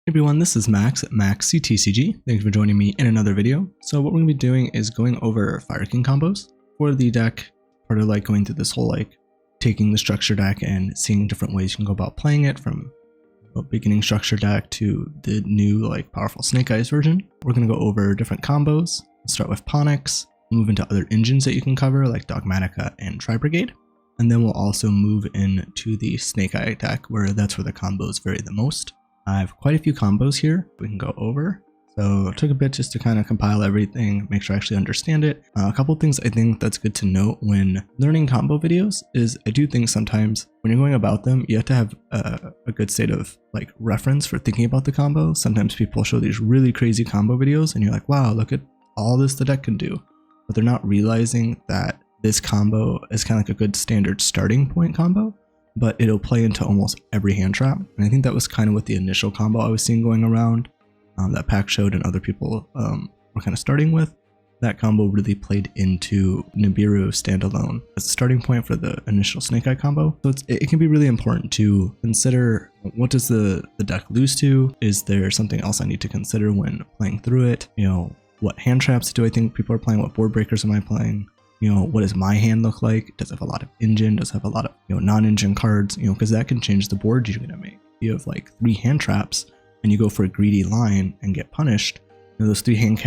Hey everyone, this is Max at Max CTCG. Thanks for joining me in another video. So what we're going to be doing is going over Fire King combos for the deck, part of like going through this whole like taking the structure deck and seeing different ways you can go about playing it, from a beginning structure deck to the new like powerful Snake Eyes version. We're going to go over different combos. We'll start with Ponix, move into other engines that you can cover like Dogmatika and Tri-Brigade. And then we'll also move into the Snake Eye deck, where that's where the combos vary the most. I have quite a few combos here we can go over. So it took a bit just to kind of compile everything, make sure I actually understand it. A couple things I think that's good to note when learning combo videos is I do think sometimes when you're going about them, you have to have a good state of like reference for thinking about the combo. Sometimes people show these really crazy combo videos and you're like, wow, look at all this the deck can do. But they're not realizing that this combo is kind of like a good standard starting point combo, but it'll play into almost every hand trap. And I think that was kind of what the initial combo I was seeing going around that Pack showed and other people were kind of starting with. That combo really played into Nibiru standalone as a starting point for the initial Snake Eye combo. So it can be really important to consider, what does the deck lose to? Is there something else I need to consider when playing through it? You know, what hand traps do I think people are playing? What board breakers am I playing? You know, what does my hand look like? Does it have a lot of engine? Does it have a lot of, you know, non-engine cards? You know, because that can change the board you're gonna make. If you have like 3 hand traps and you go for a greedy line and get punished, you know, those 3 hand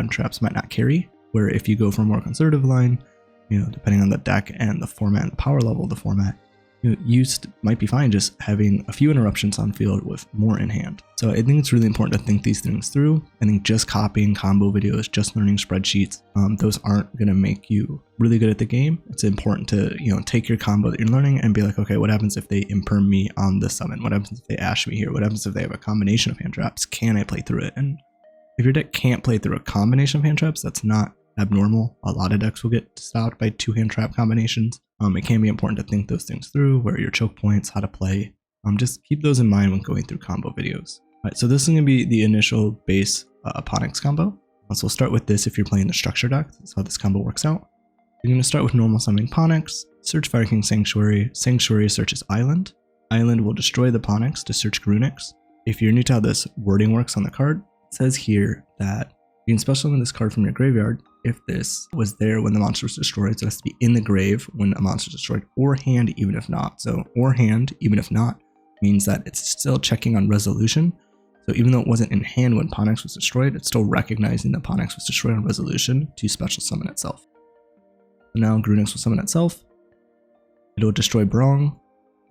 traps might not carry. Where if you go for a more conservative line, you know, depending on the deck and the format and the power level of the format, you might be fine just having a few interruptions on field with more in hand. So I think it's really important to think these things through. I think just copying combo videos, just learning spreadsheets, those aren't going to make you really good at the game. It's important to, you know, take your combo that you're learning and be like, okay, what happens if they imperm me on this summon? What happens if they ash me here? What happens if they have a combination of hand traps? Can I play through it? And if your deck can't play through a combination of hand traps, that's not abnormal. A lot of decks will get stopped by 2 hand trap combinations. It can be important to think those things through, where are your choke points, how to play. Just keep those in mind when going through combo videos. All right, so this is going to be the initial base Ponix combo. So we'll start with this if you're playing the structure deck. That's how this combo works out. You're going to start with normal summoning Ponix, search Fire King Sanctuary. Sanctuary searches Island. Island will destroy the Ponix to search Garunix. If you're new to how this wording works on the card, it says here that you can special summon this card from your graveyard if this was there when the monster was destroyed. So it has to be in the grave when a monster is destroyed, or hand even if not. So or hand even if not means that it's still checking on resolution. So even though it wasn't in hand when Ponix was destroyed, it's still recognizing that Ponix was destroyed on resolution to special summon itself. So now Garunix will summon itself. It'll destroy Brong,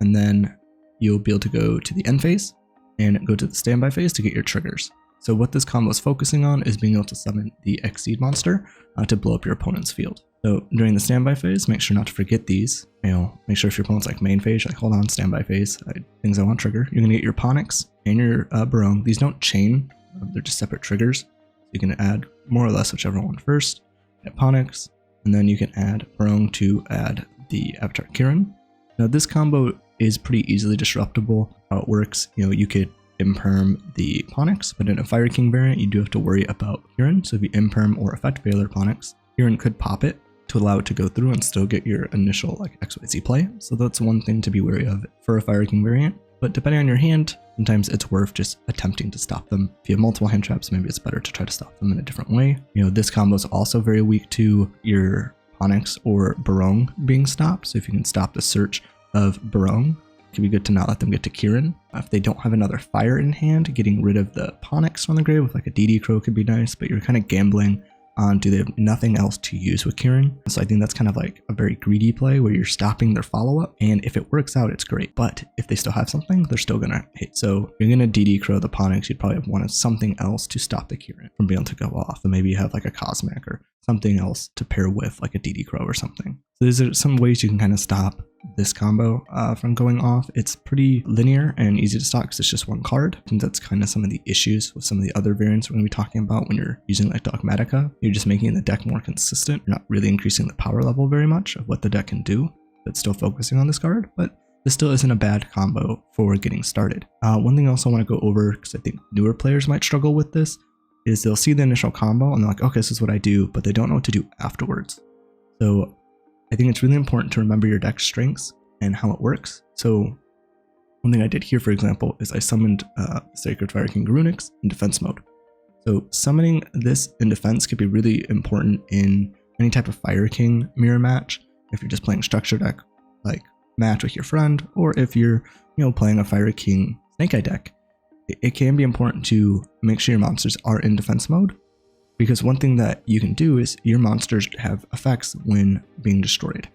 and then you'll be able to go to the end phase and go to the standby phase to get your triggers. So what this combo is focusing on is being able to summon the Exceed monster to blow up your opponent's field. So during the standby phase, make sure not to forget these. You know, make sure if your opponent's like main phase, like hold on, standby phase, things I want trigger. You're gonna get your Ponix and your Barong. These don't chain, they're just separate triggers. So you can add more or less whichever one first. Get Ponix, and then you can add Barong to add the Avatar Kirin. Now this combo is pretty easily disruptible. How it works, you know, you could imperm the Ponix, but in a Fire King variant, you do have to worry about Kirin. So if you imperm or effect failure Ponix, Kirin could pop it to allow it to go through and still get your initial like XYZ play. So that's one thing to be wary of for a Fire King variant. But depending on your hand, sometimes it's worth just attempting to stop them. If you have multiple hand traps, maybe it's better to try to stop them in a different way. You know, this combo is also very weak to your Ponix or Barong being stopped. So if you can stop the search of Barong, it can be good to not let them get to Kirin. If they don't have another fire in hand, getting rid of the Ponix from the grave with like a DD Crow could be nice, but you're kind of gambling on do they have nothing else to use with Kirin. So I think that's kind of like a very greedy play where you're stopping their follow-up, and if it works out, it's great. But if they still have something, they're still gonna hit. So if you're gonna DD Crow the Ponix, you'd probably have wanted something else to stop the Kirin from being able to go off. So maybe you have like a Cosmic or something else to pair with like a DD Crow or something. So these are some ways you can kind of stop this combo from going off. It's pretty linear and easy to stop because it's just one card. I think that's kind of some of the issues with some of the other variants we're going to be talking about when you're using like Dogmatika. You're just making the deck more consistent. You're not really increasing the power level very much of what the deck can do, but still focusing on this card. But this still isn't a bad combo for getting started. One thing I also want to go over, because I think newer players might struggle with this, is they'll see the initial combo and they're like, okay, this is what I do, but they don't know what to do afterwards. So I think it's really important to remember your deck's strengths and how it works. So one thing I did here, for example, is I summoned Sacred Fire King Garunix in defense mode. So summoning this in defense could be really important in any type of Fire King mirror match. If you're just playing structure deck, like match with your friend, or if you're, playing a Fire King Snake Eye deck, it can be important to make sure your monsters are in defense mode. Because one thing that you can do is your monsters have effects when being destroyed.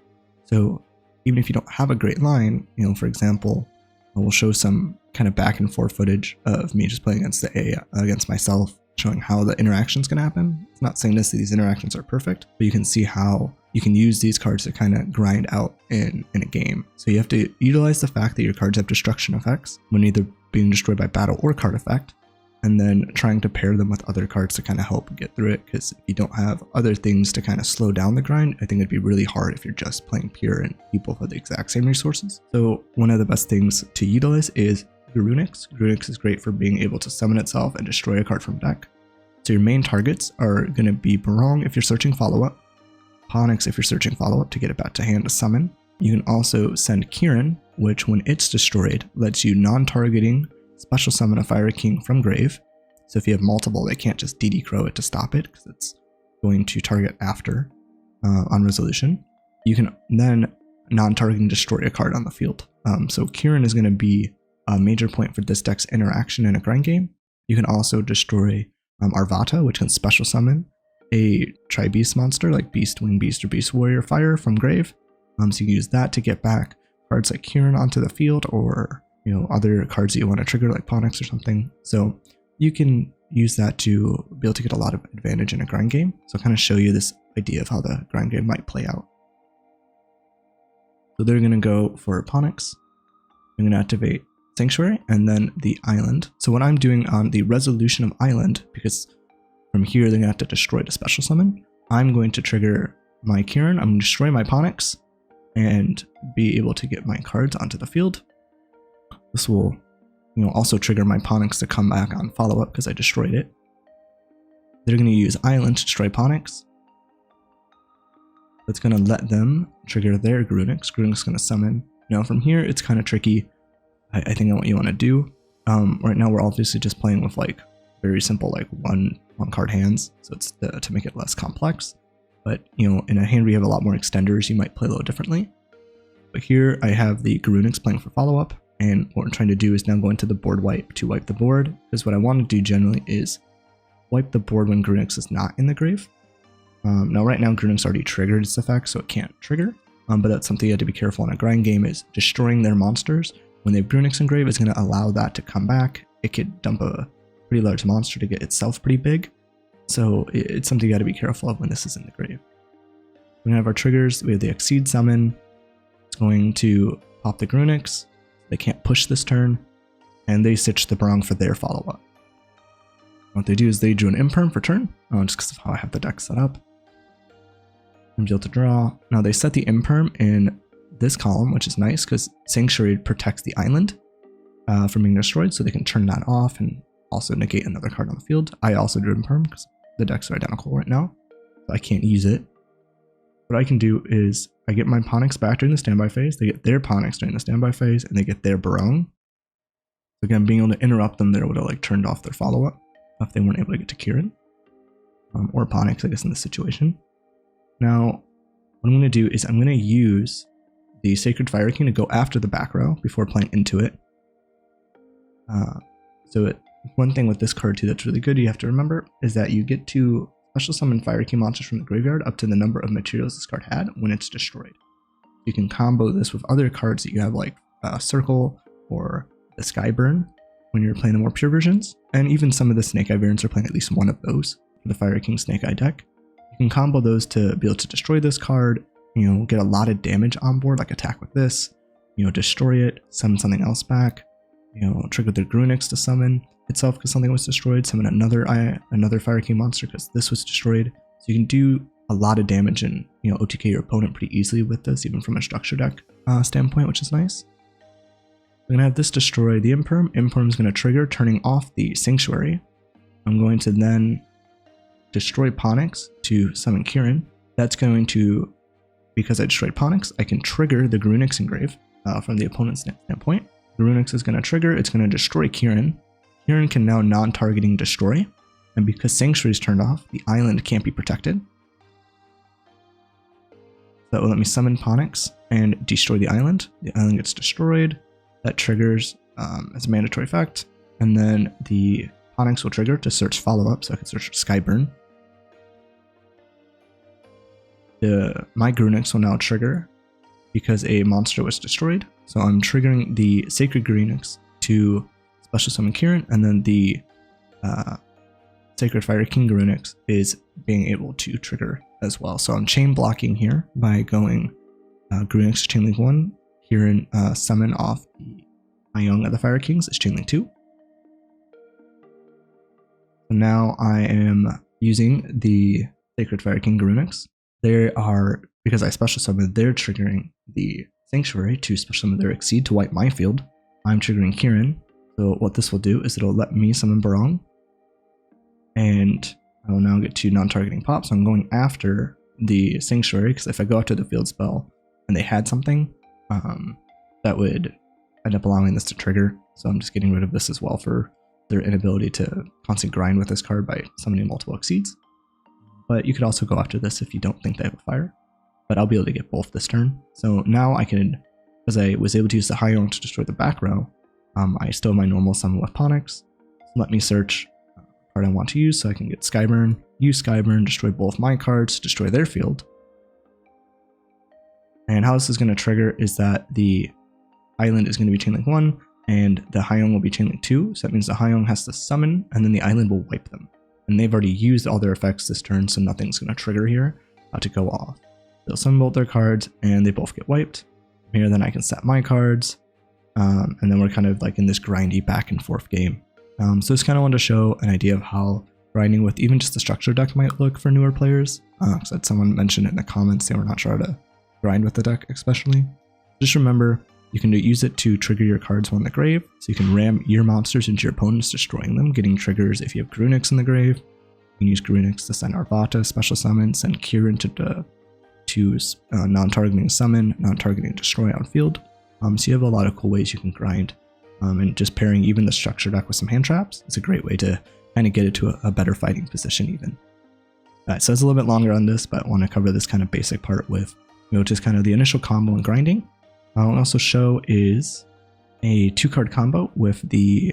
So even if you don't have a great line, for example, I will show some kind of back and forth footage of me just playing against the AI, against myself, showing how the interactions can happen. It's not saying these interactions are perfect, but you can see how you can use these cards to kind of grind out in a game. So you have to utilize the fact that your cards have destruction effects when either being destroyed by battle or card effect, and then trying to pair them with other cards to kind of help get through it. Because if you don't have other things to kind of slow down the grind, I think it'd be really hard if you're just playing pure and you both have the exact same resources. So one of the best things to utilize is Garunix. Garunix is great for being able to summon itself and destroy a card from deck. So your main targets are going to be Barong if you're searching follow-up, Ponix if you're searching follow-up to get it back to hand to summon. You can also send Kirin, which when it's destroyed lets you non-targeting special summon a Fire King from grave. So if you have multiple, they can't just DD Crow it to stop it because it's going to target after on resolution. You can then non-targeting destroy a card on the field. So Kirin is going to be a major point for this deck's interaction in a grind game. You can also destroy Arvata, which can special summon a Tri-Beast monster like Beast Wing Beast or Beast Warrior Fire from grave. So you can use that to get back cards like Kirin onto the field, or other cards that you want to trigger like Ponix or something. So you can use that to be able to get a lot of advantage in a grind game. So I'll kind of show you this idea of how the grind game might play out. So they're going to go for Ponix. I'm going to activate Sanctuary and then the island. So what I'm doing on the resolution of island, because from here they're going to have to destroy the special summon, I'm going to trigger my Kirin, I'm going to destroy my Ponix, and be able to get my cards onto the field. This will also trigger my Ponix to come back on follow-up because I destroyed it. They're going to use island to destroy Ponix. That's going to let them trigger their Garunix. Garunix is going to summon. Now from here it's kind of tricky. I think what you want to do. Right now we're obviously just playing with like very simple like one card hands, so it's to make it less complex. But in a hand where you have a lot more extenders, you might play a little differently. But here I have the Garunix playing for follow-up, and what we're trying to do is now go into the board wipe to wipe the board, because what I want to do generally is wipe the board when Garunix is not in the grave. Now right now Garunix already triggered its effect, so it can't trigger. But that's something you have to be careful in a grind game, is destroying their monsters. When they have Garunix in grave, it's going to allow that to come back. It could dump a pretty large monster to get itself pretty big. So it's something you got to be careful of when this is in the grave. We're going to have our triggers. We have the Exceed Summon. It's going to pop the Garunix. They can't push this turn. And they stitch the Barong for their follow-up. What they do is they drew an Imperm for turn, just because of how I have the deck set up. I'm able to draw. Now they set the Imperm in this column, which is nice because Sanctuary protects the island from being destroyed, so they can turn that off and also negate another card on the field. I also drew Imperm because the decks are identical right now, so I can't use it. What I can do is I get my Ponix back during the standby phase, they get their Ponix during the standby phase, and they get their Barong. So again, being able to interrupt them, they would have like turned off their follow-up if they weren't able to get to Kirin. Or Ponix, I guess, in this situation. Now, what I'm going to do is I'm going to use the Sacred Fire King to go after the back row before playing into it. One thing with this card too that's really good you have to remember is that you get to special summon Fire King monsters from the graveyard up to the number of materials this card had when it's destroyed. You can combo this with other cards that you have like Circle or the Skyburn when you're playing the more pure versions, and even some of the Snake Eye variants are playing at least one of those for the Fire King Snake Eye deck. You can combo those to be able to destroy this card, get a lot of damage on board, like attack with this, destroy it, summon something else back, trigger the Garunix to summon itself because something was destroyed, summon another Fire King monster because this was destroyed. So you can do a lot of damage and OTK your opponent pretty easily with this, even from a structure deck standpoint, which is nice. We're gonna have this destroy the Imperm. Imperm is gonna trigger, turning off the Sanctuary. I'm going to then destroy Ponix to summon Kirin. That's going to, because I destroyed Ponix, I can trigger the Garunix engrave from the opponent's standpoint. Garunix is going to trigger. It's going to destroy Kirin. Kirin can now non-targeting destroy. And because Sanctuary is turned off, the island can't be protected. That will let me summon Ponix and destroy the island. The island gets destroyed. That triggers as a mandatory effect. And then the Ponix will trigger to search follow-up, so I can search Skyburn. My Garunix will now trigger because a monster was destroyed. So I'm triggering the Sacred Garunix to special summon Kirin, and then the Sacred Fire King Garunix is being able to trigger as well. So I'm chain blocking here by going Garunix to Chainlink 1, Kirin summon off the Young of the Fire Kings is Chainlink 2. So now I am using the Sacred Fire King Garunix. They are, because I special summoned, they're triggering the Sanctuary to special summon their Exceed to wipe my field. I'm triggering Kirin. So what this will do is it'll let me summon Barong. And I will now get to non-targeting pop. So I'm going after the Sanctuary, because if I go after the field spell and they had something, that would end up allowing this to trigger. So I'm just getting rid of this as well for their inability to constantly grind with this card by summoning multiple Exceeds. But you could also go after this if you don't think they have a fire. But I'll be able to get both this turn. So now I can, because I was able to use the Hyong to destroy the back row, I still have my normal summon with Ponix. So let me search the card I want to use so I can get Skyburn, use Skyburn, destroy both my cards, destroy their field. And how this is going to trigger is that the island is going to be Chainlink 1 and the Hyong will be Chainlink 2. So that means the Hyong has to summon and then the island will wipe them. And they've already used all their effects this turn, so nothing's going to trigger here to go off. They'll summon both their cards, and they both get wiped. Here, then I can set my cards, and then we're kind of like in this grindy back and forth game. So just kind of wanted to show an idea of how grinding with even just the structure deck might look for newer players. So someone mentioned it in the comments, they were not sure how to grind with the deck, especially. Just remember, you can use it to trigger your cards on the grave, so you can ram your monsters into your opponents, destroying them, getting triggers if you have Garunix in the grave. You can use Garunix to send Arvata, special summon, send Kirin to non-targeting summon, non-targeting destroy on field. So you have a lot of cool ways you can grind. And just pairing even the structure deck with some hand traps is a great way to kind of get it to a better fighting position even. So it's a little bit longer on this, but I want to cover this kind of basic part with, just kind of the initial combo and grinding. I'll also show is a 2-card combo with the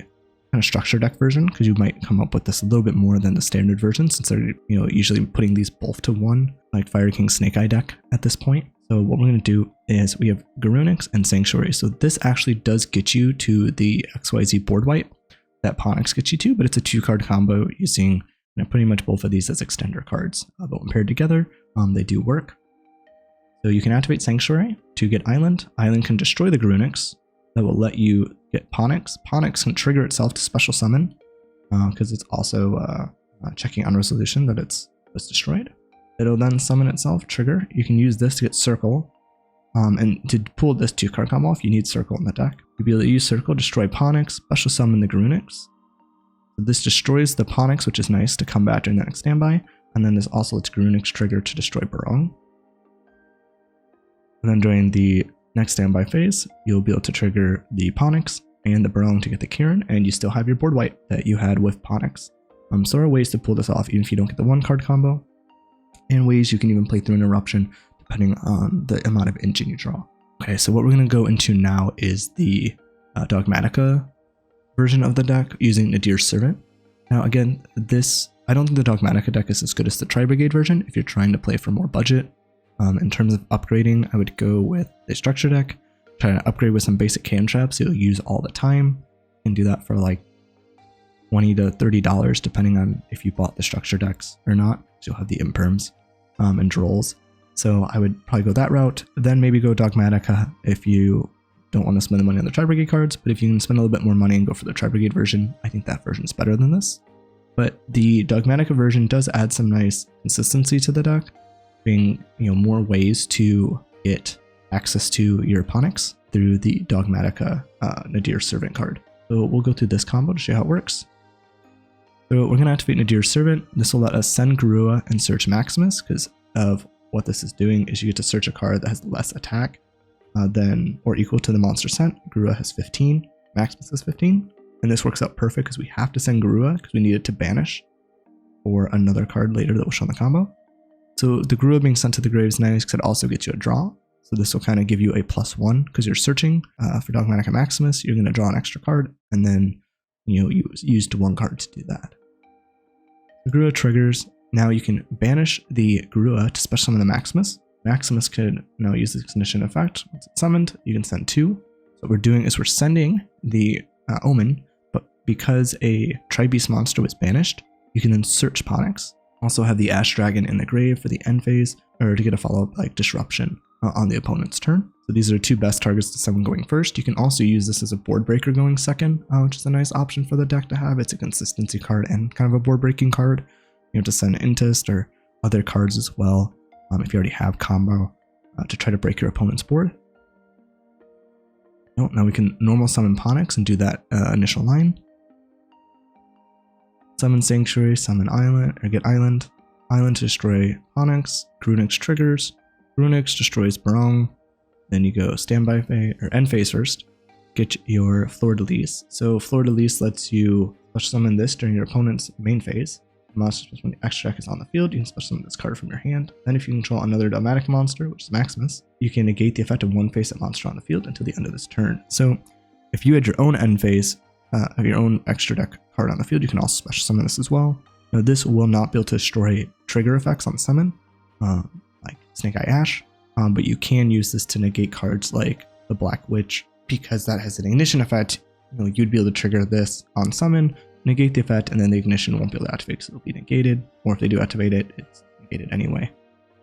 kind of structure deck version, because you might come up with this a little bit more than the standard version, since they're usually putting these both to one, like Fire King Snake Eye deck at this point. So what we're going to do is we have Garunix and Sanctuary. So this actually does get you to the XYZ board wipe that Ponix gets you to, but it's a 2-card combo using pretty much both of these as extender cards. But when paired together, they do work. So you can activate Sanctuary to get Island. Island can destroy the Garunix. That will let you get Ponix. Ponix can trigger itself to special summon because it's also checking on resolution that it was destroyed. It'll then summon itself, trigger. You can use this to get Circle. And to pull this 2-card combo off, you need Circle in the deck. You'll be able to use Circle, destroy Ponix, special summon the Garunix. This destroys the Ponix, which is nice to come back during the next standby. And then this also lets Garunix trigger to destroy Barong. And then during the next standby phase, you'll be able to trigger the Ponix and the Barong to get the Kirin, and you still have your board wipe that you had with Ponix. So there are ways to pull this off even if you don't get the 1-card combo, and ways you can even play through an Eruption depending on the amount of engine you draw. Okay, so what we're going to go into now is the Dogmatika version of the deck using Nadir's Servant. Now again, I don't think the Dogmatika deck is as good as the Tri-Brigade version if you're trying to play for more budget. In terms of upgrading, I would go with a structure deck, try to upgrade with some basic hand traps you'll use all the time, and do that for like $20 to $30 depending on if you bought the structure decks or not. So you'll have the imperms and Drolls. So I would probably go that route, then maybe go Dogmatika if you don't want to spend the money on the Tri-Brigade cards, but if you can spend a little bit more money and go for the Tri-Brigade version, I think that version is better than this. But the Dogmatika version does add some nice consistency to the deck, being more ways to get access to your Ponix through the Dogmatika Nadir Servant card. So we'll go through this combo to show you how it works. So we're going to activate Nadir's Servant. This will let us send Garua and search Maximus, because of what this is doing is you get to search a card that has less attack then or equal to the monster sent. Garua has 15, Maximus has 15, and this works out perfect because we have to send Garua because we need it to banish for another card later that will show in the combo. So the Garua being sent to the grave is nice because it also gets you a draw. So this will kind of give you a +1 because you're searching for Dogmatika Maximus. You're going to draw an extra card and then you used 1 card to do that. The Garua triggers. Now you can banish the Garua to special summon the Maximus. Maximus could now use the ignition effect. Once it's summoned, you can send 2. So what we're doing is we're sending the Omen, but because a Tri-Beast monster was banished, you can then search Ponix. Also have the Ash Dragon in the grave for the end phase, or to get a follow-up like Disruption on the opponent's turn. So these are 2 best targets to summon going first. You can also use this as a board breaker going second, which is a nice option for the deck to have. It's a consistency card and kind of a board breaking card. You know, to send Intist or other cards as well. If you already have combo to try to break your opponent's board. Now we can normal summon Ponix and do that initial line. Summon Sanctuary, summon Island, or get Island. Island to destroy Ponix. Garunix triggers. Garunix destroys Barong. Then you go standby phase, or end phase first. Get your Fleur-de-Lis. So Fleur-de-Lis lets you special summon this during your opponent's main phase. Monster when the extra deck is on the field, you can special summon this card from your hand. Then if you control another Dogmatika monster, which is Maximus, you can negate the effect of 1 face-up monster on the field until the end of this turn. So if you had your own end phase of your own extra deck card on the field, you can also special summon this as well. Now this will not be able to destroy trigger effects on summon, like Snake Eye Ash, but you can use this to negate cards like the Black Witch, because that has an ignition effect. You'd be able to trigger this on summon, negate the effect, and then the ignition won't be able to activate because it'll be negated, or if they do activate it, it's negated anyway.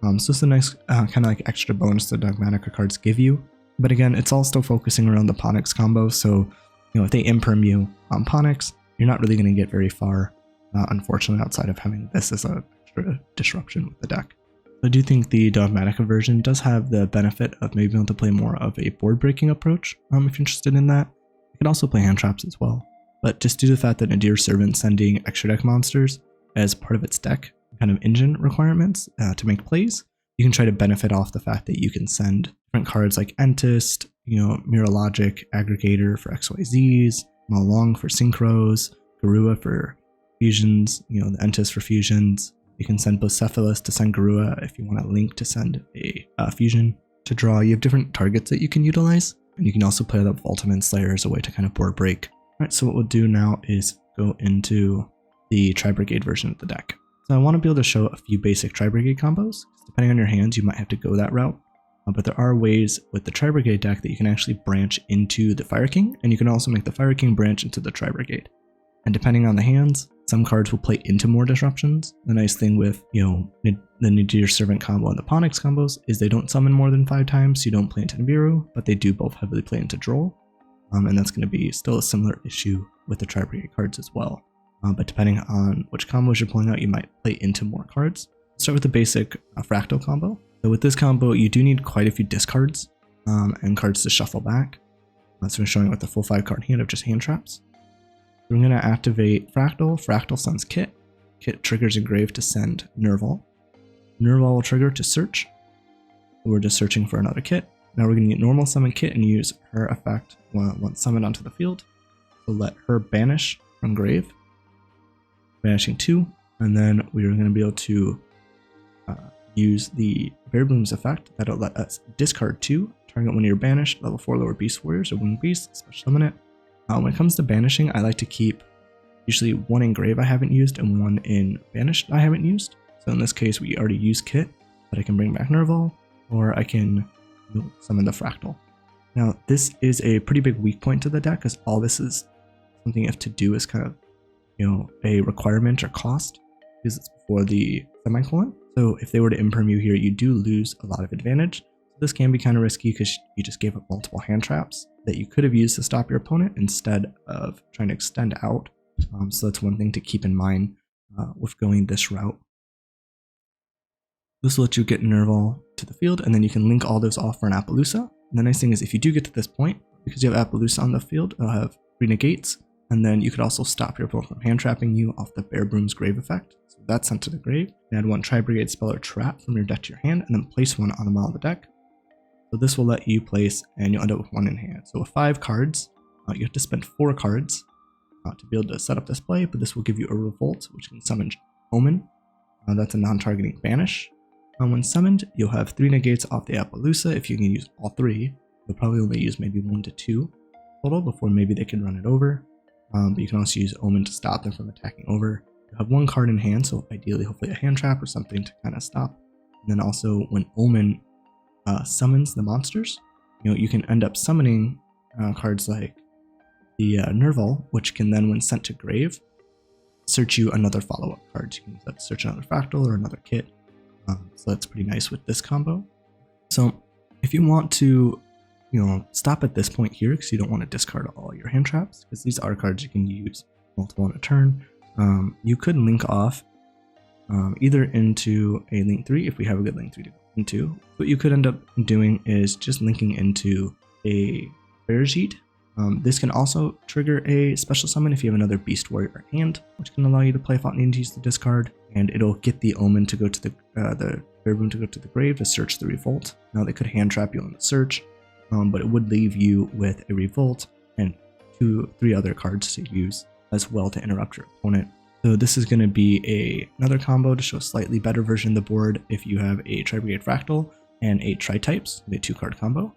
So it's a nice kind of like extra bonus that Dogmatika cards give you. But again, it's all still focusing around the Ponix combo, so if they imperm you on Ponix, you're not really going to get very far, unfortunately, outside of having this as an extra disruption with the deck. I do think the Dogmatika version does have the benefit of maybe being able to play more of a board breaking approach if you're interested in that. You can also play hand traps as well. But just due to the fact that Nadir Servant sending extra deck monsters as part of its deck kind of engine requirements to make plays, you can try to benefit off the fact that you can send different cards like Entist, Mirror Logic, Aggregator for XYZs, Malong for Synchros, Garua for fusions, the Entist for fusions. You can send Bocephalus to send Garua if you want a Link to send a fusion to draw. You have different targets that you can utilize, and you can also play that Ultimate Slayer as a way to kind of board break. Alright, so what we'll do now is go into the Tri-Brigade version of the deck. So I want to be able to show a few basic Tri-Brigade combos. Depending on your hands, you might have to go that route. But there are ways with the Tri-Brigade deck that you can actually branch into the Fire King, and you can also make the Fire King branch into the Tri-Brigade. And depending on the hands, some cards will play into more disruptions. The nice thing with, the Nadir Servant combo and the Ponix combos is they don't summon more than 5 times, so you don't play into Nibiru, but they do both heavily play into Droll. And that's going to be still a similar issue with the Tri-Brigade cards as well. But depending on which combos you're pulling out, you might play into more cards. Let's start with the basic Fraktall combo. So with this combo, you do need quite a few discards and cards to shuffle back. So we're showing with the full 5-card hand of just hand traps. So we're going to activate Fraktall. Fraktall sends Kit. Kit triggers Engrave to send Nerval. Nerval will trigger to search. So we're just searching for another Kit. Now we're going to get normal summon Kit and use her effect once summoned onto the field. So let her banish from grave, banishing 2, and then we are going to be able to use the Bear Bloom's effect that'll let us discard 2, target one of your banished level 4 lower beast warriors or winged beasts, special summon it. When it comes to banishing, I like to keep usually 1 in grave I haven't used and 1 in banished I haven't used. So in this case, we already used Kit, but I can bring back Nerval, or I can summon the Fraktall. Now this is a pretty big weak point to the deck because all this is something you have to do is kind of a requirement or cost because it's before the semicolon. So if they were to imperm you here, you do lose a lot of advantage. So this can be kind of risky because you just gave up multiple hand traps that you could have used to stop your opponent instead of trying to extend out. So that's one thing to keep in mind with going this route. This will let you get Nerval to the field, and then you can link all those off for an Apollousa. And the nice thing is if you do get to this point, because you have Apollousa on the field, it'll have 3 negates, and then you could also stop your opponent from hand trapping you off the Bear Broom's grave effect. So that's sent to the grave. And add 1 Tri-Brigade spell or trap from your deck to your hand, and then place 1 on the bottom of the deck. So this will let you place, and you'll end up with 1 in hand. So with 5 cards, you have to spend 4 cards to be able to set up this play, but this will give you a Revolt, which can summon Omen. That's a non-targeting banish. When summoned, you'll have 3 negates off the Apollousa. If you can use all 3, you'll probably only use maybe 1 to 2 total before maybe they can run it over. But you can also use Omen to stop them from attacking over. You have 1 card in hand, so ideally hopefully a hand trap or something to kind of stop. And then also when Omen summons the monsters, you can end up summoning cards like the Nerval, which can then, when sent to grave, search you another follow-up card. You can use that to search another Fraktall or another kit. So that's pretty nice with this combo. So if you want to, stop at this point here, because you don't want to discard all your hand traps, because these are cards you can use multiple in a turn. You could link off either into a link 3 if we have a good link 3 to go into. What you could end up doing is just linking into a Flamberge sheet. This can also trigger a special summon if you have another Beast Warrior hand, which can allow you to play Fountain Entities to discard, and it'll get the Omen to go to the Bearboom to go to the grave to search the Revolt. Now they could hand trap you on the search, but it would leave you with a Revolt and 3 other cards to use as well to interrupt your opponent. So this is going to be another combo to show a slightly better version of the board if you have a Tri-Brigade Fraktall and a Tri-Types, a 2-card combo.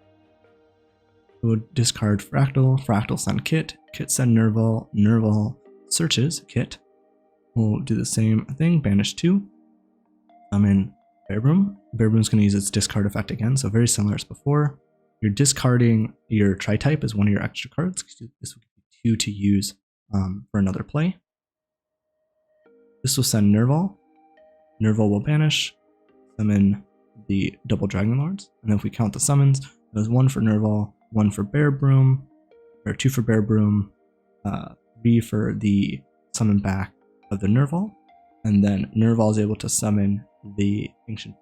We'll discard Fraktall, Fraktall send Kit, Kit send Nerval, Nerval searches Kit. We'll do the same thing, banish 2, summon Bearboom. Bearboom's going to use its discard effect again, so very similar as before. You're discarding your Tri-Type as one of your extra cards, because this will give you 2 to use for another play. This will send Nerval. Nerval will banish, summon the double Dragon Lords, and then if we count the summons, there's 1 for Nerval, 1 for Bearboom, or 2 for Bearboom, 3 for the summon back of the Nerval, and then Nerval is able to summon the Ancient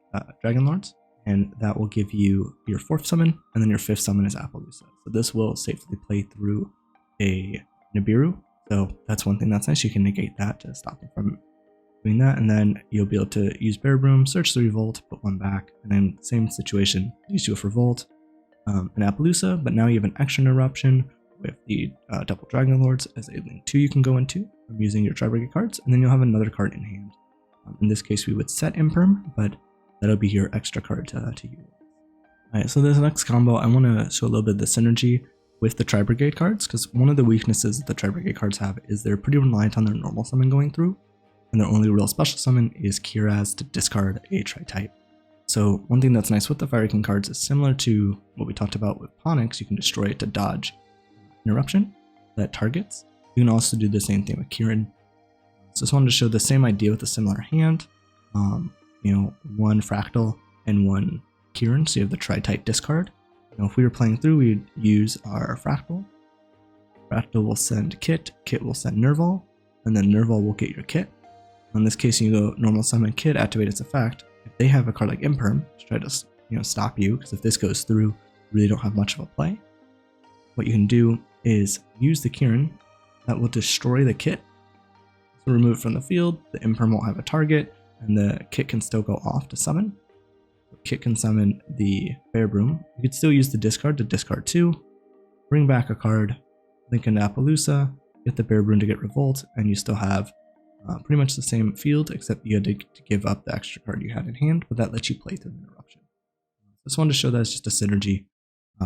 Dragon Lords, and that will give you your 4th summon, and then your 5th summon is Apollousa. So this will safely play through a Nibiru, so that's one thing that's nice. You can negate that to stop them from doing that, and then you'll be able to use Bearboom, search the Revolt, put 1 back, and then same situation, use 2 for Revolt, an Apollousa, but now you have an extra interruption with the double Dragon Lords as a link 2 you can go into using your Tri-Brigade cards, and then you'll have another card in hand. In this case, we would set Imperm, but that'll be your extra card to use. Alright, so this next combo, I want to show a little bit of the synergy with the Tri-Brigade cards, because one of the weaknesses that the Tri-Brigade cards have is they're pretty reliant on their normal summon going through, and their only real special summon is Kiraz to discard a Tri-Type. So one thing that's nice with the Fire King cards is similar to what we talked about with Ponix. You can destroy it to dodge interruption that targets. You can also do the same thing with Kirin. So just wanted to show the same idea with a similar hand. 1 Fraktall and 1 Kirin, so you have the Tri-Type discard. If we were playing through, we'd use our Fraktall. Fraktall will send Kit, Kit will send Nerval, and then Nerval will get your Kit. In this case, you go normal summon Kit, activate its effect. If they have a card like Imperm to try to stop you, because if this goes through, you really don't have much of a play. What you can do is use the Kirin. That will destroy the Kit. So remove it from the field, the Imperm won't have a target, and the Kit can still go off to summon. Kit can summon the Bearboom. You could still use the discard to discard 2, bring back a card, link into Apollousa, get the Bearboom to get Revolt, and you still have pretty much the same field, except you had to give up the extra card you had in hand, but that lets you play through the interruption. Just wanted to show that it's just a synergy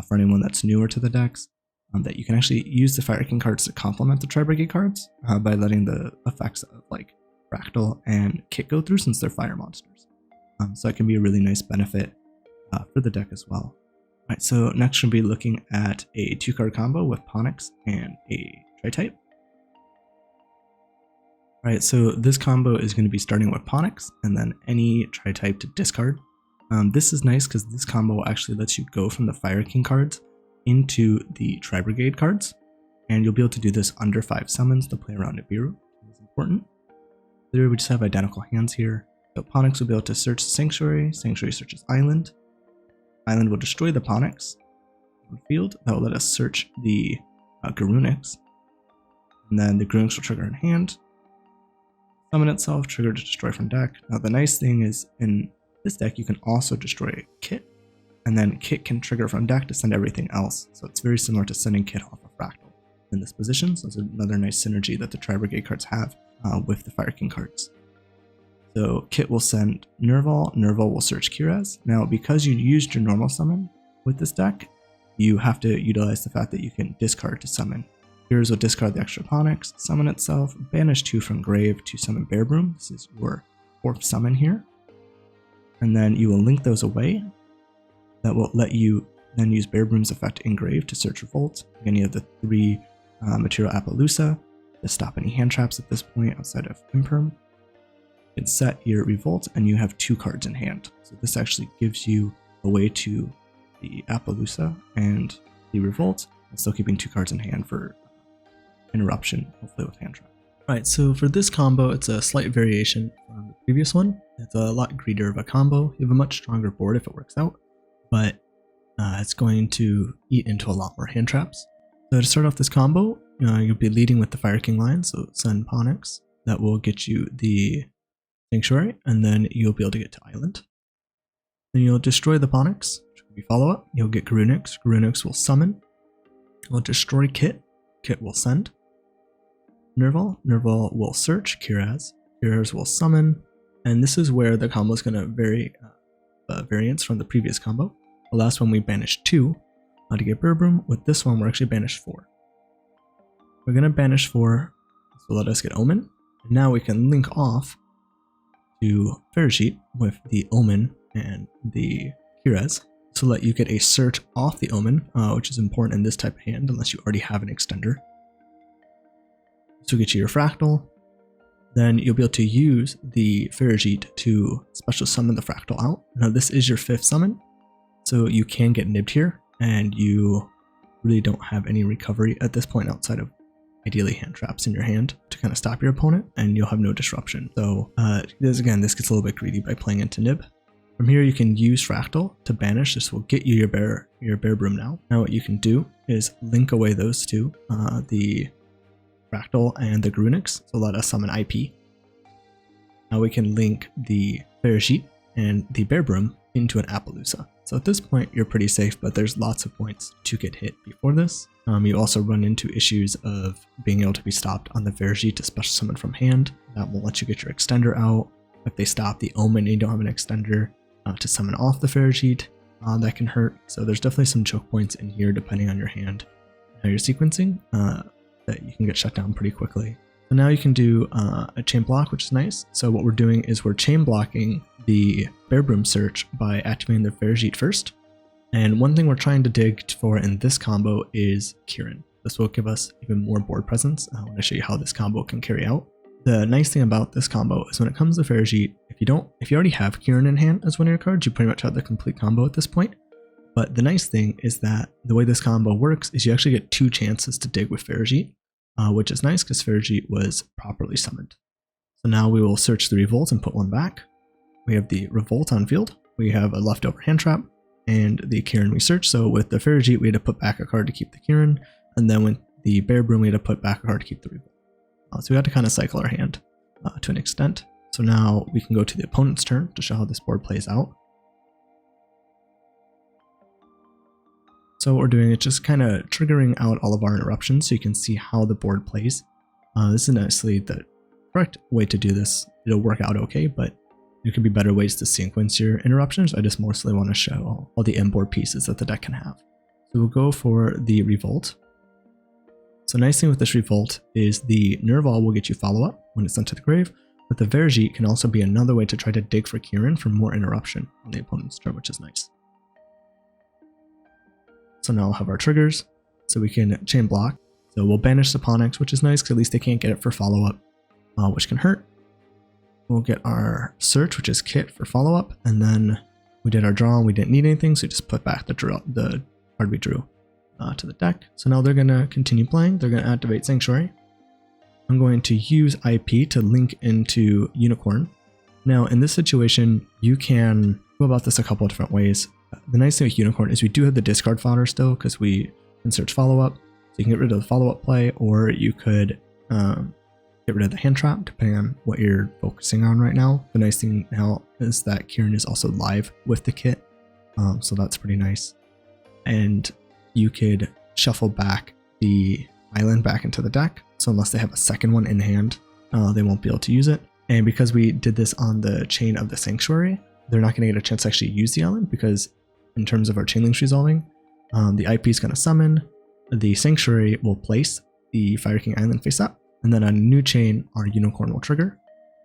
for anyone that's newer to the decks, that you can actually use the Fire King cards to complement the Tri-Brigade cards by letting the effects of like Fraktall and Kit go through, since they're fire monsters. So that can be a really nice benefit for the deck as well. Alright, so next we'll be looking at a 2-card combo with Ponix and a Tri-Type. Alright, so this combo is going to be starting with Ponix and then any Tri-Type to discard. This is nice because this combo actually lets you go from the Fire King cards into the Tri-Brigade cards, and you'll be able to do this under 5 summons to play around Nibiru. It's important. There we just have identical hands here. So Ponix will be able to search Sanctuary, Sanctuary searches Island. Island will destroy the Ponix on the field. That will let us search the Garunix. And then the Garunix will trigger in hand. Summon itself, trigger to destroy from deck. Now the nice thing is in this deck you can also destroy a Kit. and then Kit can trigger from deck to send everything else. So it's very similar to sending Kit off a Fraktall in this position. So it's another nice synergy that the Tri-Brigade cards have with the Fire King cards. So Kit will send Nerval, Nerval will search Kiraz. Now because you used your normal summon with this deck, you have to utilize the fact that you can discard to summon. Kiraz will discard the extra Ponix, summon itself, banish 2 from grave to summon Bear Broom. This is your 4th summon here. And then you will link those away. That will let you then use Bear Broom's effect in grave to search Revolt. Again, you have the 3 material Apollousa to stop any hand traps at this point outside of Imperm. You can set your Revolt and you have 2 cards in hand. So this actually gives you a way to the Apollousa and the Revolt, and still keeping 2 cards in hand for interruption, hopefully with hand trap. Alright, so for this combo, it's a slight variation from the previous one. It's a lot greedier of a combo. You have a much stronger board if it works out, but it's going to eat into a lot more hand traps. So to start off this combo, you'll be leading with the Fire King line, so send Ponix. That will get you the Sanctuary, and then you'll be able to get to Island. Then you'll destroy the Ponix, which will be follow-up. You'll get Garunix. Garunix will summon. You'll destroy Kit. Kit will send. Nerval. Nerval will search Kiraz. Kiraz will summon. And this is where the combo is going to vary, variance from the previous combo. The last one we banished 2 to get Bear Broom. With this one, we're actually banished 4. We're going to banish 4, so let us get Omen. And now we can link off to Fair with the Omen and the Kiraz to let you get a search off the Omen, which is important in this type of hand unless you already have an extender. So get you your Fraktall. Then you'll be able to use the Farajit to special summon the Fraktall out. Now this is your 5th summon, so you can get nibbed here, and you really don't have any recovery at this point outside of ideally hand traps in your hand to kind of stop your opponent, and you'll have no disruption. So this gets a little bit greedy by playing into nib. From here you can use Fraktall to banish. This will get you your Bear Broom now. Now what you can do is link away those 2, the Fraktall and the Garunix, so let us summon IP. Now we can link the Farajit and the Bear Broom into an Apollousa. So at this point you're pretty safe, but there's lots of points to get hit before this. You also run into issues of being able to be stopped on the Farajit to special summon from hand. That will let you get your extender out. If they stop the Omen and you don't have an extender to summon off the Farajit, that can hurt. So there's definitely some choke points in here depending on your hand and how you're sequencing that you can get shut down pretty quickly. So now you can do a chain block, which is nice. So what we're doing is we're chain blocking the Bear Broom search by activating the Farajit first. And one thing we're trying to dig for in this combo is Kirin. This will give us even more board presence. I want to show you how this combo can carry out. The nice thing about this combo is when it comes to Farajit, if you already have Kirin in hand as one of your cards, you pretty much have the complete combo at this point. But the nice thing is that the way this combo works is you actually get 2 chances to dig with Farajit, which is nice because Farajit was properly summoned. So now we will search the Revolt and put 1 back. We have the Revolt on field. We have a leftover hand trap and the Kirin we search. So with the Farajit, we had to put back a card to keep the Kirin, and then with the Bear Broom, we had to put back a card to keep the Revolt. So we had to kind of cycle our hand to an extent. So now we can go to the opponent's turn to show how this board plays out. So what we're doing is just kind of triggering out all of our interruptions so you can see how the board plays. This is nicely the correct way to do this. It'll work out okay, but there could be better ways to sequence your interruptions. I just mostly want to show all the inboard pieces that the deck can have. So we'll go for the Revolt. So nice thing with this Revolt is the Nerval will get you follow-up when it's sent to the grave, but the Farajit can also be another way to try to dig for Kirin for more interruption on the opponent's turn, which is nice. So now we'll have our triggers, so we can chain block. So we'll banish the Ponix, which is nice because at least they can't get it for follow-up, which can hurt. We'll get our search, which is Kit for follow-up, and then we did our draw and we didn't need anything, so we just put back the card we drew to the deck. So now they're going to continue playing. They're going to activate Sanctuary. I'm going to use IP to link into Unicorn. Now in this situation, you can go about this a couple of different ways. The nice thing with Unicorn is we do have the discard fodder still because we can search follow-up. So you can get rid of the follow-up play, or you could get rid of the hand trap depending on what you're focusing on right now. The nice thing now is that Kirin is also live with the kit. so that's pretty nice. And you could shuffle back the island back into the deck, so unless they have a second one in hand, they won't be able to use it. And because we did this on the chain of the Sanctuary, they're not going to get a chance to actually use the island, because in terms of our chain links resolving, the IP is going to summon, the Sanctuary will place the Fire King Island face up, and then on a new chain, our Unicorn will trigger.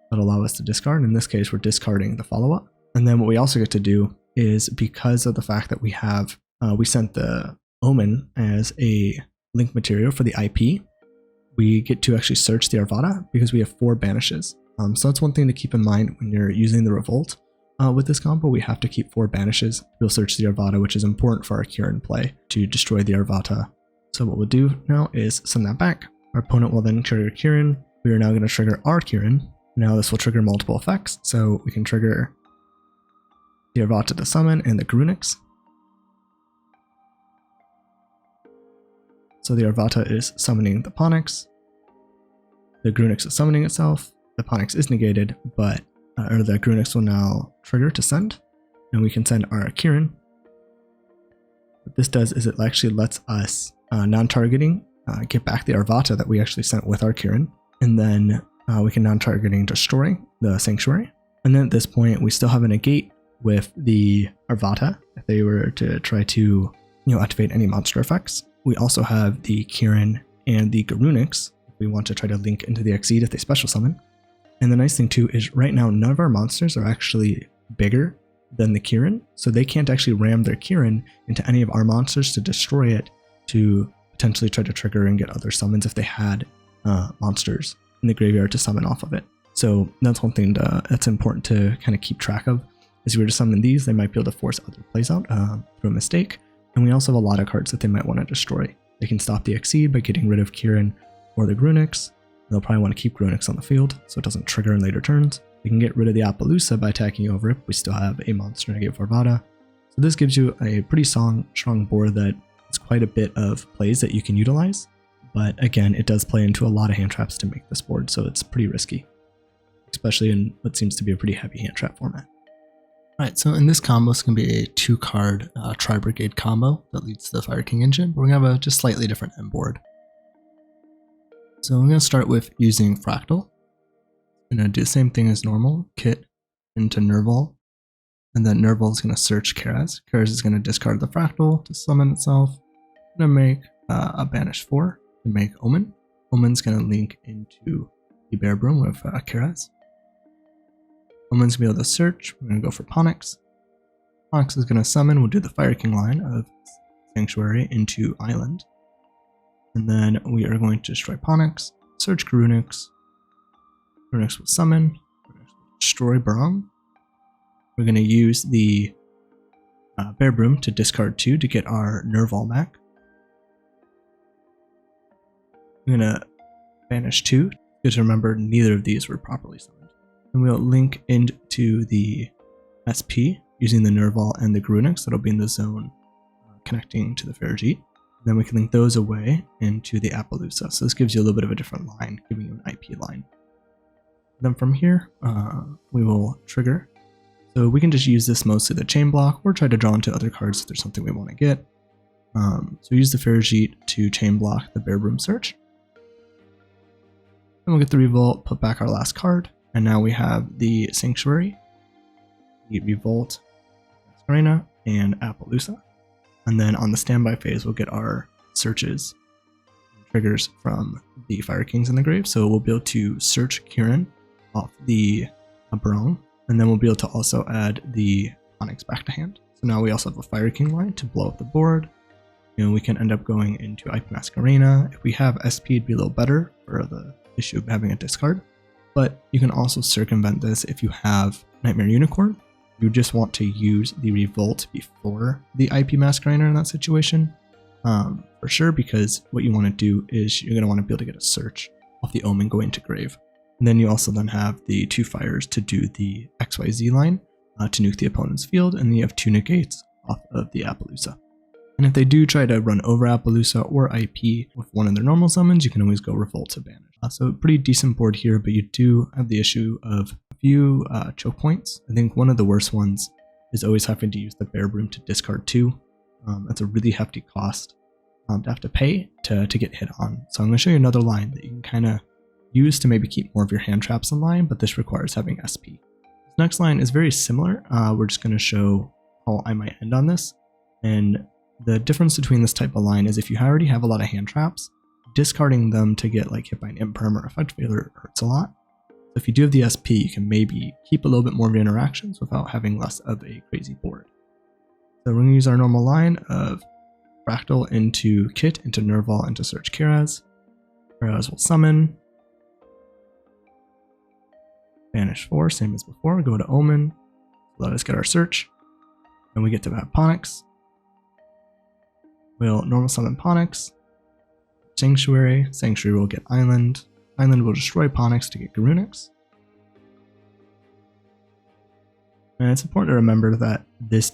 That'll allow us to discard. In this case, we're discarding the follow-up. And then what we also get to do is, because of the fact that we have, we sent the Omen as a link material for the IP, we get to actually search the Arvata because we have 4 banishes. So that's one thing to keep in mind when you're using the Revolt. With this combo, we have to keep 4 banishes. We'll search the Arvata, which is important for our Kirin play to destroy the Arvata. So what we'll do now is send that back. Our opponent will then trigger Kirin. We are now going to trigger our Kirin. Now this will trigger multiple effects. So we can trigger the Arvata to summon and the Garunix. So the Arvata is summoning the Ponix. The Garunix is summoning itself. The Ponix is negated, but the Garunix will now trigger to send, and we can send our Kirin. What this does is it actually lets us non-targeting get back the Arvata that we actually sent with our Kirin, and then we can non-targeting destroy the Sanctuary. And then at this point, we still have a negate with the Arvata if they were to try to activate any monster effects. We also have the Kirin and the Garunix if we want to try to link into the Exceed if they special summon. And the nice thing too is right now none of our monsters are actually bigger than the Kirin, so they can't actually ram their Kirin into any of our monsters to destroy it, to potentially try to trigger and get other summons if they had monsters in the graveyard to summon off of it. So that's one thing that's important to kind of keep track of. As we were to summon these, they might be able to force other plays out through a mistake. And we also have a lot of cards that they might want to destroy. They can stop the Exceed by getting rid of Kirin or the Garunix. They'll probably want to keep Garunix on the field so it doesn't trigger in later turns. We can get rid of the Apollousa by attacking over it. We still have a monster negative for Arvata. So this gives you a pretty strong board that has quite a bit of plays that you can utilize. But again, it does play into a lot of hand traps to make this board, so it's pretty risky, especially in what seems to be a pretty heavy hand trap format. Alright, so in this combo, it's going to be a 2-card Tri-Brigade combo that leads to the Fire King engine. We're going to have a just slightly different end board. So I'm going to start with using Fraktall. I'm going to do the same thing as normal, kit into Nerval, and then Nerval is going to search Karaz. Karaz is going to discard the Fraktall to summon itself. I'm going to make a banish 4 to make Omen. Omen's going to link into the Bear Broom with Karaz. Omen's going to be able to search. We're going to go for Ponix. Ponix is going to summon. We'll do the Fire King line of Sanctuary into Island. And then we are going to destroy Ponix, search Garunix. Garunix will summon. Garunix will destroy Barong. We're going to use the Bear Broom to discard 2 to get our Nerval back. I'm going to banish 2, because remember, neither of these were properly summoned. And we'll link into the SP using the Nerval and the Garunix that'll be in the zone connecting to the Flamberge. Then we can link those away into the Apollousa. So this gives you a little bit of a different line, giving you an IP line. Then from here, we will trigger. So we can just use this mostly the chain block, or try to draw into other cards if there's something we want to get. So use the Flamberge to chain block the Bear Broom search. Then we'll get the Revolt, put back our last card, and now we have the Sanctuary, the Revolt, Arena, and Apollousa. And then on the standby phase, we'll get our searches and triggers from the Fire Kings in the grave. So we'll be able to search Kirin off the Barong, and then we'll be able to also add the Ponix back to hand. So now we also have a Fire King line to blow up the board. We can end up going into IP Masquerena. If we have SP, it'd be a little better for the issue of having a discard. But you can also circumvent this if you have Nightmare Unicorn. You just want to use the Revolt before the IP Masquerena in that situation, for sure, because what you want to do is you're going to want to be able to get a search off the Omen going to grave. And then you also then have the 2 fires to do the XYZ line to nuke the opponent's field, and then you have 2 negates off of the Apollousa. And if they do try to run over Apollousa or IP with one of their normal summons, you can always go Revolt to banish. So pretty decent board here, but you do have the issue of a few choke points. I think one of the worst ones is always having to use the Bear Broom to discard 2. That's a really hefty cost to have to pay to get hit on. So I'm going to show you another line that you can kind of use to maybe keep more of your hand traps in line, but this requires having SP. This next line is very similar. We're just going to show how I might end on this. And the difference between this type of line is if you already have a lot of hand traps, discarding them to get like hit by an imperm or effect failure hurts a lot. So if you do have the SP, you can maybe keep a little bit more of your interactions without having less of a crazy board. So we're going to use our normal line of Fraktall into Kit, into Nerval, into Search Kiraz. Kiraz will summon. Banish 4, same as before. Go to Omen. Let us get our search. Then we get to have Ponix. We'll normal summon Ponix. Sanctuary. Sanctuary will get Island. Island will destroy Ponix to get Garunix. And it's important to remember that this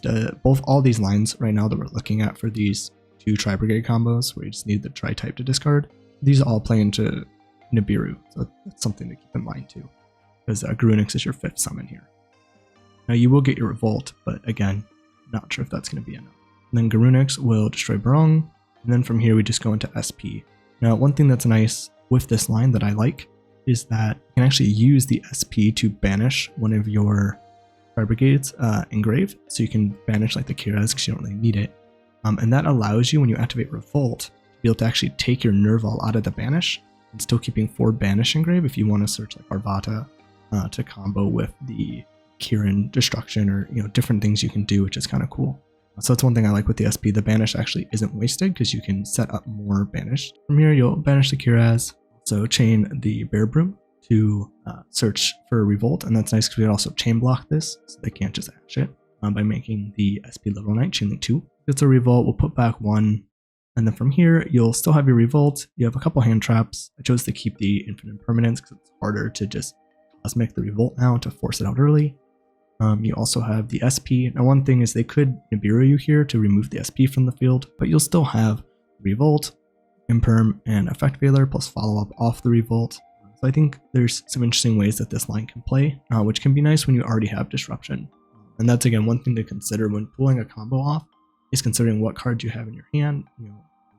all these lines right now that we're looking at for these 2 Tri-Brigade combos, where you just need the Tri-type to discard, these all play into Nibiru. So that's something to keep in mind too, because Garunix is your 5th summon here. Now you will get your Revolt, but again, not sure if that's going to be enough. And then Garunix will destroy Barong, and then from here we just go into SP. Now one thing that's nice with this line that I like is that you can actually use the SP to banish one of your Tri-Brigades engrave, so you can banish like the Kiraz because you don't really need it. And that allows you, when you activate Revolt, to be able to actually take your Nerval out of the banish and still keeping 4 banish engrave if you want to search like Arvata to combo with the Kirin destruction, or different things you can do, which is kind of cool. So that's one thing I like with the SP. The banish actually isn't wasted because you can set up more banish. From here you'll banish the Kiraz, so chain the Bear Broom to search for a Revolt, and that's nice because we can also chain block this, so they can't just ash it by making the SP Literal Knight chain link 2. It's a Revolt, we'll put back 1, and then from here you'll still have your Revolt. You have a couple hand traps. I chose to keep the Infinite Impermanence because it's harder to just Cosmic the Revolt now to force it out early. You also have the SP. Now one thing is they could Nibiru you here to remove the SP from the field, but you'll still have Revolt, Imperm, and Effect Failure plus follow-up off the Revolt. So I think there's some interesting ways that this line can play, which can be nice when you already have Disruption. And that's again one thing to consider when pulling a combo off, is considering what cards you have in your hand.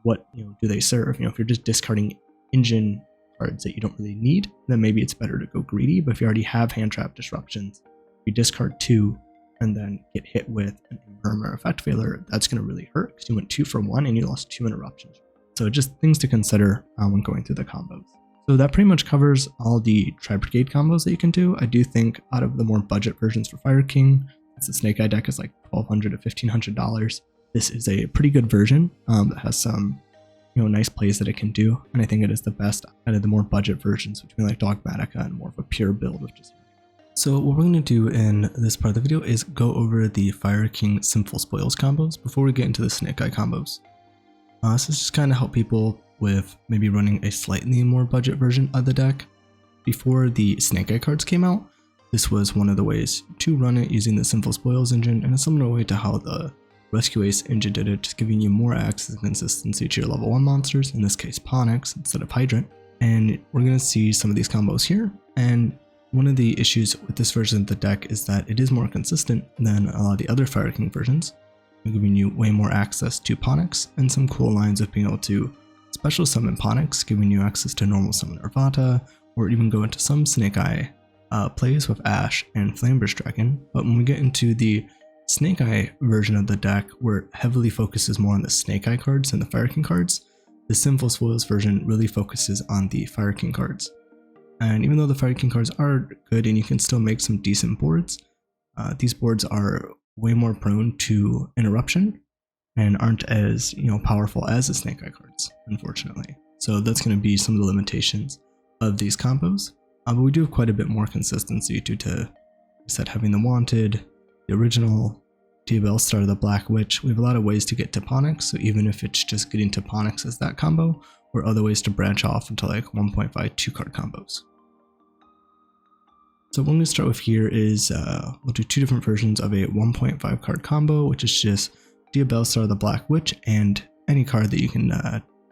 What do they serve? If you're just discarding engine cards that you don't really need, then maybe it's better to go greedy. But if you already have hand trap disruptions, you discard 2 and then get hit with an Imperm or Effect Failure, that's going to really hurt because you went 2 for 1 and you lost 2 interruptions. So just things to consider when going through the combos. So that pretty much covers all the Tri-Brigade combos that you can do. I do think out of the more budget versions for Fire King, since the Snake Eye deck is like $1,200 to $1,500, this is a pretty good version that has some nice plays that it can do, and I think it is the best out of the more budget versions between like Dogmatika and more of a pure build of just. So what we're going to do in this part of the video is go over the Fire King Sinful Spoils combos before we get into the Snake Eye combos. So this just kind of help people with maybe running a slightly more budget version of the deck. Before the Snake Eye cards came out, this was one of the ways to run it using the Sinful Spoils engine, and a similar way to how the Rescue Ace engine did it, just giving you more access and consistency to your level 1 monsters, in this case Ponix instead of Hydrant. And we're going to see some of these combos here, and one of the issues with this version of the deck is that it is more consistent than a lot of the other Fire King versions, giving you way more access to Ponix and some cool lines of being able to special summon Ponix, giving you access to normal summon Arvata, or even go into some Snake Eye plays with Ash and Flamberge Dragon. But when we get into the Snake Eye version of the deck, where it heavily focuses more on the Snake Eye cards than the Fire King cards, the Sinful Spoils version really focuses on the Fire King cards. And even though the Fire King cards are good and you can still make some decent boards, these boards are way more prone to interruption and aren't as powerful as the Snake Eye cards, unfortunately. So that's going to be some of the limitations of these combos. But we do have quite a bit more consistency due to, like I said, having the Wanted, the original, Diabell Star, the Black Witch. We have a lot of ways to get to Ponix, so even if it's just getting to Ponix as that combo, or other ways to branch off into like 1.5 2-card combos. So what I'm going to start with here is we'll do 2 different versions of a 1.5 card combo, which is just Diabell Star, the Black Witch, and any card that you can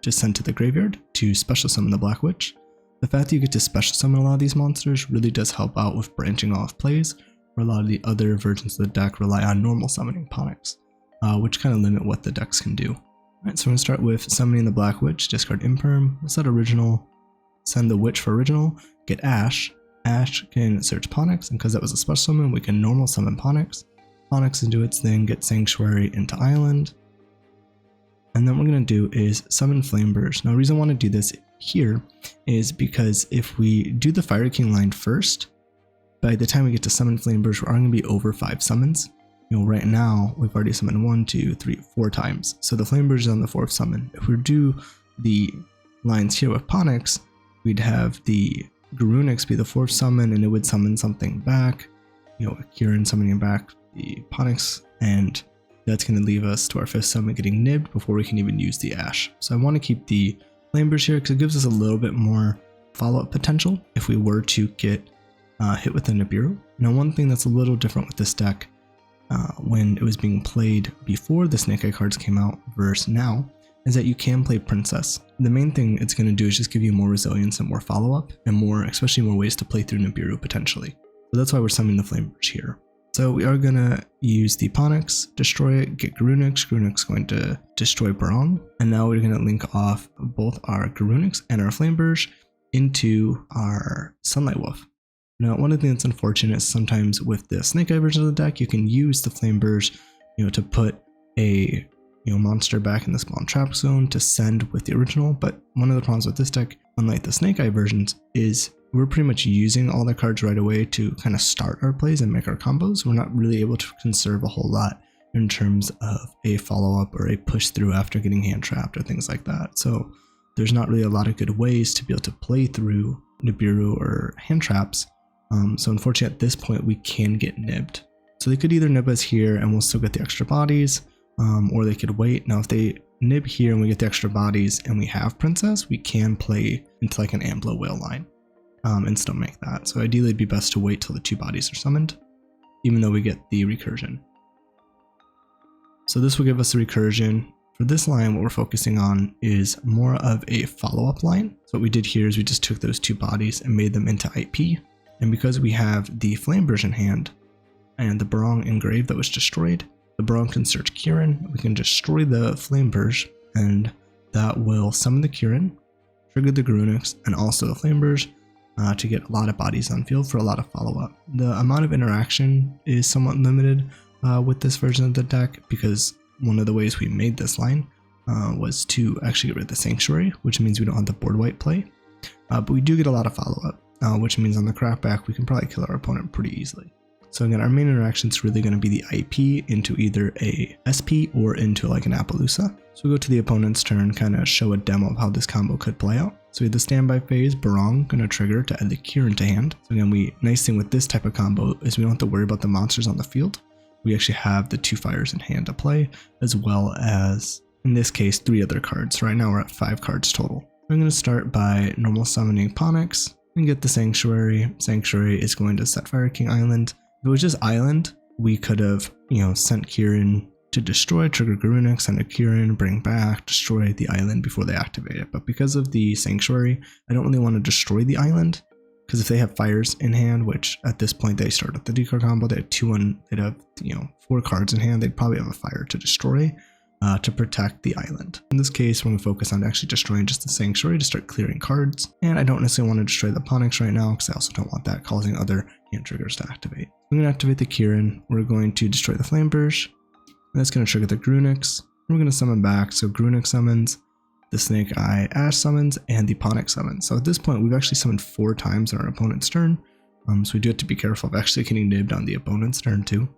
just send to the graveyard to special summon the Black Witch. The fact that you get to special summon a lot of these monsters really does help out with branching off plays, where a lot of the other versions of the deck rely on normal summoning Ponix, which kind of limit what the decks can do. Alright, so we're going to start with summoning the Black Witch, discard Imperm, set original, send the Witch for original, get Ash. Ash can search Ponix, and because that was a special summon, we can normal summon Ponix. Ponix can do its thing, get Sanctuary into Island. And then what we're going to do is summon Flamberge. Now the reason I want to do this here is because if we do the Fire King line first, by the time we get to summon Flamberge, we're going to be over 5 summons. You know, right now we've already summoned 1, 2, 3, 4 times. So the Flamberge is on the 4th summon. If we do the lines here with Ponix, we'd have the Garunix be the 4th summon, and it would summon something back. You know, Kirin summoning back the Ponix, and that's going to leave us to our 5th summon getting nibbed before we can even use the Ash. So I want to keep the Flamberge here because it gives us a little bit more follow-up potential if we were to get hit with a Nibiru. Now one thing that's a little different with this deck when it was being played before the Snake Eye cards came out versus now is that you can play Princess. The main thing it's going to do is just give you more resilience and more follow-up and more, especially more ways to play through Nibiru potentially. So that's why we're summoning the Flamberge here. So we are going to use the Ponix, destroy it, get Garunix. Garunix going to destroy Barong. And now we're going to link off both our Garunix and our Flamberge into our Sunlight Wolf. Now one of the things that's unfortunate is sometimes with the Snake Eye version of the deck, you can use the Flamberge, you know, to put a monster back in the spawn trap zone to send with the original. But one of the problems with this deck, unlike the Snake Eye versions, is we're pretty much using all the cards right away to kind of start our plays and make our combos. We're not really able to conserve a whole lot in terms of a follow-up or a push through after getting hand trapped or things like that. So there's not really a lot of good ways to be able to play through Nibiru or hand traps. So unfortunately at this point we can get nibbed. So they could either nib us here and we'll still get the extra bodies, or they could wait. Now if they nib here and we get the extra bodies and we have Princess, we can play into like an Amblowhale line. And still make that. So ideally it'd be best to wait till the 2 bodies are summoned, even though we get the recursion. So this will give us a recursion. For this line, what we're focusing on is more of a follow-up line. So what we did here is we just took those 2 bodies and made them into IP. And because we have the Flamberge in hand and the Barong engraved that was destroyed, the Barong can search Kirin. We can destroy the Flamberge, and that will summon the Kirin, trigger the Garunix, and also the Flamberge, to get a lot of bodies on field for a lot of follow-up. The amount of interaction is somewhat limited with this version of the deck because one of the ways we made this line was to actually get rid of the Sanctuary, which means we don't have the board wipe play. But we do get a lot of follow-up, which means on the crackback we can probably kill our opponent pretty easily. So again, our main interaction is really going to be the IP into either a SP or into like an Apollousa. So we go to the opponent's turn, kind of show a demo of how this combo could play out. So we have the standby phase, Barong going to trigger to add the Kirin to hand. So again, nice thing with this type of combo is we don't have to worry about the monsters on the field. We actually have the 2 fires in hand to play, as well as, in this case, 3 other cards. So right now we're at 5 cards total. I'm going to start by normal summoning Ponix and get the Sanctuary. Sanctuary is going to set Fire King Island. If it was just Island, we could have, sent Kirin to destroy, trigger Garunix, send a Kirin, bring back, destroy the island before they activate it. But because of the Sanctuary, I don't really want to destroy the island, because if they have fires in hand, which at this point they start with the decard combo, they have they'd have 4 cards in hand, they'd probably have a fire to destroy to protect the island. In this case, we're going to focus on actually destroying just the Sanctuary to start clearing cards. And I don't necessarily want to destroy the Ponix right now, because I also don't want that causing other hand triggers to activate. I'm going to activate the Kirin. We're going to destroy the Flamberge. And that's going to trigger the Garunix. We're going to summon back. So Garunix summons, the Snake Eye Ash summons, and the Ponix summons. So at this point, we've actually summoned 4 times on our opponent's turn. So we do have to be careful of actually getting nibbed on the opponent's turn too.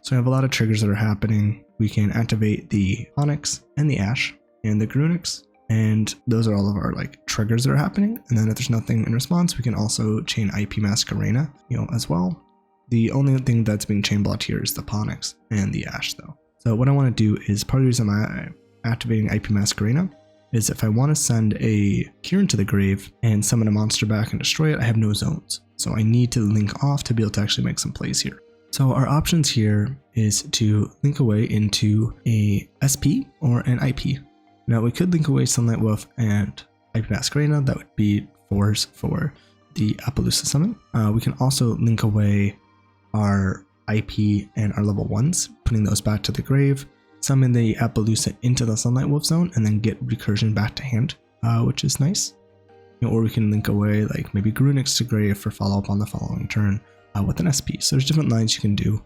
So we have a lot of triggers that are happening. We can activate the Ponix and the Ash and the Garunix. And those are all of our triggers that are happening. And then if there's nothing in response, we can also chain IP Masquerena, as well. The only thing that's being chain blocked here is the Ponix and the Ash though. So what I want to do is, part of the reason I'm activating IP Masquerena is if I want to send a Kirin to the grave and summon a monster back and destroy it, I have no zones. So I need to link off to be able to actually make some plays here. So our options here is to link away into a SP or an IP. Now we could link away Sunlight Wolf and IP Masquerena. That would be 4s for the Apollousa summon. We can also link away our IP and our level 1s, putting those back to the grave, summon the Apollousa into the Sunlight Wolf zone, and then get recursion back to hand, which is nice. Or we can link away like maybe Garunix to grave for follow-up on the following turn with an SP. So there's different lines you can do,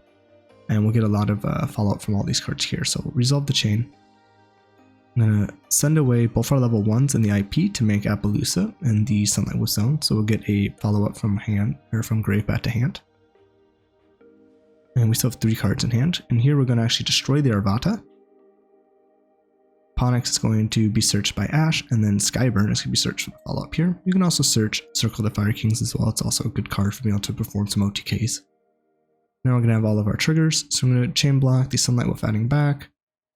and we'll get a lot of follow-up from all these cards here. So we'll resolve the chain. I'm going to send away both our level 1s and the IP to make Apollousa in the Sunlight Wolf zone, so we'll get a follow-up from hand, or from grave back to hand. And we still have 3 cards in hand, and here we're going to actually destroy the Arvata. Ponix is going to be searched by Ash, and then Skyburn is going to be searched for the follow-up here. You can also search Circle the Fire Kings as well. It's also a good card for being able to perform some OTKs. Now we're going to have all of our triggers, so I'm going to chain block the Sunlight Wolf adding back,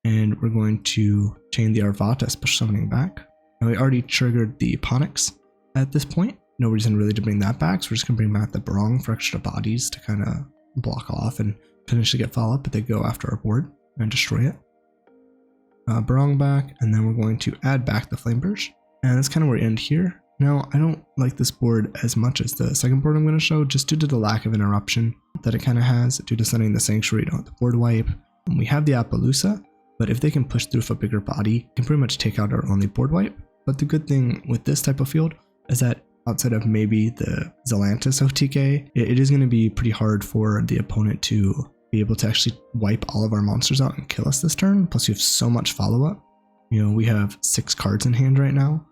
and we're going to chain the Arvata special summoning back. Now we already triggered the Ponix at this point. No reason really to bring that back, so we're just going to bring back the Barong for extra bodies to kind of block off and potentially get follow-up, but they go after our board and destroy it. Barong back, and then we're going to add back the Flamberge, and that's kind of where we end here. Now, I don't like this board as much as the second board I'm going to show, just due to the lack of interruption that it kind of has, due to sending the Sanctuary, don't have the board wipe. And we have the Apollousa, but if they can push through with a bigger body, can pretty much take out our only board wipe. But the good thing with this type of field is that outside of maybe the Zelantis OTK, it is going to be pretty hard for the opponent to be able to actually wipe all of our monsters out and kill us this turn. Plus, you have so much follow-up. You know, we have 6 cards in hand right now.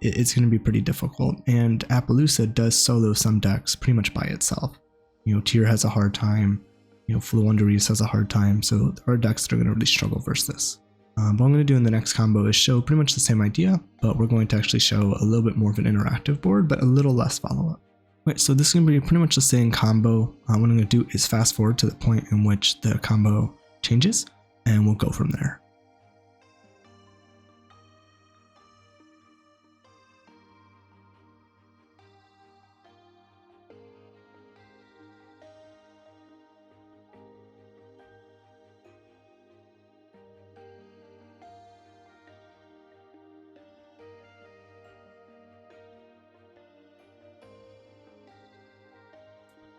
It's going to be pretty difficult. And Apollousa does solo some decks pretty much by itself. You know, Tyr has a hard time. You know, Fluwanderius has a hard time. So there are decks that are going to really struggle versus this. What I'm going to do in the next combo is show pretty much the same idea, but we're going to actually show a little bit more of an interactive board, but a little less follow-up. Right, so this is going to be pretty much the same combo. What I'm going to do is fast forward to the point in which the combo changes, and we'll go from there.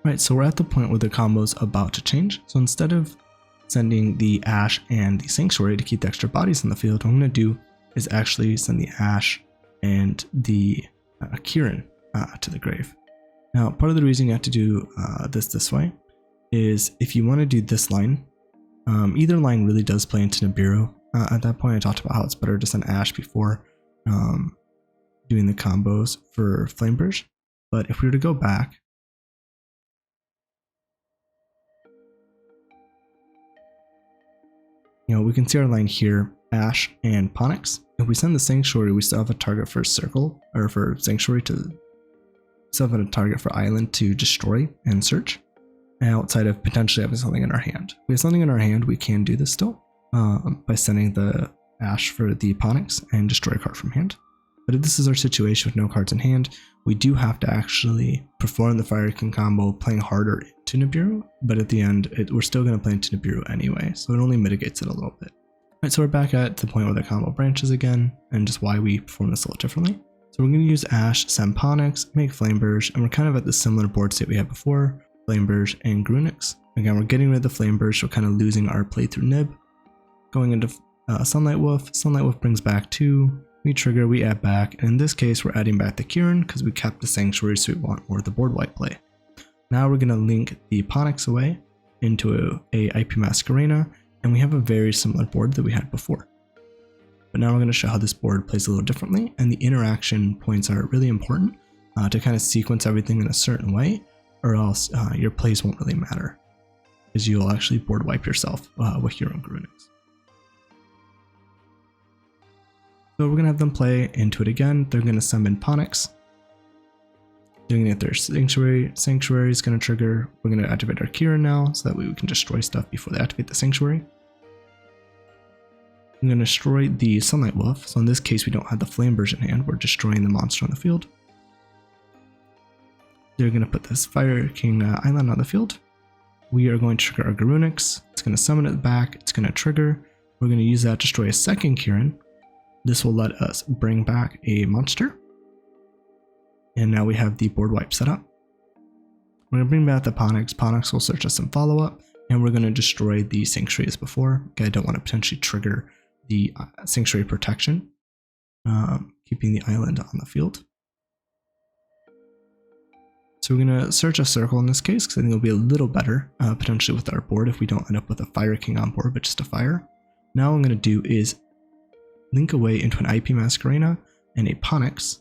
Right, so we're at the point where the combo's about to change. So instead of sending the Ash and the Sanctuary to keep the extra bodies in the field, what I'm going to do is actually send the Ash and the Kirin to the grave. Now, part of the reason you have to do this way is if you want to do this line, either line really does play into Nibiru. At that point, I talked about how it's better to send Ash before doing the combos for Flamberge. But if we were to go back, you know, we can see our line here, Ash and Ponix. If we send the Sanctuary, we still have a target for Circle, or for Sanctuary to still have a target for Island to destroy and search, outside of potentially having something in our hand. If we have something in our hand, we can do this still by sending the Ash for the Ponix and destroy a card from hand. But if this is our situation with no cards in hand, we do have to actually perform the Fire King combo playing harder into Nibiru, but at the end, we're still going to play into Nibiru anyway, so it only mitigates it a little bit. Alright, so we're back at the point where the combo branches again, and just why we perform this a little differently. So we're going to use Ash, send Ponix, make Flamberge, and we're kind of at the similar board state we had before, Flamberge and Garunix. Again, we're getting rid of the Flamberge, so we're kind of losing our playthrough nib. Going into Sunlight Wolf brings back 2. We trigger, we add back, and in this case we're adding back the Kirin because we kept the Sanctuary, so we want more of the board wipe play. Now we're going to link the Ponix away into a IP Masquerena, and we have a very similar board that we had before. But now we're going to show how this board plays a little differently, and the interaction points are really important to kind of sequence everything in a certain way, or else your plays won't really matter, because you'll actually board wipe yourself with your own Garunix. So we're going to have them play into it again. They're going to summon Ponix. They're going to get their Sanctuary. Sanctuary is going to trigger. We're going to activate our Kirin now, so that way we can destroy stuff before they activate the Sanctuary. I'm going to destroy the Sunlight Wolf. So in this case, we don't have the Flamberge in hand. We're destroying the monster on the field. They're going to put this Fire King Island on the field. We are going to trigger our Garunix. It's going to summon it back. It's going to trigger. We're going to use that to destroy a second Kirin. This will let us bring back a monster. And now we have the board wipe set up. We're going to bring back the Ponix. Ponix will search us some follow-up, and we're going to destroy the Sanctuary as before. Okay, I don't want to potentially trigger the Sanctuary protection, keeping the island on the field. So we're going to search a circle in this case, because I think it'll be a little better, potentially with our board if we don't end up with a Fire King on board, but just a Fire. Now what I'm going to do is link away into an IP Masquerena and a Ponix.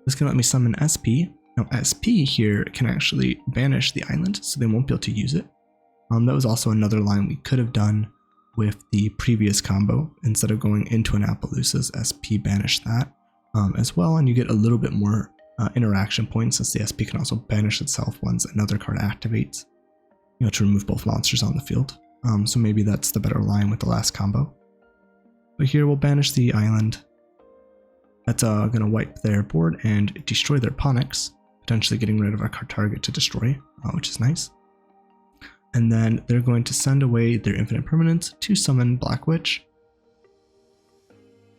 This can let me summon SP. Now SP here can actually banish the island, so they won't be able to use it. That was also another line we could have done with the previous combo. Instead of going into an Apollousa's, SP banish that as well, and you get a little bit more interaction points since the SP can also banish itself once another card activates, to remove both monsters on the field. So maybe that's the better line with the last combo. But here we'll banish the island. That's going to wipe their board and destroy their Ponix, potentially getting rid of our card target to destroy, which is nice. And then they're going to send away their infinite permanents to summon Black Witch.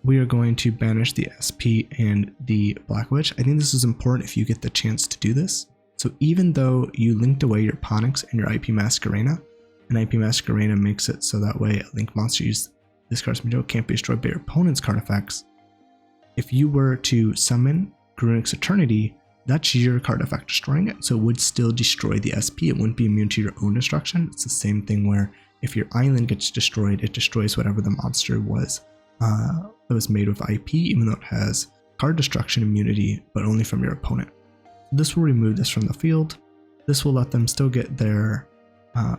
We are going to banish the SP and the Black Witch. I think this is important if you get the chance to do this. So even though you linked away your Ponix and your IP Masquerena, and IP Masquerena makes it so that way a link monster used this card's material can't be destroyed by your opponent's card effects. If you were to summon Garunix Eternity, that's your card effect destroying it, so it would still destroy the SP. It wouldn't be immune to your own destruction. It's the same thing where if your island gets destroyed, it destroys whatever the monster was that was made with IP, even though it has card destruction immunity, but only from your opponent. This will remove this from the field. This will let them still get their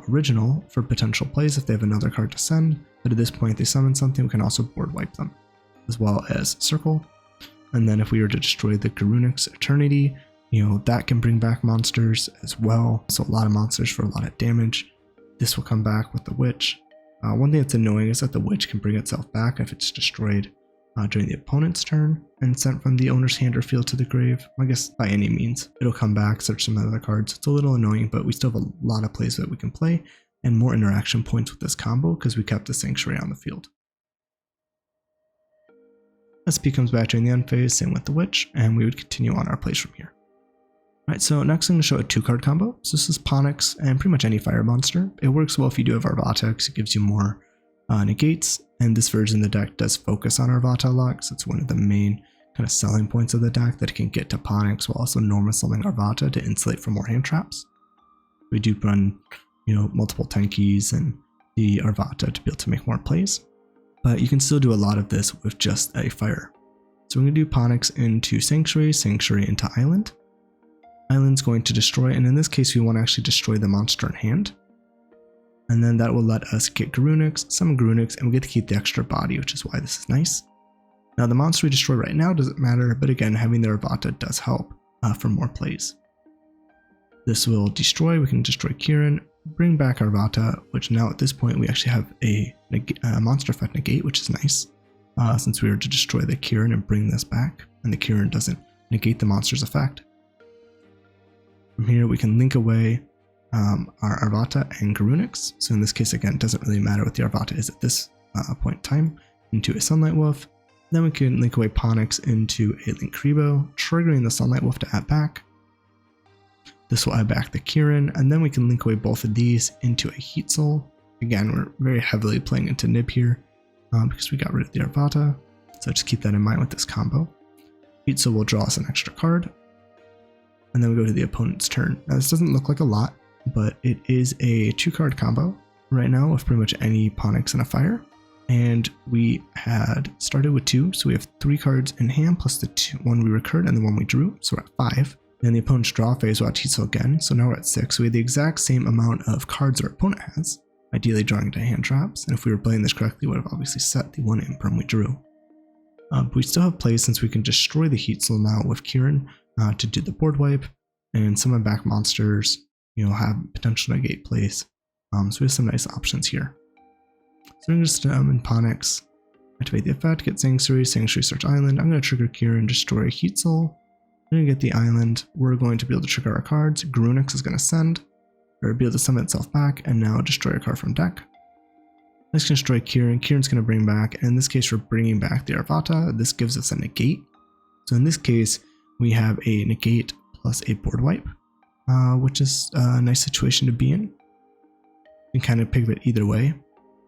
original for potential plays if they have another card to send, but at this point if they summon something, we can also board wipe them, as well as circle. And then if we were to destroy the Garunix Eternity, that can bring back monsters as well. So a lot of monsters for a lot of damage. This will come back with the Witch. One thing that's annoying is that the Witch can bring itself back if it's destroyed during the opponent's turn and sent from the owner's hand or field to the grave. I guess by any means, it'll come back, search some other cards. It's a little annoying, but we still have a lot of plays that we can play and more interaction points with this combo because we kept the Sanctuary on the field. SP comes back during the end phase, same with the Witch, and we would continue on our plays from here. Alright, so next I'm going to show a 2-card combo. So this is Ponix and pretty much any fire monster. It works well if you do have Arvata because it gives you more negates, and this version of the deck does focus on Arvata a lot because it's one of the main kind of selling points of the deck, that it can get to Ponix while also normal summoning Arvata to insulate from more hand traps. We do run, multiple Tenkis and the Arvata to be able to make more plays. But you can still do a lot of this with just a fire. So we're going to do Ponix into Sanctuary, Sanctuary into Island. Island's going to destroy, and in this case we want to actually destroy the monster in hand. And then that will let us get Garunix, summon Garunix, and we get to keep the extra body, which is why this is nice. Now the monster we destroy right now doesn't matter, but again, having the Arvata does help for more plays. This will destroy, we can destroy Kirin, bring back Arvata, which now at this point we actually have a monster effect negate, which is nice, since we were to destroy the Kirin and bring this back, and the Kirin doesn't negate the monster's effect. From here we can link away our Arvata and Garunix, so in this case again it doesn't really matter what the Arvata is at this point in time, into a Sunlight Wolf. Then we can link away Ponix into a Linkuriboh, triggering the Sunlight Wolf to add back. This will add back the Kirin, and then we can link away both of these into a Heatsoul. Again, we're very heavily playing into Nib here because we got rid of the Arvata, so just keep that in mind with this combo. Heatsoul will draw us an extra card, and then we go to the opponent's turn. Now this doesn't look like a lot, but it is a 2-card combo right now with pretty much any Ponix and a fire. And we had started with 2, so we have 3 cards in hand plus the 1 we recurred and the 1 we drew, so we're at 5. Then the opponent's draw phase will add Heatsoul again, so now we're at 6. So we have the exact same amount of cards our opponent has, ideally drawing into hand traps, and if we were playing this correctly, we would have obviously set the 1 imperm we drew. But we still have plays since we can destroy the Heatsoul now with Kirin to do the board wipe, and summon back monsters, have potential negate plays. So we have some nice options here. So I'm going to just in Ponix, activate the effect, get Sanctuary, Sanctuary search Island. I'm going to trigger Kirin, destroy Heatsoul. I'm going to get the island. We're going to be able to trigger our cards. Garunix is going to send, or be able to summon itself back, and now destroy a card from deck. Let's destroy Kirin. Kirin's going to bring back, and in this case we're bringing back the Arvata. This gives us a negate. So in this case, we have a negate plus a board wipe, which is a nice situation to be in. You can kind of pivot either way.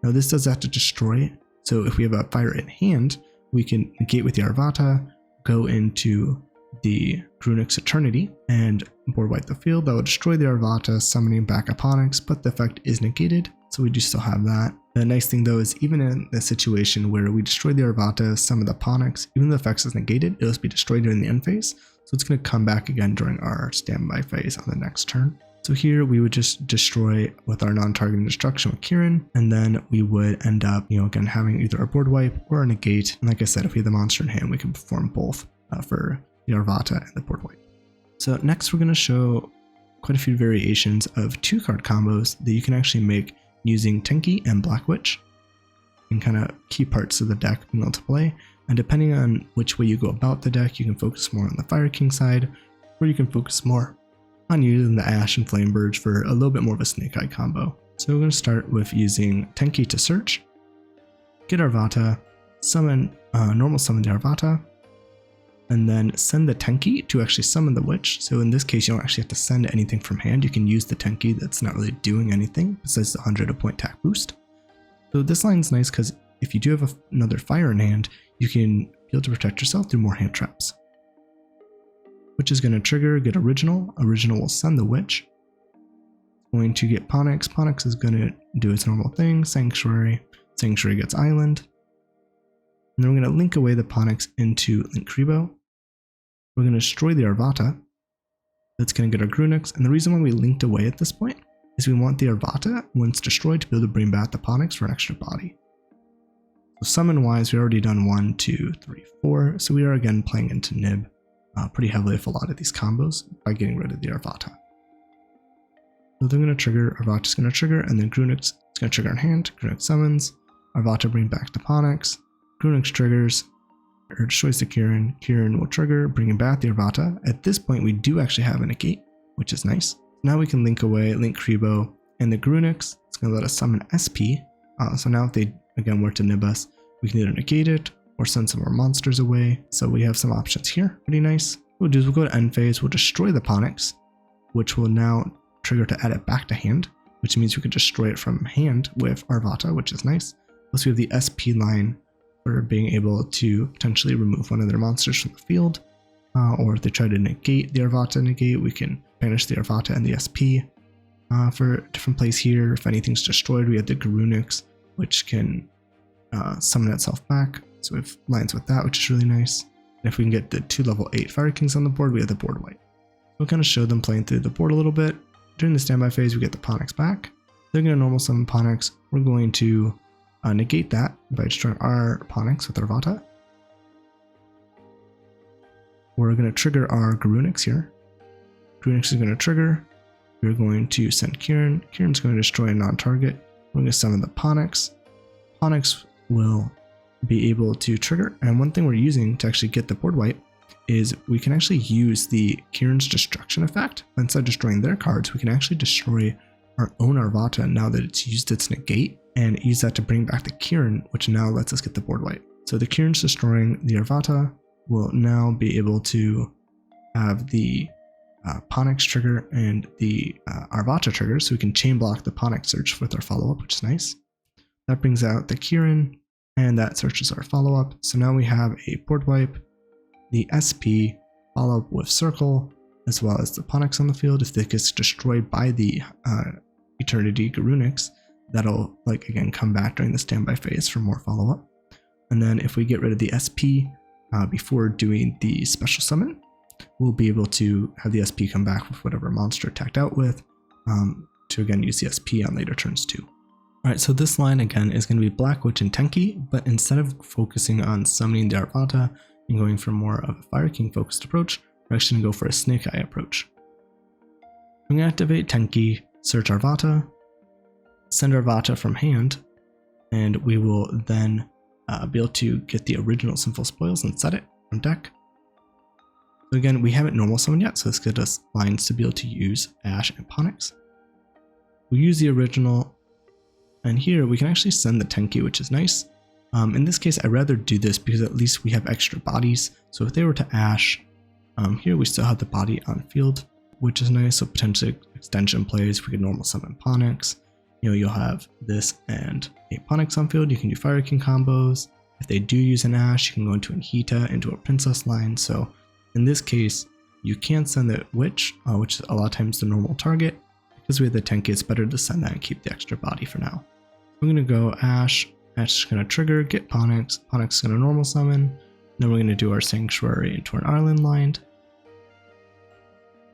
Now this does have to destroy, so if we have a fire in hand, we can negate with the Arvata, go into the Garunix Eternity, and board wipe the field. That will destroy the Arvata, summoning back a Ponix, but the effect is negated, so we do still have that. The nice thing though is even in a situation where we destroy the Arvata, summon the Ponix, even though the effect is negated, it'll be destroyed during the end phase, so it's going to come back again during our standby phase on the next turn. So here we would just destroy with our non-targeting destruction with Kirin, and then we would end up, again having either a board wipe or a negate. And like I said, if we have the monster in hand, we can perform both for the Arvata and the board wipe. So next we're going to show quite a few variations of 2-card combos that you can actually make using Tenki and Black Witch, and kind of key parts of the deck being able to play. And depending on which way you go about the deck, you can focus more on the Fire King side, or you can focus more on using the Ash and Flamberge for a little bit more of a Snake Eye combo. So we're going to start with using Tenki to search, get Arvata, summon, normal summon the Arvata, and then send the Tenki to actually summon the Witch. So in this case, you don't actually have to send anything from hand. You can use the Tenki that's not really doing anything besides the 100 point attack boost. So this line's nice because if you do have another fire in hand, you can be able to protect yourself through more hand traps. Witch is going to trigger, get Original. Original will send the Witch. Going to get Ponix. Ponix is going to do its normal thing, Sanctuary. Sanctuary gets Island. And then we're going to link away the Ponix into Linkribo. We're going to destroy the Arvata. That's going to get our Garunix. And the reason why we linked away at this point is we want the Arvata, once destroyed, to be able to bring back the Ponix for an extra body. So summon wise, we've already done 1, 2, 3, 4. So we are again playing into Nib pretty heavily with a lot of these combos by getting rid of the Arvata. So they're going to trigger, Arvata's going to trigger, and then Garunix is going to trigger in hand. Garunix summons, Arvata bring back the Ponix, Garunix triggers, or destroys the Kirin. Kirin will trigger, bringing back the Arvata. At this point, we do actually have a negate, which is nice. Now we can link away, link Kribo, and the Garunix. It's going to let us summon SP. So now if they, again, were to nib us, we can either negate it or send some more monsters away. So we have some options here. Pretty nice. What we'll do is we'll go to end phase, we'll destroy the Ponix, which will now trigger to add it back to hand, which means we can destroy it from hand with Arvata, which is nice. Plus we have the SP line for being able to potentially remove one of their monsters from the field. Or if they try to negate the Arvata negate, we can banish the Arvata and the SP. For a different place here, if anything's destroyed, we have the Garunix, which can summon itself back. So we have lines with that, which is really nice. And if we can get the 2 level 8 Fire Kings on the board, we have the board wipe. We'll kind of show them playing through the board a little bit. During the standby phase, we get the Ponix back. They're going to normal summon Ponix. We're going to negate that by destroying our Ponix with Arvata. We're going to trigger our Garunix here. Garunix is going to trigger. We're going to send Kirin. Kirin's going to destroy a non-target. We're going to summon the Ponix. Ponix will be able to trigger. And one thing we're using to actually get the board wipe is we can actually use the Kirin's destruction effect. Instead of destroying their cards, we can actually destroy our own Arvata now that it's used its negate, and use that to bring back the Kirin, which now lets us get the board wipe. So the Kirin's destroying the Arvata will now be able to have the Ponix trigger and the Arvata trigger, so we can chain block the Ponix search with our follow-up, which is nice. That brings out the Kirin, and that searches our follow-up. So now we have a board wipe, the SP, follow-up with Circle, as well as the Ponix on the field. If it gets destroyed by the Eternity Garunix, that'll, again, come back during the standby phase for more follow-up. And then if we get rid of the SP before doing the special summon, we'll be able to have the SP come back with whatever monster attacked out with, to again use the SP on later turns too. Alright, so this line again is going to be Black Witch and Tenki, but instead of focusing on summoning the Arvata and going for more of a Fire King focused approach, we're actually going to go for a Snake Eye approach. I'm going to activate Tenki, search Arvata, send Arvata from hand, and we will then be able to get the original Sinful Spoils and set it from deck. So again, we haven't normal summoned yet, so this gives us lines to be able to use Ash and Ponix. We'll use the original, and here we can actually send the Tenki, which is nice. In this case, I'd rather do this because at least we have extra bodies. So if they were to Ash Here we still have the body on field, which is nice, so potentially extension plays. We could normal summon Ponix. You'll have this and a Ponix on field. You can do Fire King combos. If they do use an Ash, you can go into an Hita, into a Princess line. So in this case, you can send the Witch, which is a lot of times the normal target. Because we have the Tenki, it's better to send that and keep the extra body for now. I'm going to go Ash. Ash is going to trigger, get Ponix. Ponix is going to normal summon. Then we're going to do our Sanctuary into an Island line.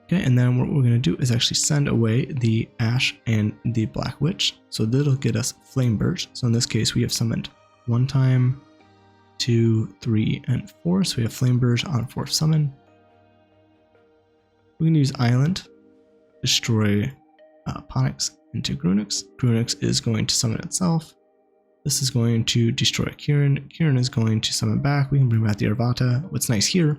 Okay, and then what we're going to do is actually send away the Ash and the Black Witch. So that'll get us Flamberge. So in this case, we have summoned 1 time, 2, 3, and 4. So we have Flamberge on 4th summon. We're going to use Island, destroy Ponix into Garunix. Garunix is going to summon itself. This is going to destroy Kirin. Kirin is going to summon back. We can bring back the Arvata. What's nice here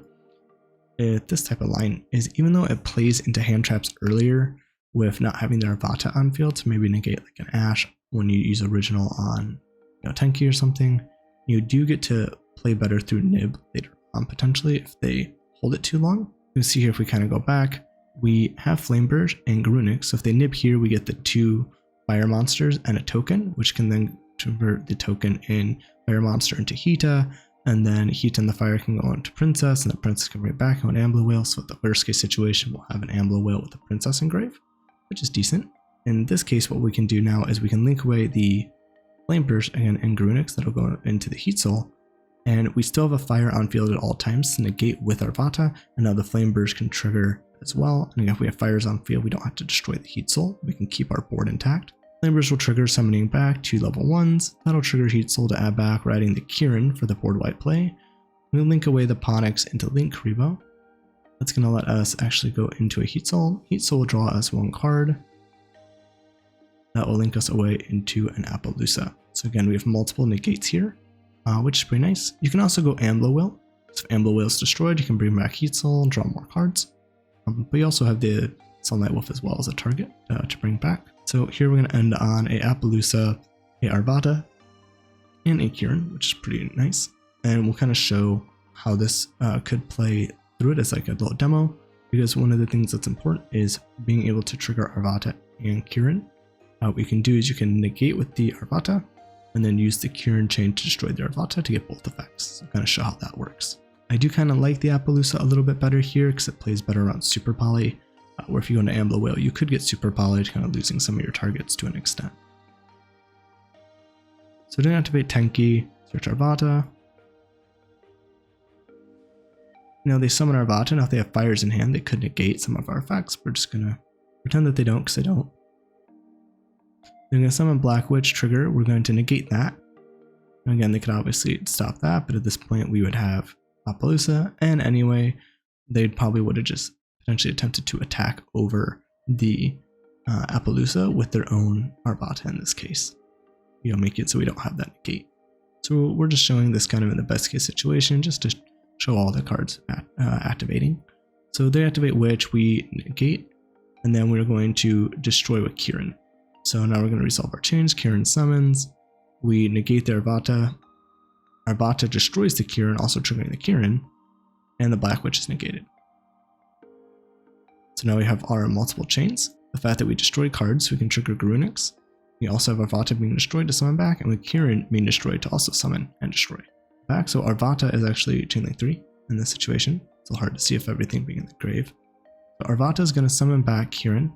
with this type of line is even though it plays into hand traps earlier with not having the Arvata on field to maybe negate like an Ash when you use original on Tenki or something, you do get to play better through Nib later on potentially if they hold it too long. You can see here if we kind of go back, we have Flamberge and Garunix. So if they nib here, we get the 2 fire monsters and a token, which can then convert the token in fire monster into Hita, and then Hita and the fire can go into Princess, and the Princess can bring it back on Amblowhale. So the worst case situation, we'll have an Amblowhale with a Princess engrave, which is decent. In this case, what we can do now is we can link away the Flamberge again and Garunix that'll go into the Heatsoul, and we still have a fire on field at all times to negate with Arvata, and now the Flamberge can trigger as well. And again, if we have fires on field, we don't have to destroy the Heatsoul. We can keep our board intact. Flamberge will trigger summoning back 2 level 1s. That'll trigger Heatsoul to add back, riding the Kirin for the board wipe play. We'll link away the Ponix into Link Rebo. That's going to let us actually go into a Heatsoul. Heatsoul will draw us 1 card. That will link us away into an Apollousa. So again, we have multiple negates here, which is pretty nice. You can also go Amblowhale. So if Amblowhale is destroyed, you can bring back Heatsoul and draw more cards. But you also have the Sunlight Wolf as well as a target to bring back. So here we're going to end on a Apollousa, a Arvata, and a Kirin, which is pretty nice. And we'll kind of show how this could play through it as like a little demo, because one of the things that's important is being able to trigger Arvata and Kirin. What you can do is you can negate with the Arvata and then use the Kirin chain to destroy the Arvata to get both effects. So kind of show how that works. I do kind of like the Apollousa a little bit better here because it plays better around Super Poly, where if you go into Amblowhale, you could get Super Poly, kind of losing some of your targets to an extent. So to activate Tenki, search Arvata. Now they summon Arvata. Now if they have fires in hand, they could negate some of our effects. We're just going to pretend that they don't because they don't. They're going to summon Black Witch trigger. We're going to negate that. And again, they could obviously stop that, but at this point we would have Apollousa, and anyway, they probably would have just potentially attempted to attack over the Apollousa with their own Arvata in this case. Make it so we don't have that negate. So we're just showing this kind of in the best case situation, just to show all the cards activating. So they activate Witch, we negate, and then we're going to destroy with Kirin. So now we're going to resolve our chains. Kirin summons, we negate the Arvata. Arvata destroys the Kirin, also triggering the Kirin, and the Black Witch is negated. So now we have our multiple chains. The fact that we destroy cards, we can trigger Garunix. We also have Arvata being destroyed to summon back, and with Kirin being destroyed to also summon and destroy back. So Arvata is actually chain link 3 in this situation. It's a little hard to see if everything being in the grave. So Arvata is going to summon back Kirin.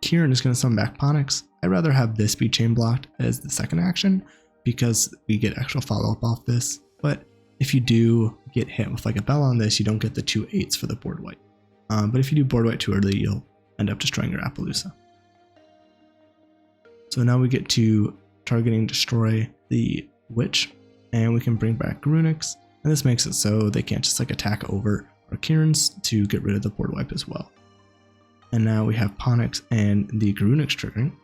Kirin is going to summon back Ponix. I'd rather have this be chain blocked as the second action because we get actual follow-up off this. But if you do get hit with like a bell on this, you don't get the 2 8s for the board wipe. But if you do board wipe too early, you'll end up destroying your Apollousa. So now we get to targeting destroy the Witch, and we can bring back Garunix, and this makes it so they can't just like attack over our Kirins to get rid of the board wipe as well. And now we have Ponix and the Garunix triggering.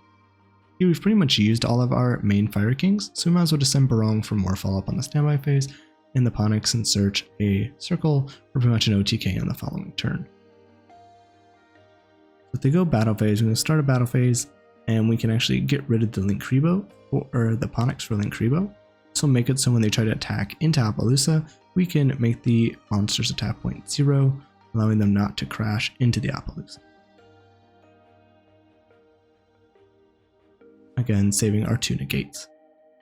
Here we've pretty much used all of our main Fire Kings, so we might as well just send Barong for more follow-up on the standby phase, and the Ponix and search a circle for pretty much an OTK on the following turn. So if they go battle phase, we're going to start a battle phase, and we can actually get rid of the Link Rebo, or the Ponix for Link Rebo. This will make it so when they try to attack into Apollousa, we can make the monster's attack point 0, allowing them not to crash into the Apollousa. Again, saving our 2 negates.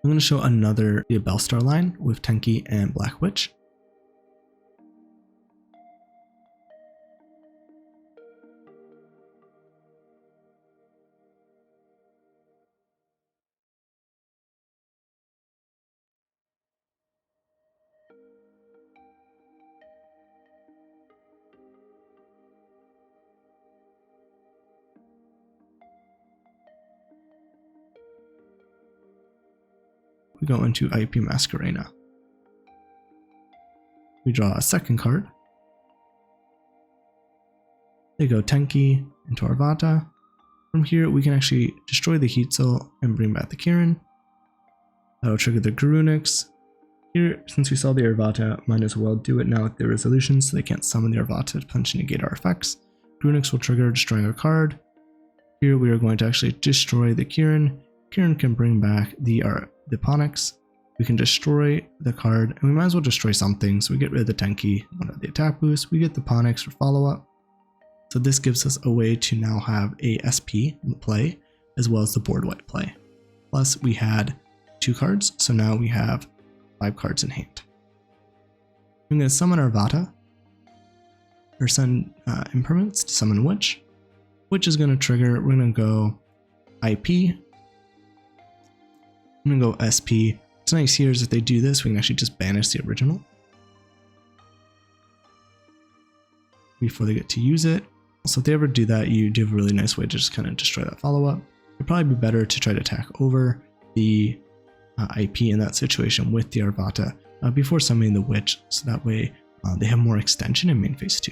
I'm going to show another Bellstar line with Tenki and Black Witch. We go into IP Masquerena. We draw a second card. They go Tenki into Arvata. From here, we can actually destroy the Heatsoul and bring back the Kirin. That'll trigger the Garunix. Here, since we saw the Arvata, might as well do it now with the resolution so they can't summon the Arvata to potentially negate our effects. Garunix will trigger destroying a card. Here we are going to actually destroy the Kirin. Kirin can bring back the Ponix. We can destroy the card, and we might as well destroy something. So we get rid of the Tenki, one of the attack boost. We get the Ponix for follow-up. So this gives us a way to now have a SP in play, as well as the board wipe play. Plus we had 2 cards, so now we have 5 cards in hand. I'm going to summon Arvata, or send impermanence to summon Witch. Witch is going to trigger, we're going to go IP. I'm going to go SP. What's nice here is if they do this, we can actually just banish the original before they get to use it. So if they ever do that, you do have a really nice way to just kind of destroy that follow-up. It'd probably be better to try to attack over the IP in that situation with the Arvata before summoning the Witch, so that way they have more extension in main phase 2.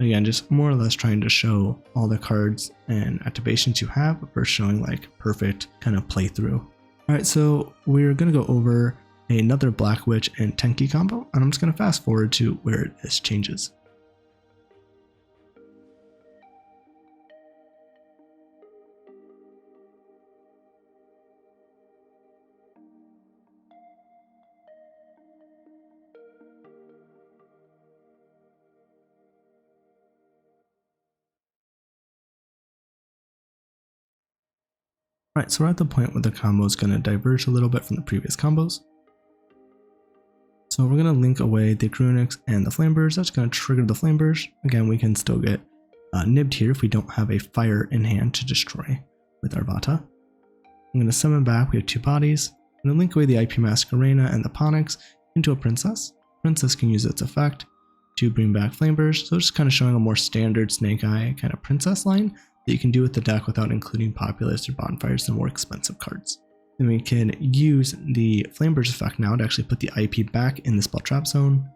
Again, just more or less trying to show all the cards and activations you have versus showing like perfect kind of playthrough. Alright, so we're going to go over another Black Witch and Tenki combo, and I'm just going to fast forward to where this changes. Alright, so we're at the point where the combo is going to diverge a little bit from the previous combos. So we're going to link away the Garunix and the Flamberge. That's going to trigger the Flamberge. Again, we can still get nibbed here if we don't have a fire in hand to destroy with Arvata. I'm going to summon back, we have 2 bodies. I'm going to link away the IP Masquerena and the Ponix into a Princess. Princess can use its effect to bring back Flamberge, so it's just kind of showing a more standard Snake Eye kind of Princess line that you can do with the deck without including Populous or Bonfires, the more expensive cards. Then we can use the Flamberge effect now to actually put the IP back in the Spell Trap zone.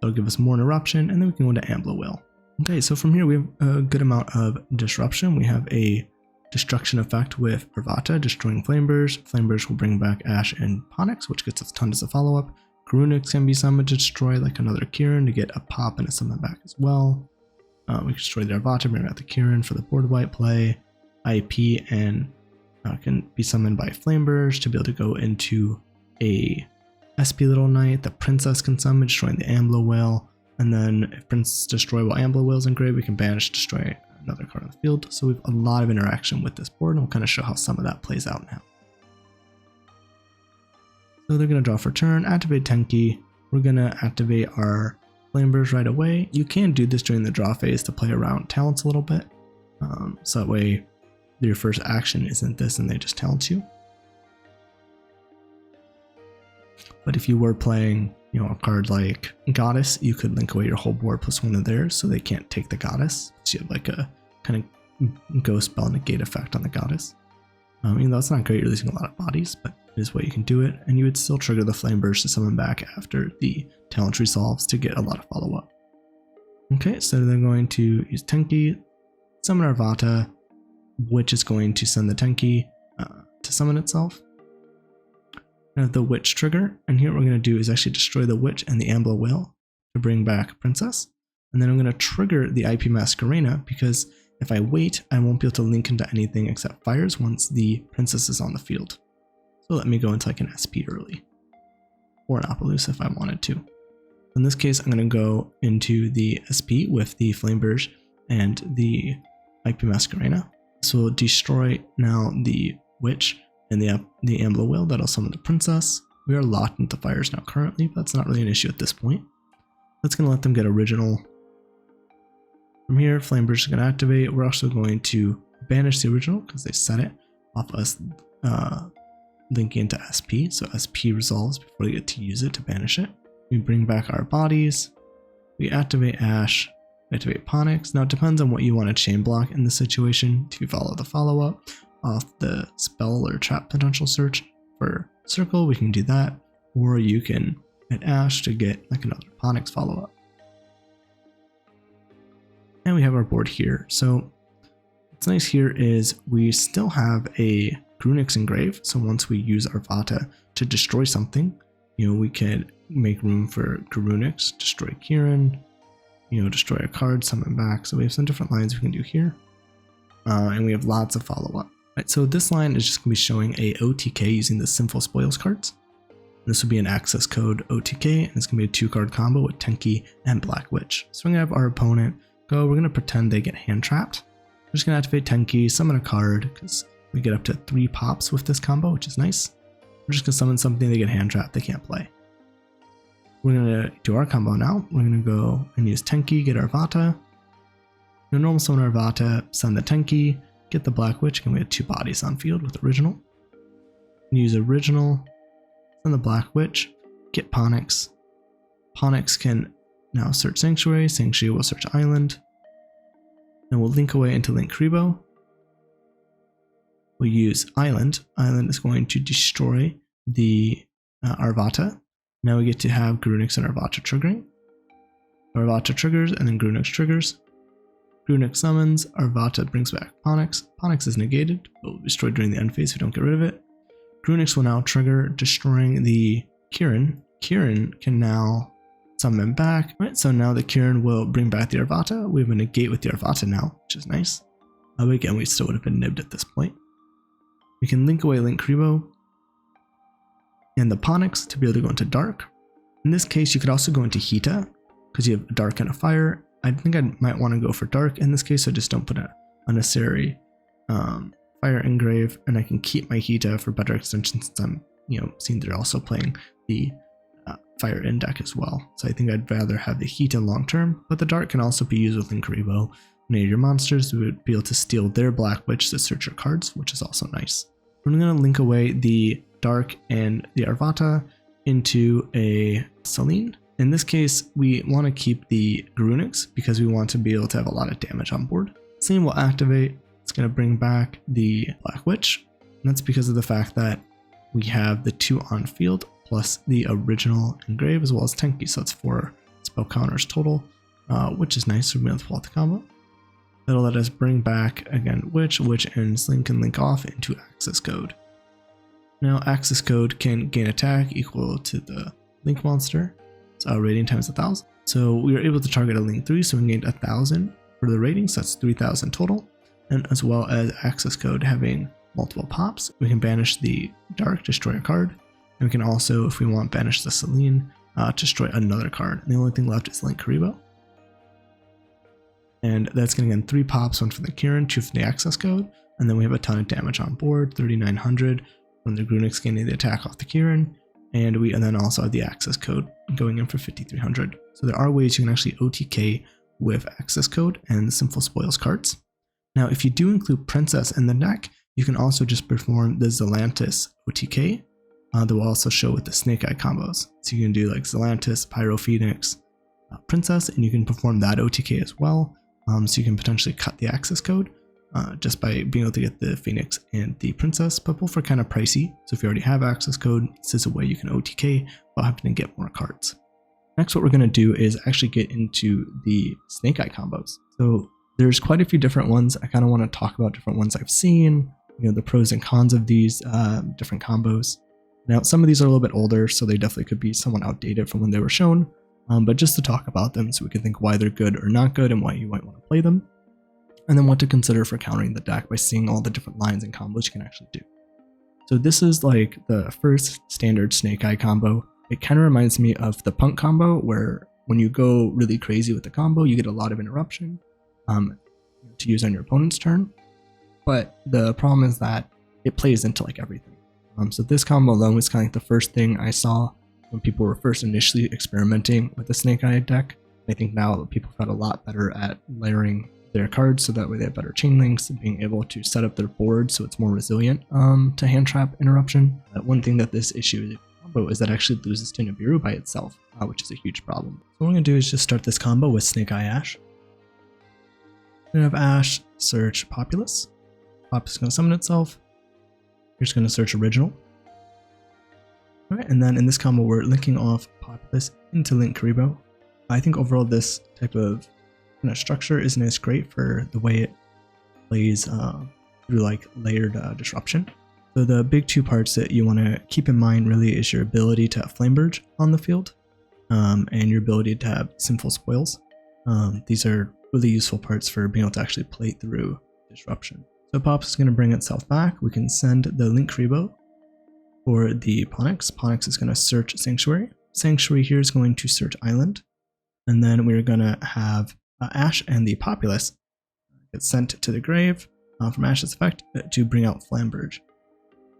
That'll give us more interruption, and then we can go into Amblowhale. Okay, so from here we have a good amount of disruption. We have a destruction effect with Arvata destroying Flamberge. Flamberge will bring back Ash and Ponix, which gets us tons of follow-up. Garunix can be summoned to destroy like another Kirin to get a pop and a summon back as well. We can destroy the Arvata, bring back the Kirin for the board wipe play. IP and can be summoned by Flamberge to be able to go into a SP Little Knight. The Princess can summon, destroying the Amblowhale. And then if Princess destroy while Amblowhale's in grave, we can banish, destroy another card on the field. So we have a lot of interaction with this board, and we'll kind of show how some of that plays out now. So they're going to draw for turn, activate Tenki. We're going to activate our Flamberge right away. You can do this during the draw phase to play around talents a little bit. So that way your first action isn't this and they just talent you. But if you were playing, a card like Goddess, you could link away your whole board plus 1 of theirs so they can't take the Goddess. So you have like a kind of ghost spell negate effect on the Goddess. Even though it's not great, you're losing a lot of bodies, but it is way you can do it. And you would still trigger the Flamberge to summon back after the talent resolves to get a lot of follow-up. Okay, so they're going to use Tenki, summon Arvata, which is going to send the Tenki to summon itself. I have the Witch trigger, and here what we're going to do is actually destroy the Witch and the Amblowhale to bring back Princess. And then I'm going to trigger the IP Masquerena because if I wait, I won't be able to link into anything except fires once the Princess is on the field. So let me go into like an SP early, or an Apollousa if I wanted to. In this case, I'm going to go into the SP with the Flamberge and the IP Masquerena. This will destroy now the Witch and the Amblowhale that'll summon the Princess. We are locked into fires now currently, but that's not really an issue at this point. That's going to let them get original. From here, Flamberge is going to activate. We're also going to banish the original because they set it off us linking into SP. So SP resolves before they get to use it to banish it. We bring back our bodies. We activate Ash. We activate Ponix. Now it depends on what you want to chain block in this situation. If you follow the follow-up off the spell or trap potential search for Circle, we can do that. Or you can hit Ash to get like another Ponix follow-up. And we have our board here. So what's nice here is we still have a Garunix engrave. So once we use Arvata to destroy something, we can make room for Garunix, destroy Kirin, destroy a card, summon back. So we have some different lines we can do here. And we have lots of follow-up. Right, so this line is just going to be showing a OTK using the Sinful Spoils cards. This will be an Accesscode OTK, and it's going to be a 2-card combo with Tenki and Black Witch. So we're going to have our opponent go. We're going to pretend they get hand trapped. We're just going to activate Tenki, summon a card, because we get up to 3 pops with this combo, which is nice. We're just going to summon something, they get hand trapped, they can't play. We're going to do our combo now. We're going to go and use Tenki, get Arvata. Normal summon Arvata, send the Tenki, get the Black Witch, and we have 2 bodies on field with original. Use original, send the Black Witch, get Ponix. Ponix can now search Sanctuary, Sanctuary will search Island. Then we'll link away into Link Kribo. We'll use Island. Island is going to destroy the Arvata. Now we get to have Garunix and Arvata triggering. Arvata triggers and then Garunix triggers. Garunix summons, Arvata brings back Ponix. Ponix is negated, but will be destroyed during the end phase if we don't get rid of it. Garunix will now trigger, destroying the Kirin. Kirin can now summon back. Right, so now the Kirin will bring back the Arvata. We have a negate with the Arvata now, which is nice. But again, we still would have been nibbed at this point. We can link away Link Kribo and the Ponix to be able to go into Dark. In this case, you could also go into Hita because you have a Dark and a Fire. I think I might want to go for Dark in this case, so just don't put an unnecessary Fire engrave, and I can keep my Hita for better extension since I'm, seeing they're also playing the Fire in deck as well. So I think I'd rather have the Hita long term, but the Dark can also be used with Link Kribo. Many of your monsters would be able to steal their Black Witch to search your cards, which is also nice. We're going to link away the Dark and the Arvata into a Celine. In this case, we want to keep the Garunix because we want to be able to have a lot of damage on board. Celine will activate. It's going to bring back the Black Witch. And that's because of the fact that we have the 2 on field plus the original engrave as well as Tenki. So that's 4 spell counters total, which is nice. So we'll be able to pull out the combo. That'll let us bring back, again, Witch and Celine can link off into Accesscode. Now, Accesscode can gain attack equal to the Link monster. It's rating times 1,000. So we were able to target a Link 3, so we gained 1,000 for the rating, so that's 3,000 total. And as well as Accesscode having multiple pops, we can banish the Dark, destroy a card. And we can also, if we want, banish the Celine, destroy another card. And the only thing left is Link Kribo. And that's going to get 3 pops, 1 from the Kirin, 2 from the Accesscode. And then we have a ton of damage on board, 3,900 from the Garunix gaining the attack off the Kirin. And then also have the Accesscode going in for 5,300. So there are ways you can actually OTK with Accesscode and the Sinful Spoils cards. Now, if you do include Princess in the deck, you can also just perform the Zelantis OTK. That will also show with the Snake Eye combos. So you can do like Zelantis, Pyro Phoenix, Princess, and you can perform that OTK as well. So you can potentially cut the Accesscode just by being able to get the Phoenix and the Princess, but both are kind of pricey. So if you already have Accesscode, this is a way you can OTK while having to get more cards. Next, what we're going to do is actually get into the Snake Eye combos. So there's quite a few different ones. I kind of want to talk about different ones I've seen, the pros and cons of these different combos. Now, some of these are a little bit older, so they definitely could be somewhat outdated from when they were shown, but just to talk about them so we can think why they're good or not good and why you might want to play them, and then what to consider for countering the deck by seeing all the different lines and combos you can actually do. So this is like the first standard Snake Eye combo. it kind of reminds me of the Punk combo, where when you go really crazy with the combo, you get a lot of interruption to use on your opponent's turn. But the problem is that it plays into like everything. So this combo alone was kind of like the first thing I saw when people were first initially experimenting with the Snake Eye deck. I think now people got a lot better at layering their cards so that way they have better chain links and being able to set up their board so it's more resilient to hand trap interruption. One thing that this issue combo is that it actually loses to Nibiru by itself, which is a huge problem. So what I'm going to do is just start this combo with Snake Eye Ash. We're going to have Ash search Populace. Populace is going to summon itself. You're just going to search Original. Alright, and then in this combo we're linking off Populace into Link Karibo. I think overall this type of structure isn't as great for the way it plays through like layered disruption. So the big two parts that you want to keep in mind really is your ability to have Flamberge on the field and your ability to have Sinful Spoils. These are really useful parts for being able to actually play through disruption. So Pops is going to bring itself back. We can send the Link Karibo for the Ponix. Ponix is going to search Sanctuary. Sanctuary here is going to search Island. And then we're going to have Ash and the Populace get sent to the grave from Ash's effect to bring out Flamberge.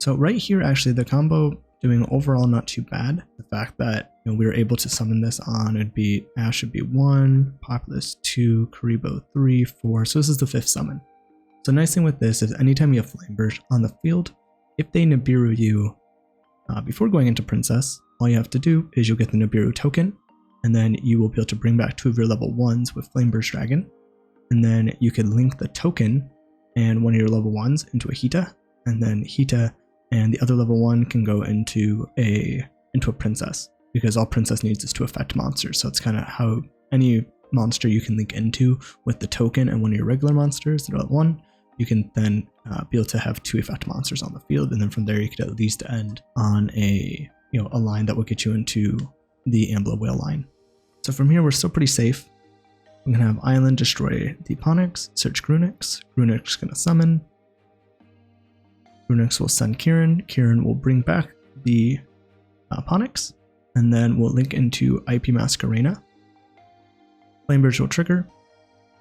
So right here, actually, the combo doing overall not too bad. The fact that we were able to summon this on, it'd be Ash would be 1, Populace 2, Karibo 3, 4. So this is the 5th summon. So the nice thing with this is anytime you have Flamberge on the field, if they Nibiru you before going into Princess, all you have to do is you'll get the Nibiru token, and then you will be able to bring back 2 of your level 1s with Flamberge Dragon. And then you can link the token and one of your level 1s into a Hita, and then Hita and the other level 1 can go into a Princess, because all Princess needs is to affect monsters. So it's kind of how any monster you can link into with the token and one of your regular monsters that are level 1, you can then be able to have 2 effect monsters on the field, and then from there you could at least end on a line that will get you into the Amblowhale line. So from here we're still pretty safe. I'm gonna have Island destroy the Ponix, search Garunix. Garunix is gonna summon. Garunix will send Kirin. Kirin will bring back the Ponix, and then we'll link into IP Masquerena. Flamberge will trigger.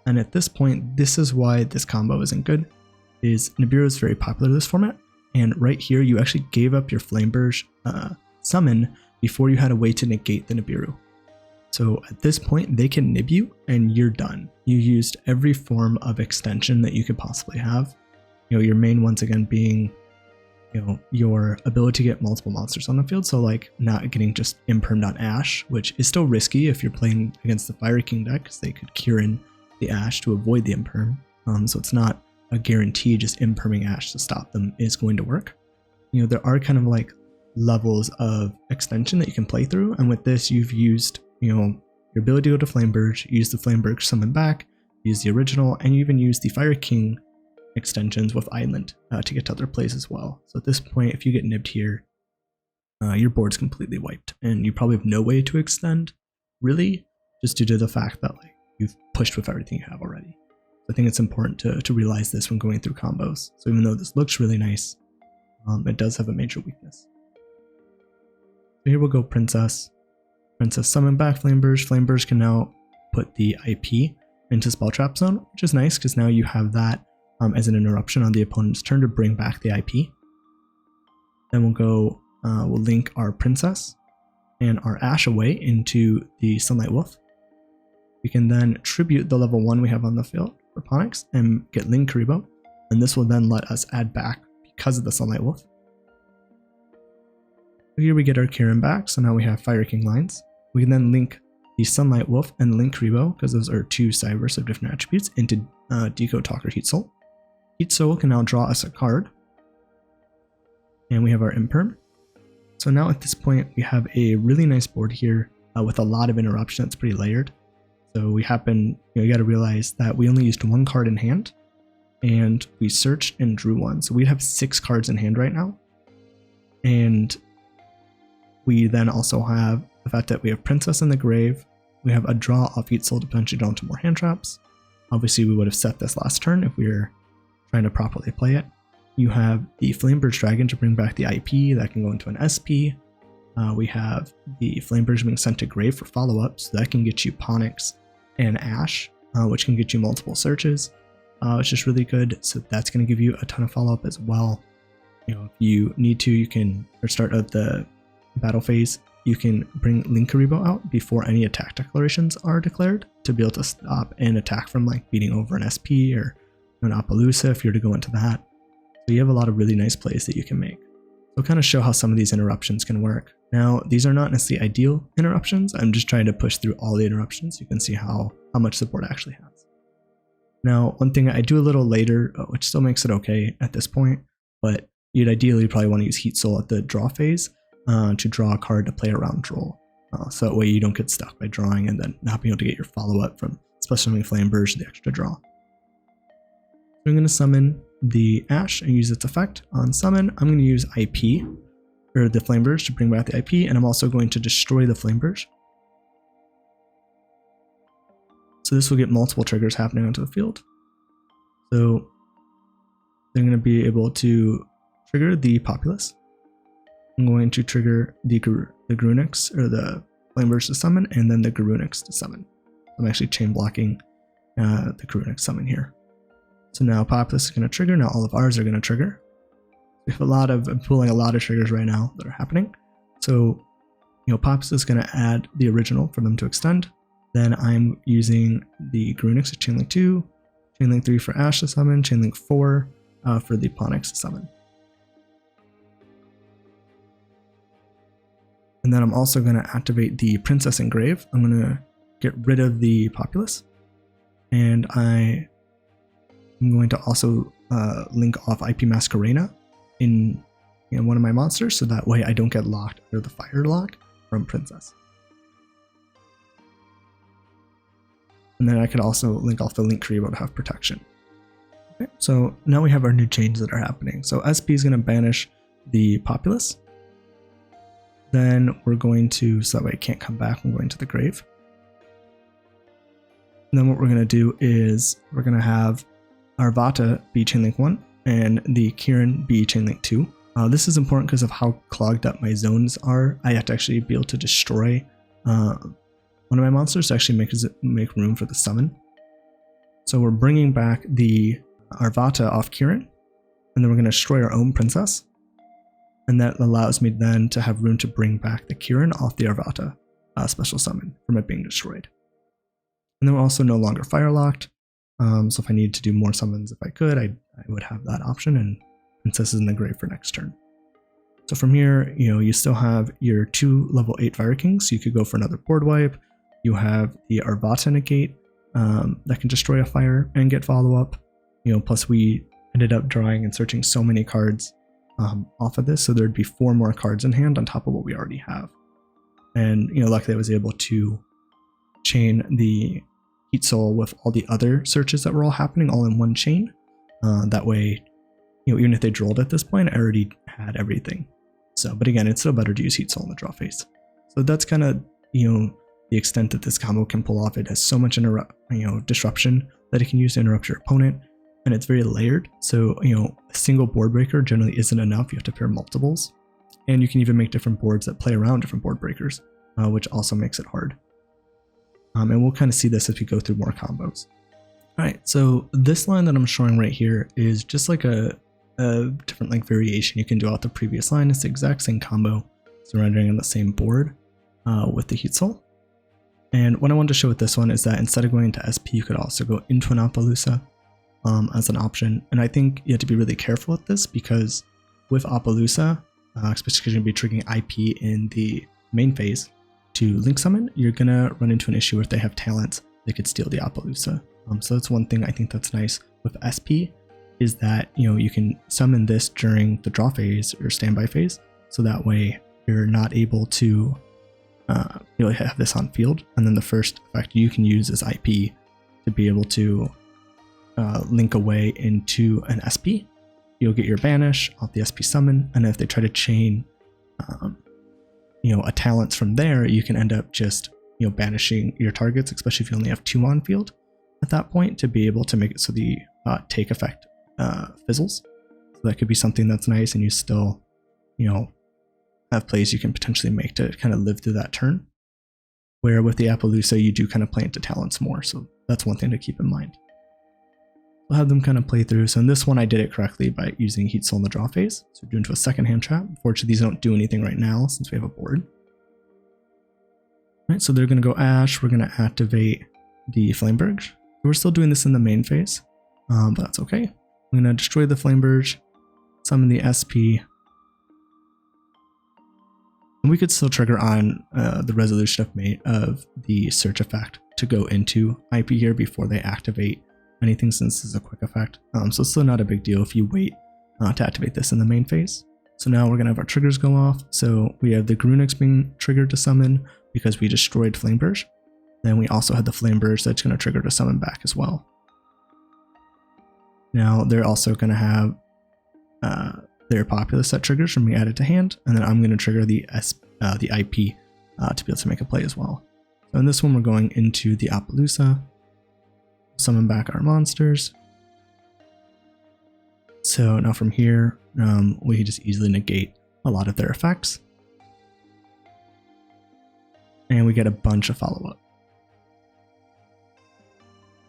And at this point, this is why this combo isn't good, is Nibiru is very popular in this format, and right here you actually gave up your Flamberge summon before you had a way to negate the Nibiru. So at this point, they can nib you and you're done. You used every form of extension that you could possibly have. Your main ones again being, your ability to get multiple monsters on the field. So like not getting just impermed on Ash, which is still risky if you're playing against the Fire King deck, because they could Kirin the Ash to avoid the imperm. So it's not a guarantee just imperming Ash to stop them is going to work. There are kind of like levels of extension that you can play through, and with this you've used your ability to go to Flamberge, use the Flamberge summon back, use the original, and you even use the Fire King extensions with Island to get to other plays as well. So at this point, if you get nibbed here, your board's completely wiped, and you probably have no way to extend, really, just due to the fact that like you've pushed with everything you have already. So I think it's important to realize this when going through combos. So even though this looks really nice, it does have a major weakness. So here we'll go Princess. Princess summon back Flamberge. Flamberge can now put the IP into Spell Trap Zone, which is nice because now you have that as an interruption on the opponent's turn to bring back the IP. Then we'll go, we'll link our Princess and our Ash away into the Sunlight Wolf. We can then tribute the level 1 we have on the field for Ponix and get Link Karibo, and this will then let us add back because of the Sunlight Wolf. So here we get our Kirin back, so now we have Fire King lines. We can then link the Sunlight Wolf and Link Karibo, because those are 2 cybers of different attributes, into Decode Talker Heatsoul. Heatsoul can now draw us a card, and we have our Imperm. So now at this point we have a really nice board here with a lot of interruption. It's pretty layered. So we happen, you got to realize that we only used 1 card in hand, and we searched and drew 1. So we have 6 cards in hand right now, and we then also have the fact that we have Princess in the grave. We have a draw off Heatsoul to potentially draw into more hand traps. Obviously, we would have set this last turn if we were trying to properly play it. You have the Flamberge Dragon to bring back the IP that can go into an SP. We have the Flamberge being sent to grave for follow-up, so that can get you Ponix and Ash, which can get you multiple searches, which is really good. So that's going to give you a ton of follow-up as well. You know, if you need to, you can, or start of the battle phase, you can bring Linkaribo out before any attack declarations are declared to be able to stop an attack from like beating over an SP or an Apollousa if you're to go into that. So you have a lot of really nice plays that you can make. So kind of show how some of these interruptions can work. Now, these are not necessarily ideal interruptions. I'm just trying to push through all the interruptions. You can see how much support it actually has. Now, one thing I do a little later, which still makes it okay at this point, but you'd ideally probably want to use Heatsoul at the draw phase to draw a card to play around Droll. So that way you don't get stuck by drawing and then not being able to get your follow-up from especially Flamberge, the extra draw. So I'm going to summon the Ash and use its effect on summon. I'm going to use IP, or the Flamberge, to bring back the IP, and I'm also going to destroy the Flamberge. So this will get multiple triggers happening onto the field. So they're going to be able to trigger the Populace. I'm going to trigger the Garunix, or the Flamberge to summon, and then the Garunix to summon. I'm actually chain blocking the Garunix summon here. So now Populace is going to trigger. Now all of ours are going to trigger. We have I'm pulling a lot of triggers right now that are happening. So, you know, Populace is going to add the original for them to extend. Then I'm using the Garunix to chainlink 2, chainlink 3 for Ash to summon, chainlink 4 for the Ponix to summon. And then I'm also going to activate the Princess Engrave. I'm going to get rid of the Populace. And I'm going to also link off IP Masquerena in one of my monsters, so that way I don't get locked under the fire lock from Princess. And then I could also link off the Linkaribo to have protection. Okay, so now we have our new changes that are happening. So SP is going to banish the Populace. Then we're going to, so that way it can't come back when going to the grave. And then what we're going to do is we're going to have Arvata be chainlink 1 and the Kirin be chainlink 2. This is important because of how clogged up my zones are. I have to actually be able to destroy one of my monsters to actually make room for the summon. So we're bringing back the Arvata off Kirin, and then we're going to destroy our own Princess. And that allows me then to have room to bring back the Kirin off the Arvata special summon from it being destroyed. And then we're also no longer fire locked. So if I needed to do more summons, if I could, I would have that option, and Princess is in the grave for next turn. So from here, you know, you still have your 2 level 8 Fire Kings. So you could go for another board wipe. You have the Arvata negate that can destroy a fire and get follow up. You know, plus we ended up drawing and searching so many cards off of this, so there'd be 4 more cards in hand on top of what we already have. And you know, luckily I was able to chain the Heatsoul with all the other searches that were all happening all in one chain. That way, you know, even if they drolled at this point, I already had everything. So, but again, it's still better to use Heatsoul in the draw phase. So that's kind of, you know, the extent that this combo can pull off. It has so much disruption that it can use to interrupt your opponent, and it's very layered. So, you know, a single board breaker generally isn't enough. You have to pair multiples, and you can even make different boards that play around different board breakers, which also makes it hard. And we'll kind of see this as we go through more combos. All right, so this line that I'm showing right here is just like a different like variation you can do out the previous line. It's the exact same combo, surrendering on the same board with the Heatsoul. And what I wanted to show with this one is that instead of going into SP, you could also go into an Apollousa as an option. And I think you have to be really careful with this, because with Apollousa, especially because you're going to be triggering IP in the main phase to link summon, you're going to run into an issue if they have talents that could steal the Apollousa. So that's one thing I think that's nice with SP, is that, you know, you can summon this during the draw phase or standby phase, so that way you're not able to really have this on field. And then the first effect you can use is IP to be able to link away into an SP. You'll get your banish off the SP summon, and if they try to chain a talents from there, you can end up just banishing your targets, especially if you only have 2 on field at that point, to be able to make it so the take effect fizzles. So that could be something that's nice, and you still have plays you can potentially make to kind of live through that turn. Where with the Apollousa, you do kind of play into talents more, so that's one thing to keep in mind. We'll have them kind of play through. So in this one, I did it correctly by using Heatsoul in the draw phase. So we're doing to a second hand trap. Unfortunately, these don't do anything right now since we have a board. All right, so they're going to go Ash. We're going to activate the Flamberge. We're still doing this in the main phase, but that's okay. I'm going to destroy the Flamberge, summon the SP. And we could still trigger on the resolution of the search effect to go into IP here before they activate anything, since this is a quick effect. So it's still not a big deal if you wait to activate this in the main phase. So now we're going to have our triggers go off. So we have the Garunix being triggered to summon because we destroyed Flamberge. Then we also had the Flamberge that's going to trigger to summon back as well. Now they're also going to have their Populace set triggers from being added to hand, and then I'm going to trigger the IP to be able to make a play as well. So in this one, we're going into the Apollousa, summon back our monsters. So now from here, we can just easily negate a lot of their effects. And we get a bunch of follow-up.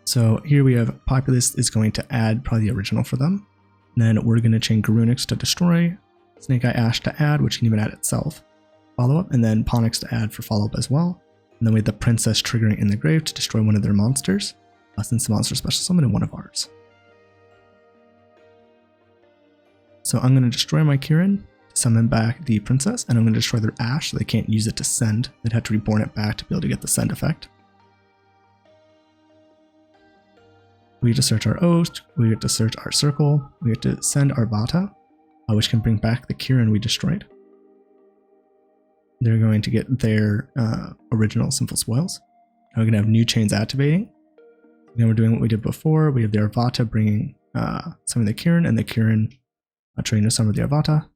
So here we have Populace is going to add probably the original for them. Then we're going to chain Garunix to destroy, Snake Eye Ash to add, which can even add itself, follow-up, and then Ponix to add for follow-up as well. And then we have the Princess triggering in the grave to destroy one of their monsters, since the monster special summon in one of ours. So I'm going to destroy my Kirin to summon back the Princess, and I'm going to destroy their Ash so they can't use it to send. They'd have to reborn it back to be able to get the send effect. We get to search our Oast, we get to search our Circle, we get to send Arvata, which can bring back the Kirin we destroyed. They're going to get their original Sinful spoils. Now we're going to have new chains activating. Then we're doing what we did before. We have the Arvata bringing some of the Kirin, and the Kirin trying to summon the Arvata.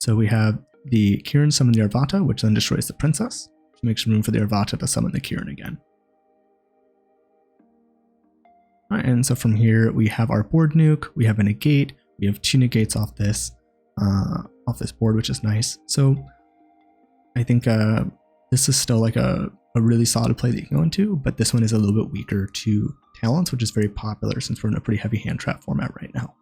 So we have the Kirin summon the Arvata, which then destroys the Princess, to make some room for the Arvata to summon the Kirin again. Alright, and so from here we have our board nuke, we have a negate, we have 2 negates off this board, which is nice. So I think this is still like a really solid play that you can go into, but this one is a little bit weaker to talents, which is very popular since we're in a pretty heavy hand trap format right now.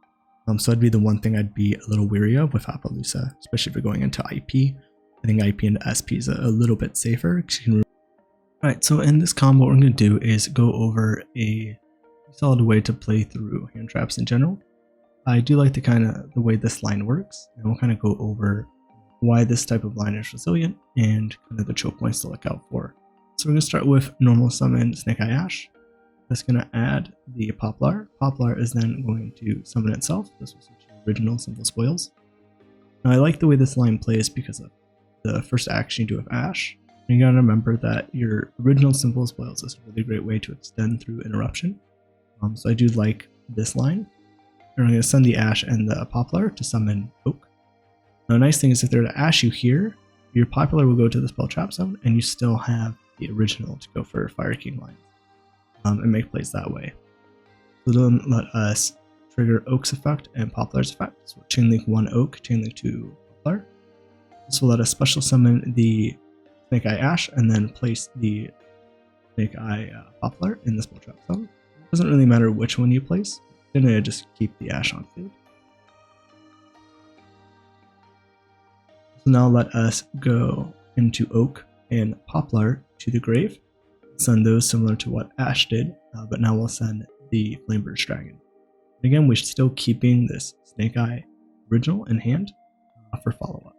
So that'd be the one thing I'd be a little weary of with Apollousa, especially if you're going into IP. I think IP into SP is a little bit safer. Alright, so in this combo, what we're going to do is go over a solid way to play through hand traps in general. I do like the way this line works, and we'll kind of go over why this type of line is resilient and kind of the choke points to look out for. So we're going to start with normal summon Snake Eye Ash. That's going to add the Poplar. Poplar is then going to summon itself. This will switch to original Sinful spoils. Now I like the way this line plays because of the first action you do with Ash. And you gotta remember that your original Sinful spoils is a really great way to extend through interruption. So I do like this line. And I'm going to send the Ash and the Poplar to summon Oak. Now, the nice thing is if they're to Ash you here, your Poplar will go to the spell trap zone, and you still have the original to go for Fire King lines and make plays that way. So then let us trigger Oak's effect and Poplar's effect. So chainlink 1 Oak, chainlink 2 Poplar. This will let us special summon the Snake Eye Ash and then place the Snake Eye Poplar in the spell trap zone. Doesn't really matter which one you place, then I just keep the Ash on field. So now let us go into Oak and Poplar to the grave. Send those similar to what Ash did, but now we'll send the Flamberge Dragon. And again, we're still keeping this Snake Eye original in hand for follow-up.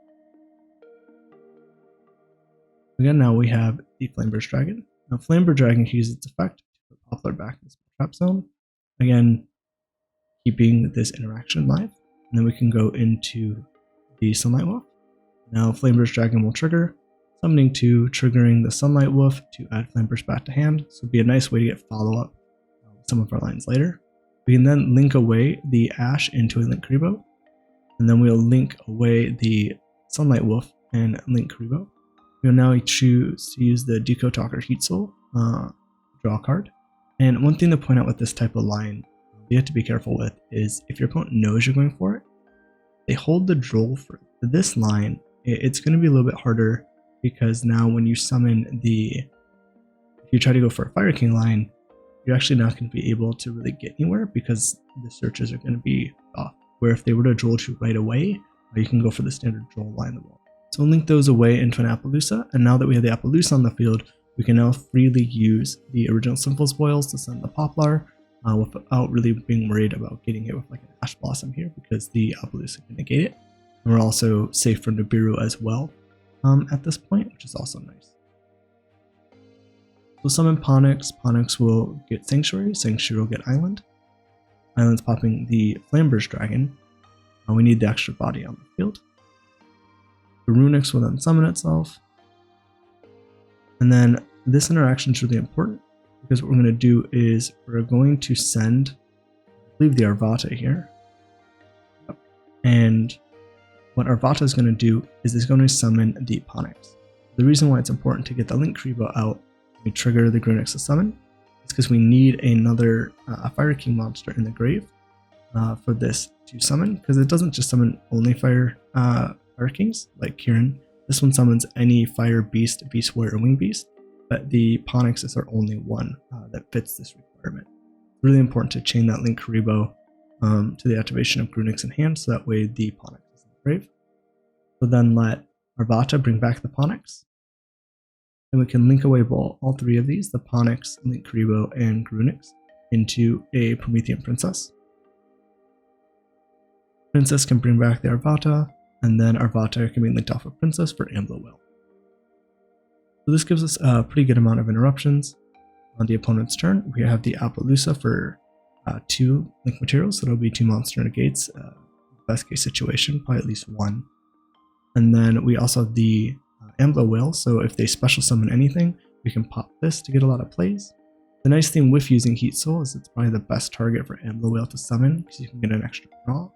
Again, now we have the Flamberge Dragon. Now Flamberge Dragon can use its effect to put Poplar back in the trap zone. Again, keeping this interaction live. And then we can go into the Sunlight Wolf. Now Flamberge Dragon will trigger, summoning 2, triggering the Sunlight Wolf to add Flamberge back to hand. So it'd be a nice way to get follow-up with some of our lines later. We can then link away the Ash into a Link Karibo. And then we'll link away the Sunlight Wolf and Link Karibo. We'll now choose to use the Deco Talker Heatsoul, draw a card. And one thing to point out with this type of line you have to be careful with is if your opponent knows you're going for it, they hold the Droll for this line, it's going to be a little bit harder because now when you summon if you try to go for a Fire King line, you're actually not going to be able to really get anywhere because the searches are going to be off. Where if they were to Droll you right away, you can go for the standard Droll line the wall. So we'll link those away into an Apollousa, and now that we have the Apollousa on the field, we can now freely use the original Sinful spoils to send the Poplar without really being worried about getting hit with like an Ash Blossom here because the Apollousa can negate it. And we're also safe from Nibiru as well at this point, which is also nice. We'll summon Ponix. Ponix will get Sanctuary. Sanctuary will get Island. Island's popping the Flamberge Dragon. We need the extra body on the field. Garunix will then summon itself. And then this interaction is really important because what we're going to do is we're going to send, I believe, the Arvata here. And what Arvata is going to do is it's going to summon the Ponix. The reason why it's important to get the Link Kribo out when we trigger the Garunix to summon is because we need another Fire King monster in the grave for this to summon, because it doesn't just summon only Fire Kings like Kirin. This one summons any Fire Beast, Beast Warrior, or Wing Beast, but the Ponix is our only one that fits this requirement. It's really important to chain that Link Kribo to the activation of Garunix in hand, so that way the Ponix is in the grave. So then let Arvata bring back the Ponix, and we can link away all three of these, the Ponix, Link Kribo, and Garunix, into a Promethean Princess. Princess can bring back the Arvata, and then Arvata can be linked off of Princess for Amblowhale. So this gives us a pretty good amount of interruptions. On the opponent's turn, we have the Apollousa for 2 link materials, so it'll be 2 monster negates, best case situation, probably at least 1. And then we also have the Amblowhale, so if they special summon anything, we can pop this to get a lot of plays. The nice thing with using Heatsoul is it's probably the best target for Amblowhale to summon, because you can get an extra draw.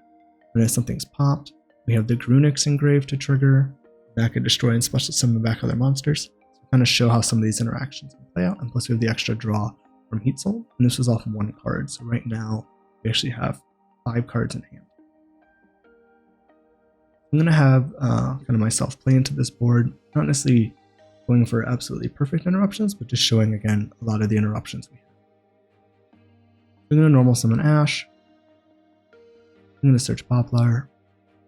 And if something's popped, we have the Garunix engraved to trigger, that could destroy and special summon back other monsters. So kind of show how some of these interactions can play out, and plus we have the extra draw from Heatsoul, and this was off 1 card, so right now we actually have 5 cards in hand. I'm going to have kind of myself play into this board, not necessarily going for absolutely perfect interruptions, but just showing again a lot of the interruptions we have. I'm going to normal summon Ash. I'm going to search Poplar,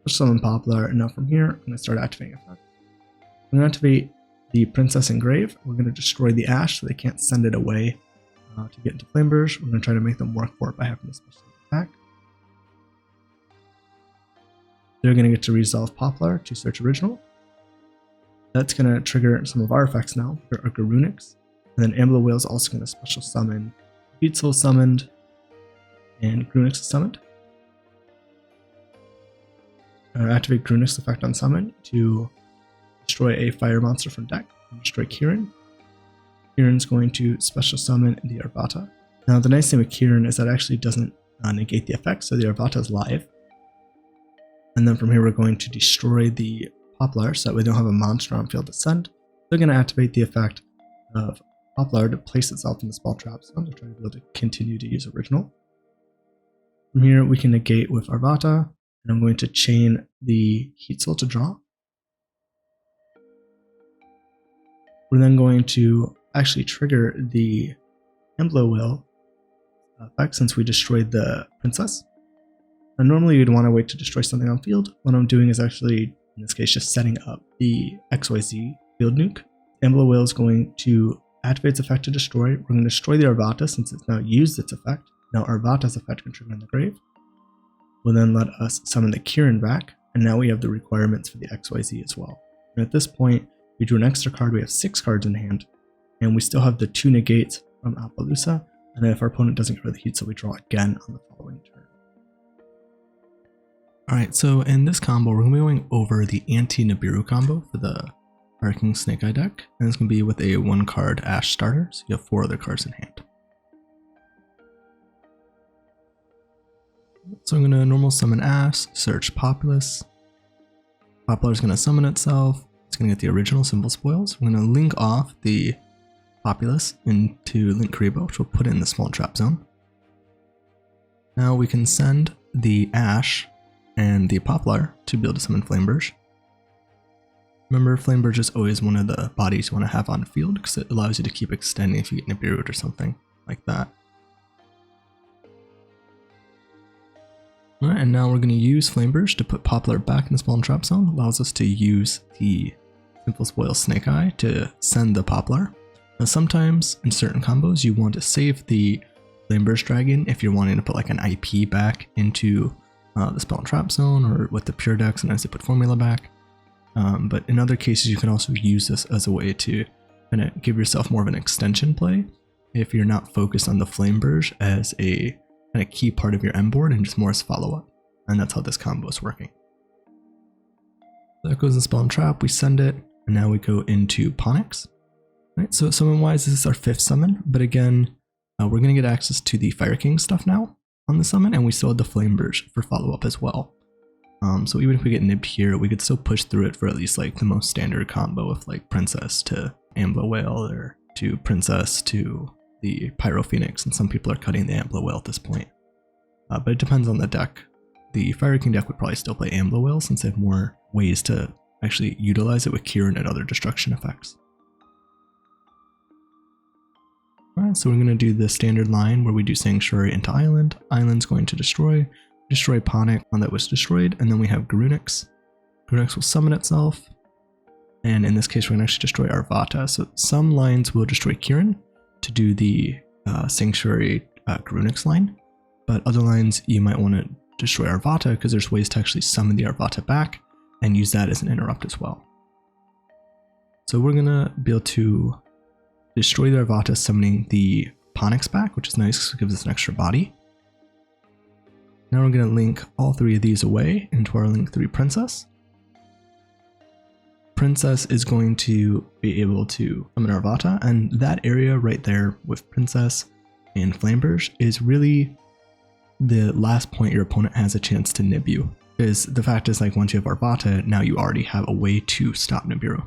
summon Poplar, and now from here I'm going to start activating effects. I'm going to activate the Princess Engrave. We're going to destroy the Ash so they can't send it away to get into Flamberge. We're going to try to make them work for it by having a special attack. They're going to get to resolve Poplar to search original. That's going to trigger some of our effects now, our Garunix. And then Amblowhale is also going to special summon Heatsoul summoned, and Garunix is summoned. Activate Garunix effect on summon to destroy a fire monster from deck and destroy Kirin. Kirin's going to special summon the Arvata. Now the nice thing with Kirin is that it actually doesn't negate the effect, so the Arvata is live. And then from here we're going to destroy the Poplar so that we don't have a monster on field to send. They're going to activate the effect of Poplar to place itself in the spell trap zone to try to be able to continue to use original. From here we can negate with Arvata, and I'm going to chain the Heatsoul to draw. We're then going to actually trigger the Amblowhale effect since we destroyed the Princess. And normally you'd want to wait to destroy something on field. What I'm doing is actually, in this case, just setting up the XYZ field nuke. Amblowhale is going to activate its effect to destroy. We're going to destroy the Arvata since it's now used its effect. Now Arvata's effect can trigger in the grave. Will then let us summon the Kirin back, and now we have the requirements for the XYZ as well. And at this point, we drew an extra card. We have 6 cards in hand, and we still have the 2 negates from Apollousa. And then if our opponent doesn't get rid of the heat, so we draw again on the following turn. Alright, so in this combo, we're going to be going over the Anti-Nibiru combo for the Fire King Snake Eye deck, and it's going to be with a 1-card Ash starter, so you have 4 other cards in hand. So I'm going to normal summon Ash, search Populous. Poplar is going to summon itself. It's going to get the original symbol spoils. We're going to link off the Populous into Link Kribo, which will put it in the small trap zone. Now we can send the Ash and the Poplar to be able to summon Flamberge. Remember, Flamberge is always one of the bodies you want to have on field because it allows you to keep extending if you get Nibiru or something like that. Alright, and now we're going to use Flamberge to put Poplar back in the spawn trap zone. Allows us to use the Sinful Spoil Snake Eye to send the Poplar. Now sometimes in certain combos you want to save the Flamberge Dragon if you're wanting to put like an IP back into the spawn trap zone, or with the pure deck sometimes they put formula back. But in other cases you can also use this as a way to kind of give yourself more of an extension play if you're not focused on the Flamberge as a kind of key part of your end board and just more as follow-up. And that's how this combo is working. So that goes in spawn trap, we send it, and now we go into Ponix. Right, so summon wise this is our 5th summon, but again we're going to get access to the Fire King stuff now on the summon, and we still have the Flamberge for follow-up as well. So even if we get nibbed here, we could still push through it for at least like the most standard combo of like Princess to Amblowhale, or to Princess to the Pyro Phoenix, and some people are cutting the Amblowhale at this point. But it depends on the deck. The Fire King deck would probably still play Amblowhale since they have more ways to actually utilize it with Kirin and other destruction effects. Alright, so we're going to do the standard line where we do Sanctuary into Island. Island's going to destroy Ponix, one that was destroyed, and then we have Garunix. Garunix will summon itself, and in this case we're going to actually destroy Arvata. So some lines will destroy Kirin to do the Sanctuary Garunix line, but other lines you might want to destroy Arvata because there's ways to actually summon the Arvata back and use that as an interrupt as well. So we're going to be able to destroy the Arvata summoning the Ponix back, which is nice because it gives us an extra body. Now we're going to link all 3 of these away into our link 3 Princess. Princess is going to be able to summon Arvata, and that area right there with Princess and Flamberge is really the last point your opponent has a chance to nib you. Because the fact is, like, once you have Arvata, now you already have a way to stop Nibiru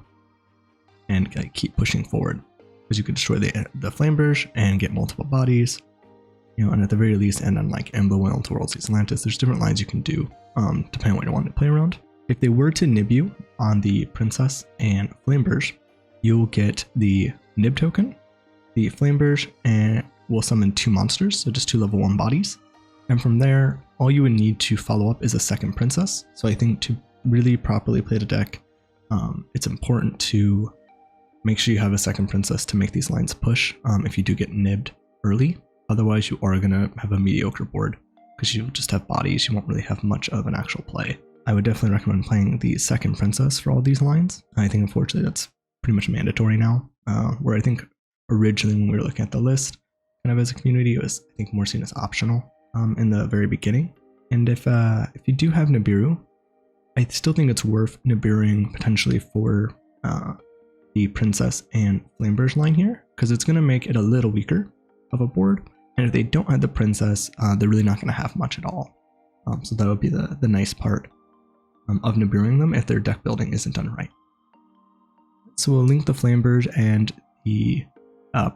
and like, keep pushing forward. Because you could destroy the Flamberge and get multiple bodies. You know, and at the very least end on like Amblowhale towards Zelantis. There's different lines you can do depending on what you want to play around. If they were to nib you on the Princess and Flamberge, you'll get the nib token, the Flamberge, and will summon 2 monsters, so just 2 level 1 bodies. And from there, all you would need to follow up is a second Princess. So I think to really properly play the deck, it's important to make sure you have a second Princess to make these lines push if you do get nibbed early. Otherwise, you are going to have a mediocre board because you'll just have bodies. You won't really have much of an actual play. I would definitely recommend playing the second Princess for all these lines. I think, unfortunately, that's pretty much mandatory now. Where I think originally when we were looking at the list, kind of as a community, it was, I think, more seen as optional in the very beginning. And if you do have Nibiru, I still think it's worth Nibiruing potentially for the Princess and Flamberge line here, because it's going to make it a little weaker of a board. And if they don't have the Princess, they're really not going to have much at all. So that would be the nice part of Nibiruing them if their deck building isn't done right. So we'll link the Flamberge and the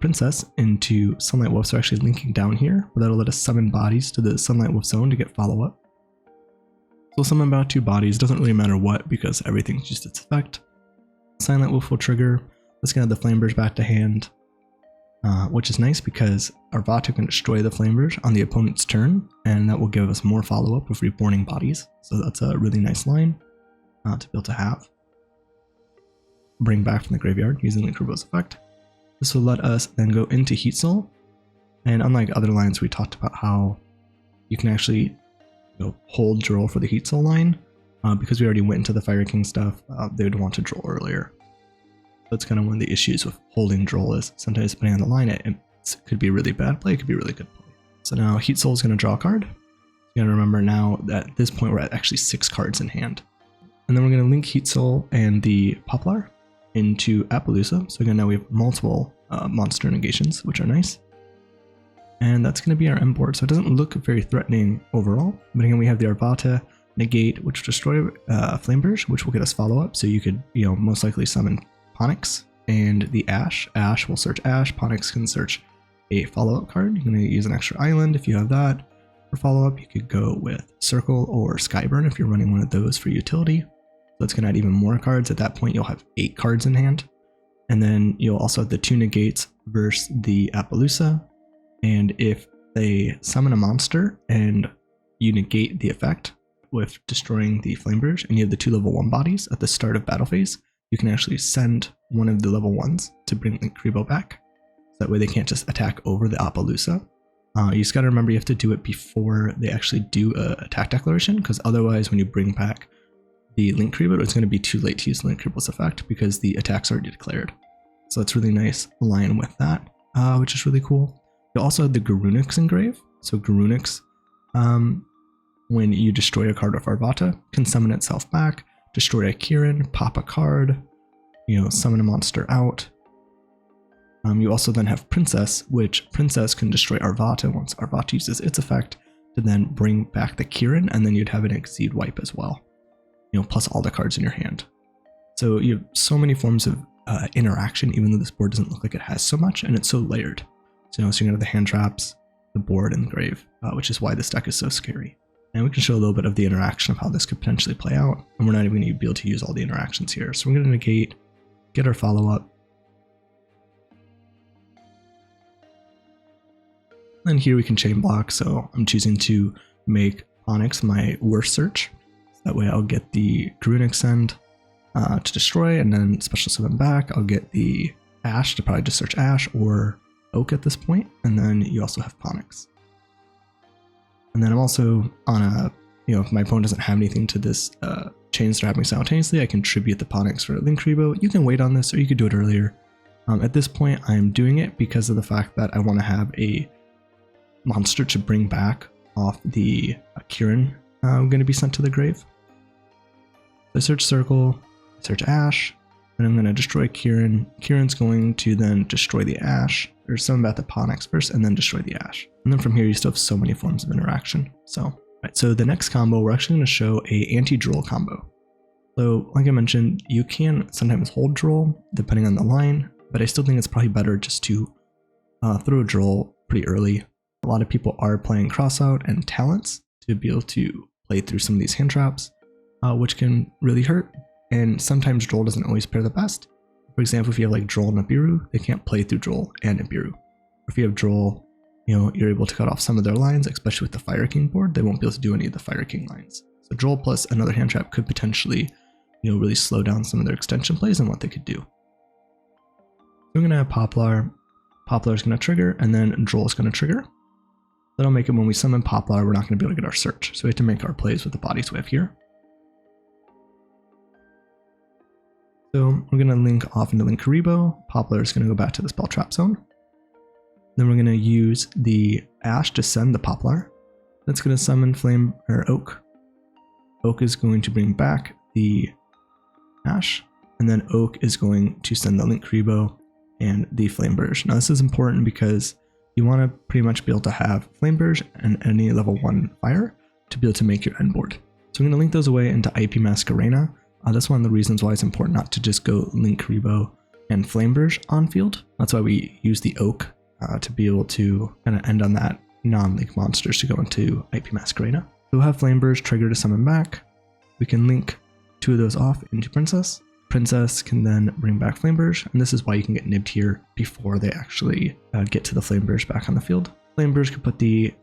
Princess into Sunlight Wolf. So actually linking down here, but that'll let us summon bodies to the Sunlight Wolf zone to get follow-up. So we'll summon about 2 bodies. Doesn't really matter what because everything's just its effect. Sunlight Wolf will trigger. Let's get the Flamberge back to hand. Which is nice because Arvata can destroy the Flamberge on the opponent's turn, and that will give us more follow-up with reborning bodies. So that's a really nice line to be able to have. Bring back from the graveyard using the Kurbo's effect. This will let us then go into Heatsoul, and unlike other lines, we talked about how you can actually hold Droll for the Heatsoul line. Because we already went into the Fire King stuff, they would want to Droll earlier. That's kind of one of the issues with holding Droll is sometimes depending on the line, it could be a really bad play, it could be a really good play. So now Heatsoul is going to draw a card. You gotta remember now that at this point we're at actually 6 cards in hand. And then we're going to link Heatsoul and the Poplar into Apollousa. So again, now we have multiple monster negations, which are nice. And that's going to be our end board. So it doesn't look very threatening overall. But again, we have the Arvata negate, which will destroy Flamberge, which will get us follow up. So you could, most likely summon Ponix and the Ash. Ash will search Ash. Ponix can search a follow-up card. You're going to use an extra island if you have that. For follow-up, you could go with Circle or Skyburn if you're running one of those for utility. So that's going to add even more cards. At that point, you'll have 8 cards in hand. And then you'll also have the 2 negates versus the Apollousa. And if they summon a monster and you negate the effect with destroying the Flamberge, and you have the 2 level 1 bodies at the start of battle phase, you can actually send one of the level 1s to bring Linkuriboh back. So that way they can't just attack over the Apollousa. You just gotta remember you have to do it before they actually do a attack declaration, because otherwise when you bring back the Linkuriboh, it's gonna be too late to use Linkuriboh's effect because the attack's already declared. So it's really nice align with that, which is really cool. You also have the Garunix engrave. So Garunix, when you destroy a card of Arvata, can summon itself back, destroy a Kirin, pop a card, summon a monster out. You also then have Princess, which Princess can destroy Arvata once Arvata uses its effect to then bring back the Kirin, and then you'd have an Exceed wipe as well, plus all the cards in your hand. So you have so many forms of interaction, even though this board doesn't look like it has so much, and it's so layered. So you're gonna have the hand traps, the board, and the grave, which is why this deck is so scary. And we can show a little bit of the interaction of how this could potentially play out, and we're not even gonna be able to use all the interactions here. So we're gonna negate, get our follow-up, and here we can chain block, so I'm choosing to make Ponix my worst search. So that way I'll get the Garunix send to destroy, and then special summon back. I'll get the Ash to probably just search Ash or Oak at this point, and then you also have Ponix. And then I'm also on a, if my opponent doesn't have anything to this chains they're happening simultaneously, I can tribute the Ponix for Linkuriboh. You can wait on this, or you could do it earlier. At this point, I'm doing it because of the fact that I want to have a monster to bring back off the Kirin going to be sent to the grave. So I search Circle, search Ash, and I'm going to destroy Kirin. Kirin's going to then destroy the Ash, or summon back the Ponix first, and then destroy the Ash. And then from here, you still have so many forms of interaction. So the next combo, we're actually going to show a anti-Droll combo. So like I mentioned, you can sometimes hold Droll depending on the line, but I still think it's probably better just to throw a Droll pretty early. A lot of people are playing Crossout and Talents to be able to play through some of these hand traps, which can really hurt. And sometimes Droll doesn't always pair the best. For example, if you have like Droll and Nibiru, they can't play through Droll and Nibiru. If you have Droll, you're able to cut off some of their lines, especially with the Fire King board. They won't be able to do any of the Fire King lines. So Droll plus another hand trap could potentially, really slow down some of their extension plays and what they could do. So we're going to have Poplar. Poplar is going to trigger, and then Droll is going to trigger. That'll make it when we summon Poplar, we're not going to be able to get our search. So we have to make our plays with the bodies we have here. So we're going to link off into Linkuriboh. Poplar is going to go back to the spell trap zone. Then we're going to use the Ash to send the Poplar. That's going to summon Flame or Oak. Oak is going to bring back the Ash, and then Oak is going to send the Linkuriboh and the Flamberge. Now this is important because you want to pretty much be able to have Flamberge and any level 1 fire to be able to make your end board. So I'm going to link those away into IP Masquerena. That's one of the reasons why it's important not to just go Linkuriboh and Flamberge on field. That's why we use the Oak to be able to kind of end on that non-link monsters to go into IP Masquerena. So we'll have Flamberge trigger to summon back. We can link 2 of those off into Princess. Princess can then bring back Flamberge, and this is why you can get nibbed here before they actually get to the Flamberge back on the field. Flamberge can put the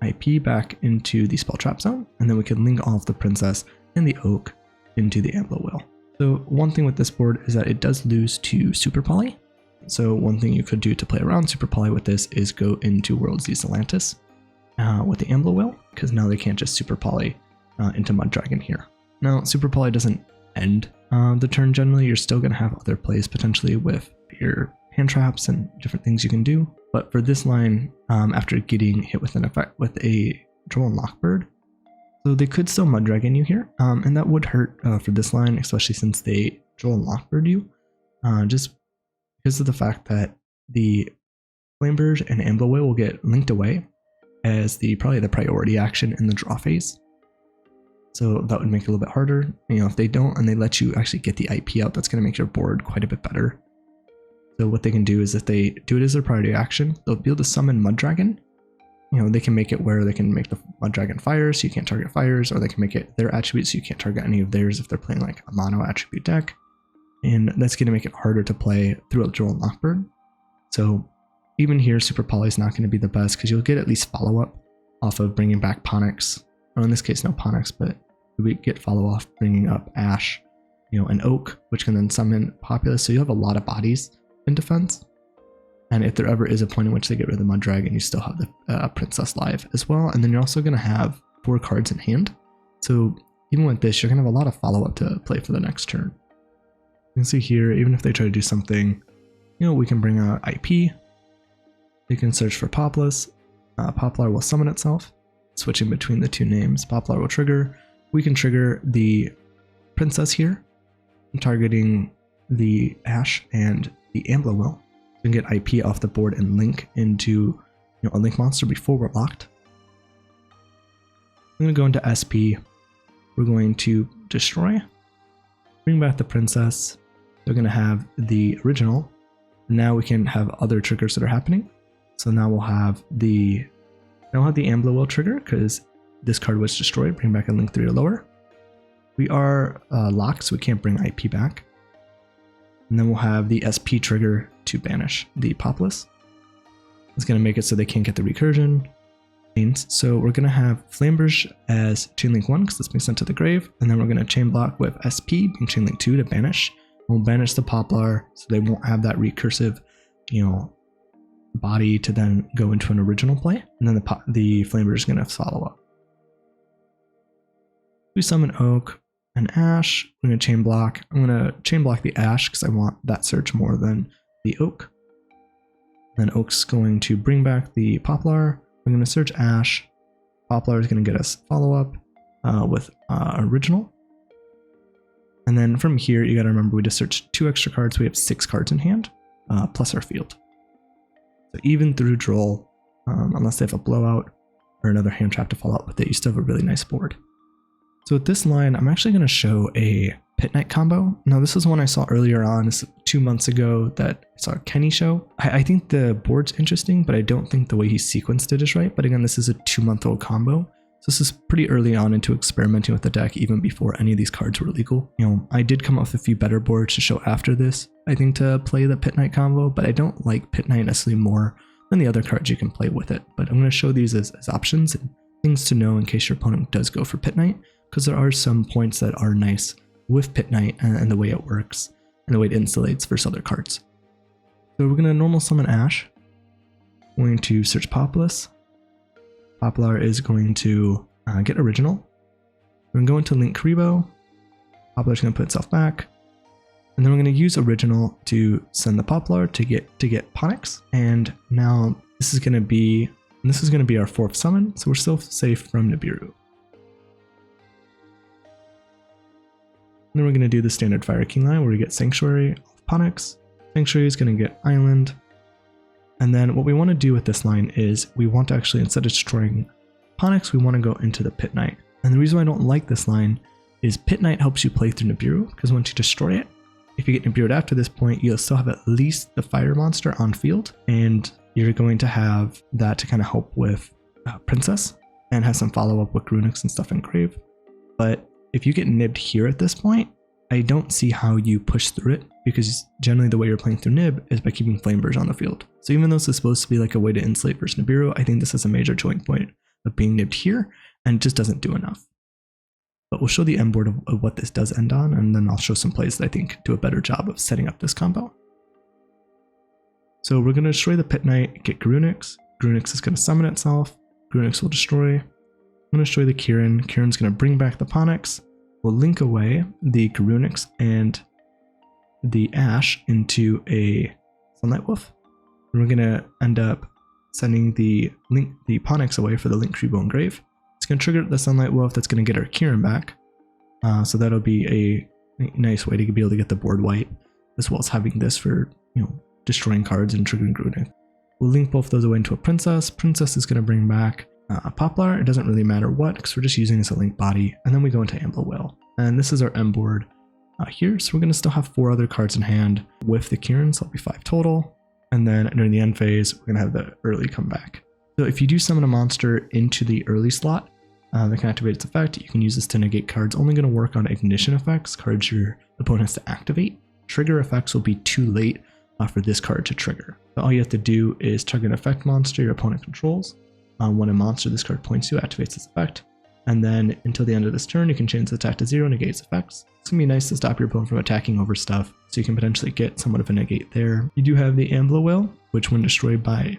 IP back into the spell trap zone, and then we can link off the Princess and the Oak into the Amblowhale. So one thing with this board is that it does lose to Super Poly. So one thing you could do to play around Super Poly with this is go into World Z Zelantis with the Amblowhale, because now they can't just Super Poly into Mud Dragon here. Now Super Poly doesn't end the turn generally. You're still going to have other plays potentially with your hand traps and different things you can do. But for this line, after getting hit with an effect with a Droll and Lockbird, so they could still Mud Dragon you here, and that would hurt for this line, especially since they Droll and Lockbird you, just because of the fact that the Flamberge and Amblowhale will get linked away as probably the priority action in the draw phase. So that would make it a little bit harder. If they don't and they let you actually get the IP out, that's going to make your board quite a bit better. So what they can do is if they do it as their priority action, they'll be able to summon Mud Dragon, you know, they can make it where they can make the Mud Dragon fire, so you can't target fires, or they can make it their attribute, so you can't target any of theirs if they're playing like a mono attribute deck. And that's going to make it harder to play through a Droll and Lockbird. So even here, Super Poly is not going to be the best because you'll get at least follow-up off of bringing back Ponix. Or in this case, no Ponix, but we get follow-off bringing up Ash, you know, an Oak, which can then summon Populous. So you have a lot of bodies in defense. And if there ever is a point in which they get rid of the Mud Dragon, you still have the Princess live as well. And then you're also going to have 4 cards in hand. So even with this, you're going to have a lot of follow-up to play for the next turn. You can see here, even if they try to do something, you know, we can bring out IP. You can search for Populous. Poplar will summon itself, switching between the 2 names. Poplar will trigger. We can trigger the Princess here, targeting the Ash and the Amblowhale. We can get IP off the board and link into, you know, a link monster before we're locked. I'm going to go into SP. We're going to destroy, bring back the Princess. They're going to have the original. Now we can have other triggers that are happening. So now we'll have the Amblowhale trigger because this card was destroyed. Bring back a link 3 or lower. We are locked, so we can't bring IP back. And then we'll have the SP trigger to banish the Populous. It's going to make it so they can't get the recursion. So we're going to have Flamberge as Chainlink 1 because it's being sent to the grave. And then we're going to chain block with SP being Chainlink 2 to banish. We'll banish the Poplar so they won't have that recursive, you know, body to then go into an original play. And then the Flamberge is going to follow up. We summon Oak and Ash. I'm going to chain block. I'm going to chain block the Ash because I want that search more than the Oak. Then Oak's going to bring back the Poplar. We're going to search Ash. Poplar is going to get us follow up with original. And then from here, you got to remember we just searched 2 extra cards. We have 6 cards in hand, plus our field. So even through Droll, unless they have a blowout or another hand trap to follow up with it, you still have a really nice board. So with this line, I'm actually going to show a Pitknight combo. Now this is one I saw earlier on, this 2 months ago that I saw Kenny show. I think the board's interesting, but I don't think the way he sequenced it is right. But again, this is a 2-month-old combo. So this is pretty early on into experimenting with the deck, even before any of these cards were legal. You know, I did come up with a few better boards to show after this, I think, to play the Pitknight combo, but I don't like Pitknight necessarily more than the other cards you can play with it. But I'm going to show these as options and things to know in case your opponent does go for Pitknight, because there are some points that are nice with Pitknight and the way it works and the way it insulates versus other cards. So we're going to normal summon Ash. We're going to search Populous. Poplar is going to get original. We're going to go into Link Karibo. Poplar's going to put itself back. And then we're going to use original to send the Poplar to get Ponix. And now this is going to be our 4th summon, so we're still safe from Nibiru. And then we're going to do the standard Fire King line where we get Sanctuary off Ponix. Sanctuary is going to get Island. And then what we want to do with this line is we want to actually, instead of destroying Ponix, we want to go into the Pitknight. And the reason why I don't like this line is Pitknight helps you play through Nibiru, because once you destroy it, if you get Nibiru'd after this point, you'll still have at least the fire monster on field, and you're going to have that to kind of help with Princess and have some follow-up with Garunix and stuff in grave. But if you get nibbed here at this point, I don't see how you push through it, because generally the way you're playing through Nib is by keeping Flamberge on the field. So even though this is supposed to be like a way to insulate versus Nibiru, I think this is a major choking point of being nibbed here, and it just doesn't do enough. But we'll show the end board of what this does end on, and then I'll show some plays that I think do a better job of setting up this combo. So we're going to destroy the Pitknight, get Garunix. Garunix is going to summon itself. Garunix will destroy. I'm going to destroy the Kirin. Kirin's going to bring back the Ponix. We'll link away the Garunix and the Ash into a Sunlight Wolf. And we're going to end up sending the Ponix away for the Link Karibo and Grave. It's going to trigger the Sunlight Wolf that's going to get our Kirin back. So that'll be a nice way to be able to get the board white, as well as having this for, you know, destroying cards and triggering Garunix. We'll link both those away into a Princess. Princess is going to bring back a Poplar. It doesn't really matter what, because we're just using it as a link body. And then we go into Amblowhale. And this is our M board here. So we're going to still have 4 other cards in hand with the Kirin, so it'll be 5 total. And then during the end phase, we're going to have the early comeback. So if you do summon a monster into the early slot that can activate its effect, you can use this to negate cards. Only going to work on ignition effects, cards your opponent has to activate. Trigger effects will be too late for this card to trigger. So all you have to do is target an effect monster your opponent controls. When a monster this card points to activates its effect. And then until the end of this turn, you can change the attack to 0, negate its effects. It's going to be nice to stop your opponent from attacking over stuff, so you can potentially get somewhat of a negate there. You do have the Amblowhale, which when destroyed by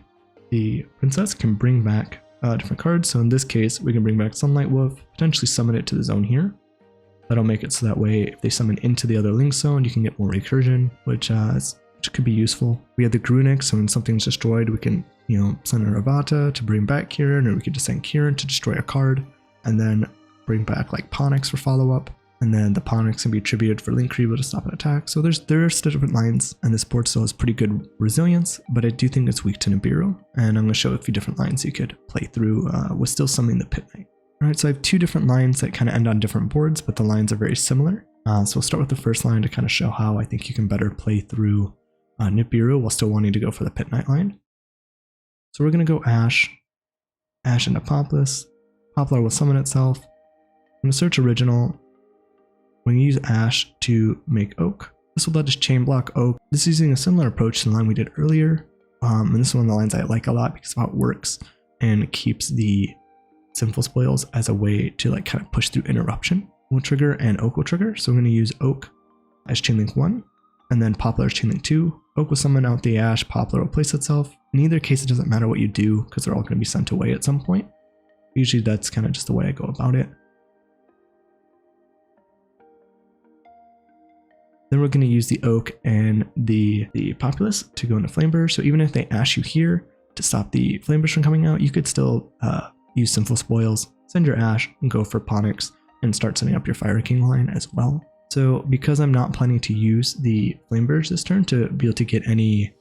the princess can bring back different cards. So in this case, we can bring back Sunlight Wolf, potentially summon it to the zone here. That'll make it so that way if they summon into the other link zone, you can get more recursion, which could be useful. We have the Garunix, so when something's destroyed, we can, send an Arvata to bring back Kirin, or we could just send Kirin to destroy a card, and then bring back like Ponix for follow-up, and then the Ponix can be attributed for Linkribo to stop an attack. So there's different lines, and this board still has pretty good resilience, but I do think it's weak to Nibiru, and I'm going to show a few different lines you could play through with still summoning the Pitknight. Alright, so I have two different lines that kind of end on different boards, but the lines are very similar. So we'll start with the first line to kind of show how I think you can better play through Nibiru while still wanting to go for the Pitknight line. So we're going to go Ash into Poplar. Poplar will summon itself. I'm going to search original. We're going to use Ash to make Oak. This will let us chain block Oak. This is using a similar approach to the line we did earlier. And this is one of the lines I like a lot because of how it works and keeps the Sinful spoils as a way to like kind of push through interruption. Will trigger and Oak will trigger. So we're going to use Oak as chainlink 1. And then Poplar is chainlink 2. Oak will summon out the Ash, Poplar will place itself. In either case, it doesn't matter what you do because they're all going to be sent away at some point. Usually that's kind of just the way I go about it. Then we're going to use the Oak and the Populace to go into Flamberge. So even if they Ash you here to stop the Flamberge from coming out, you could still use Sinful Spoils, send your Ash, and go for Ponix, and start setting up your Fire King line as well. So because I'm not planning to use the Flamberge this turn to be able to get any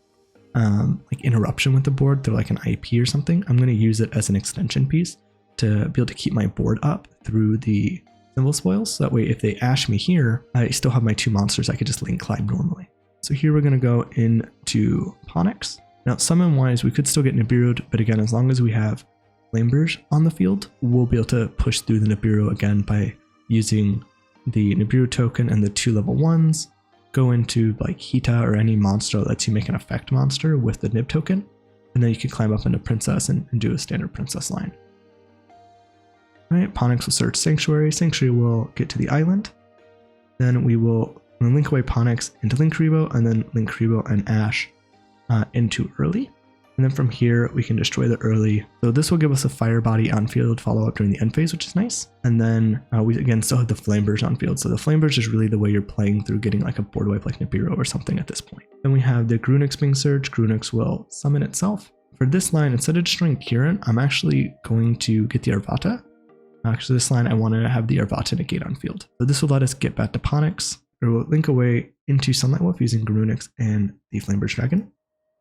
like interruption with the board through like an IP or something, I'm going to use it as an extension piece to be able to keep my board up through the Sinful Spoils. So that way if they Ash me here, I still have my two monsters I could just link climb normally. So here we're going to go into Ponix. Now summon wise, we could still get Nibiru'd, but again, as long as we have Flamberge on the field, we'll be able to push through the Nibiru again by using the Nibiru token and the 2 level 1s, go into like Hita or any monster that lets you make an effect monster with the Nib token, and then you can climb up into Princess and do a standard Princess line. Alright, Ponix will search Sanctuary. Sanctuary will get to the island. Then we will link away Ponix into Linkribo, and then Linkribo and Ash into early. And then from here, we can destroy the early. So this will give us a fire body on field follow up during the end phase, which is nice. And then we again still have the Flamberge on field. So the Flamberge is really the way you're playing through getting like a board wipe like Nibiru or something at this point. Then we have the Garunix being searched. Garunix will summon itself. For this line, instead of destroying Kirin, I'm actually going to get the Arvata. Actually, this line, I want to have the Arvata negate on field. So this will let us get back to Ponix. Or we'll link away into Sunlight Wolf using Garunix and the Flamberge Dragon.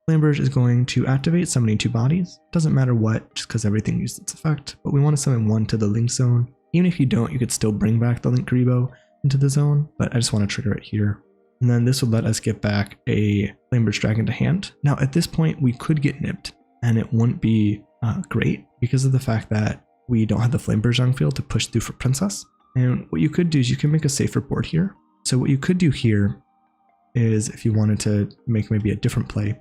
Flamberge is going to activate, summoning 2 bodies. Doesn't matter what, just because everything used its effect. But we want to summon 1 to the link zone. Even if you don't, you could still bring back the Linkribo into the zone, but I just want to trigger it here. And then this would let us get back a Flamberge Dragon to hand. Now at this point, we could get nipped, and it wouldn't be great because of the fact that we don't have the Flamberge on field to push through for Princess. And what you could do is you can make a safer board here. So what you could do here is, if you wanted to make maybe a different play,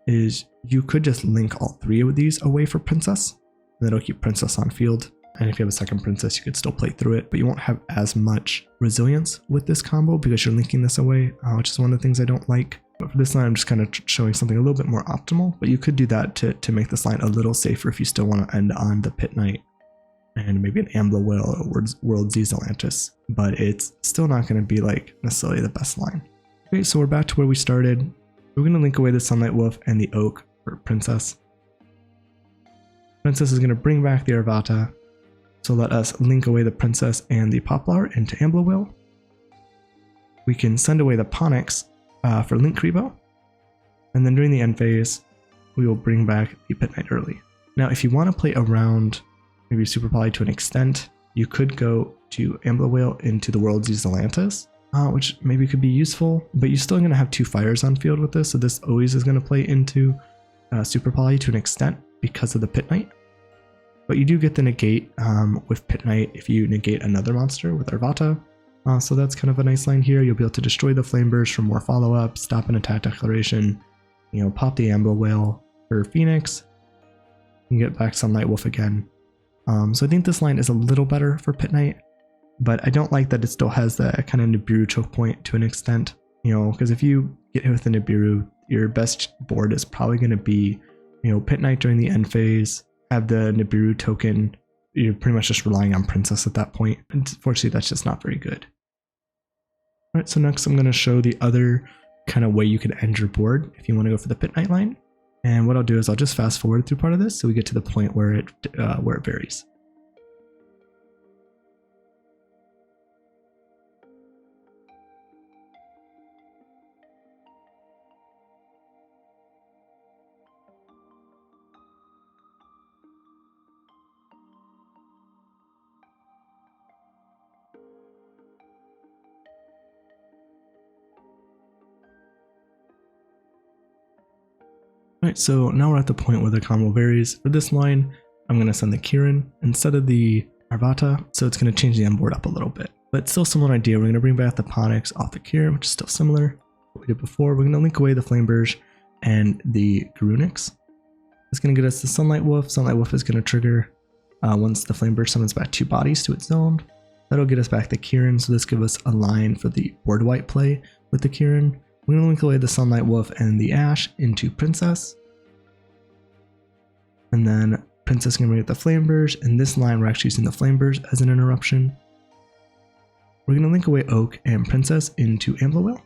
is you could just link all 3 of these away for Princess, and that'll keep Princess on field. And if you have a second Princess, you could still play through it, but you won't have as much resilience with this combo because you're linking this away, which is one of the things I don't like. But for this line, I'm just kind of showing something a little bit more optimal, but you could do that to make this line a little safer if you still want to end on the Pitknight and maybe an Amblowhale or World Z Zelantis, but it's still not going to be like necessarily the best line. Okay, so we're back to where we started. We're going to link away the Sunlight Wolf and the Oak for Princess. Princess is going to bring back the Arvata, so let us link away the Princess and the Poplar into Amblowhale. We can send away the Ponix for Linkribo, and then during the end phase, we will bring back the Pitknight early. Now, if you want to play around maybe Super Poly to an extent, you could go to Amblowhale into the World Z Zelantis, which maybe could be useful, but you're still going to have 2 fires on field with this, so this always is going to play into Super Poly to an extent, because of the Pitknight. But you do get the negate with Pitknight if you negate another monster with Arvata. So that's kind of a nice line here. You'll be able to destroy the Flamberge for more follow-up, stop an attack declaration, pop the Amblowhale for Phoenix, and get back Sunlight Wolf again. So I think this line is a little better for Pitknight, but I don't like that it still has that kind of Nibiru choke point to an extent. Because if you get hit with the Nibiru, your best board is probably going to be, Pitknight during the end phase, have the Nibiru token. You're pretty much just relying on Princess at that point. Unfortunately, that's just not very good. Alright, so next I'm going to show the other kind of way you can end your board if you want to go for the Pitknight line. And what I'll do is I'll just fast forward through part of this so we get to the point where it varies. Alright, so now we're at the point where the combo varies. For this line, I'm going to send the Kirin instead of the Arvata, so it's going to change the end board up a little bit. But still similar idea, we're going to bring back the Ponix off the Kirin, which is still similar to what we did before. We're going to link away the Flamberge and the Garunix. It's going to get us the Sunlight Wolf. Sunlight Wolf is going to trigger once the Flamberge summons back 2 bodies to its zone. That'll get us back the Kirin, so this gives us a line for the board wipe play with the Kirin. We're going to link away the Sunlight Wolf and the Ash into Princess. And then Princess is going to get the Flamberge. In this line, we're actually using the Flamberge as an interruption. We're going to link away Oak and Princess into Amblowhale.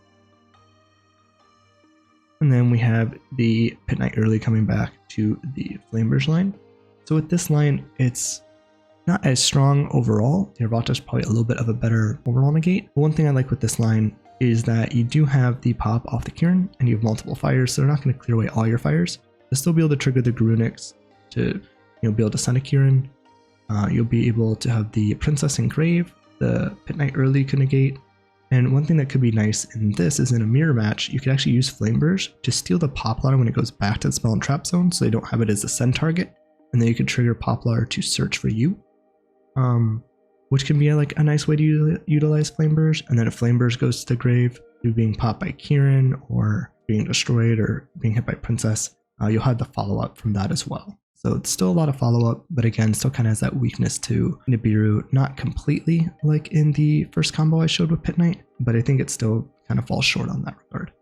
And then we have the Pitknight early coming back to the Flamberge line. So with this line, it's not as strong overall. The Arvata is probably a little bit of a better overall negate. But one thing I like with this line is that you do have the pop off the Kirin and you have multiple fires, so they're not going to clear away all your fires. You'll still be able to trigger the Garunix to be able to send a Kirin. You'll be able to have the Princess Engrave, the Pitknight early can negate. And one thing that could be nice in this is in a mirror match, you could actually use Flamberge to steal the Poplar when it goes back to the spell and trap zone, so they don't have it as a send target. And then you could trigger Poplar to search for you, which can be like a nice way to utilize Flamberge. And then if Flamberge goes to the grave through being popped by Kirin or being destroyed or being hit by Princess, you'll have the follow-up from that as well. So it's still a lot of follow-up, but again, still kind of has that weakness to Nibiru, not completely like in the first combo I showed with Pitknight, but I think it still kind of falls short on that regard.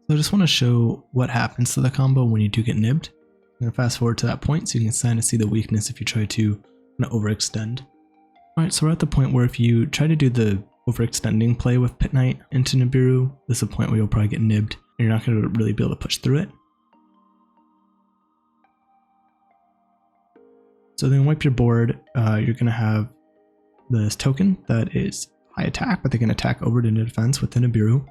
So I just want to show what happens to the combo when you do get nibbed. I'm going to fast forward to that point so you can kind of see the weakness if you try to kind of overextend. Alright, so we're at the point where if you try to do the overextending play with Pitknight into Nibiru, this is a point where you'll probably get nibbed and you're not going to really be able to push through it. So then wipe your board, you're going to have this token that is high attack, but they can attack over to defense with the Nibiru.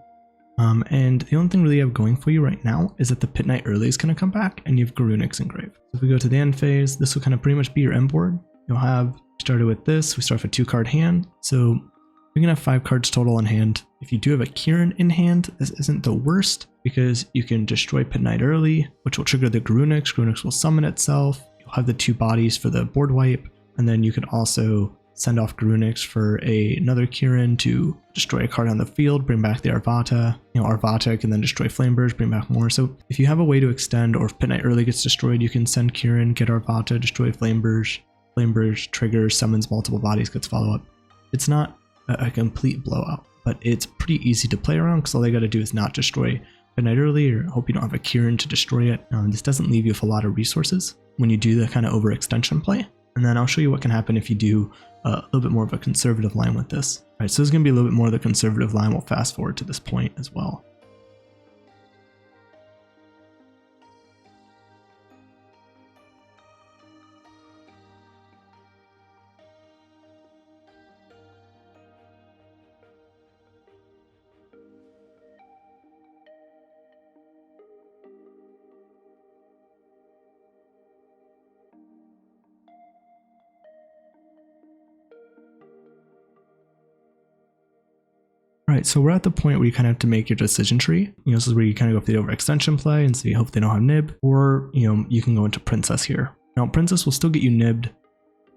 And the only thing really you have going for you right now is that the Pitknight early is going to come back and you have Garunix Engrave. So if we go to the end phase, this will kind of pretty much be your end board. You'll have started with this, we start with a 2-card hand. So you're going to have 5 cards total in hand. If you do have a Kirin in hand, this isn't the worst because you can destroy Pitknight early, which will trigger the Garunix. Garunix will summon itself. Have the 2 bodies for the board wipe, and then you can also send off Garunix for another Kirin to destroy a card on the field, bring back the Arvata. Arvata can then destroy Flamberge, bring back more. So if you have a way to extend, or if Pitknight early gets destroyed, you can send Kirin, get Arvata, destroy Flamberge. Flamberge triggers, summons multiple bodies, gets follow-up. It's not a complete blowout, but it's pretty easy to play around because all they got to do is not destroy Pitknight early, or hope you don't have a Kirin to destroy it. This doesn't leave you with a lot of resources when you do the kind of overextension play. And then I'll show you what can happen if you do a little bit more of a conservative line with this. All right, so this is going to be a little bit more of the conservative line. We'll fast forward to this point as well. Alright, so we're at the point where you kind of have to make your decision tree. This is where you kind of go for the overextension play and see, hope they don't have nib, or you can go into Princess here. Now Princess will still get you nibbed,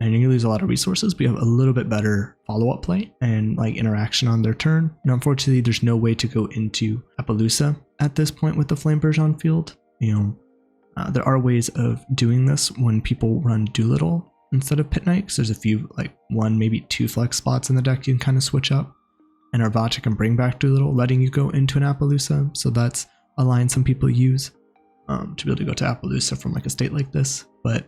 and you're gonna lose a lot of resources, but you have a little bit better follow-up play and like interaction on their turn. Now unfortunately there's no way to go into Apollousa at this point with the Flamberge on field. There are ways of doing this when people run Doolittle instead of Pitknight, because there's a few, like 1, maybe 2 flex spots in the deck you can kind of switch up. And Arvata can bring back Doolittle, letting you go into an Apollousa. So that's a line some people use to be able to go to Apollousa from like a state like this. But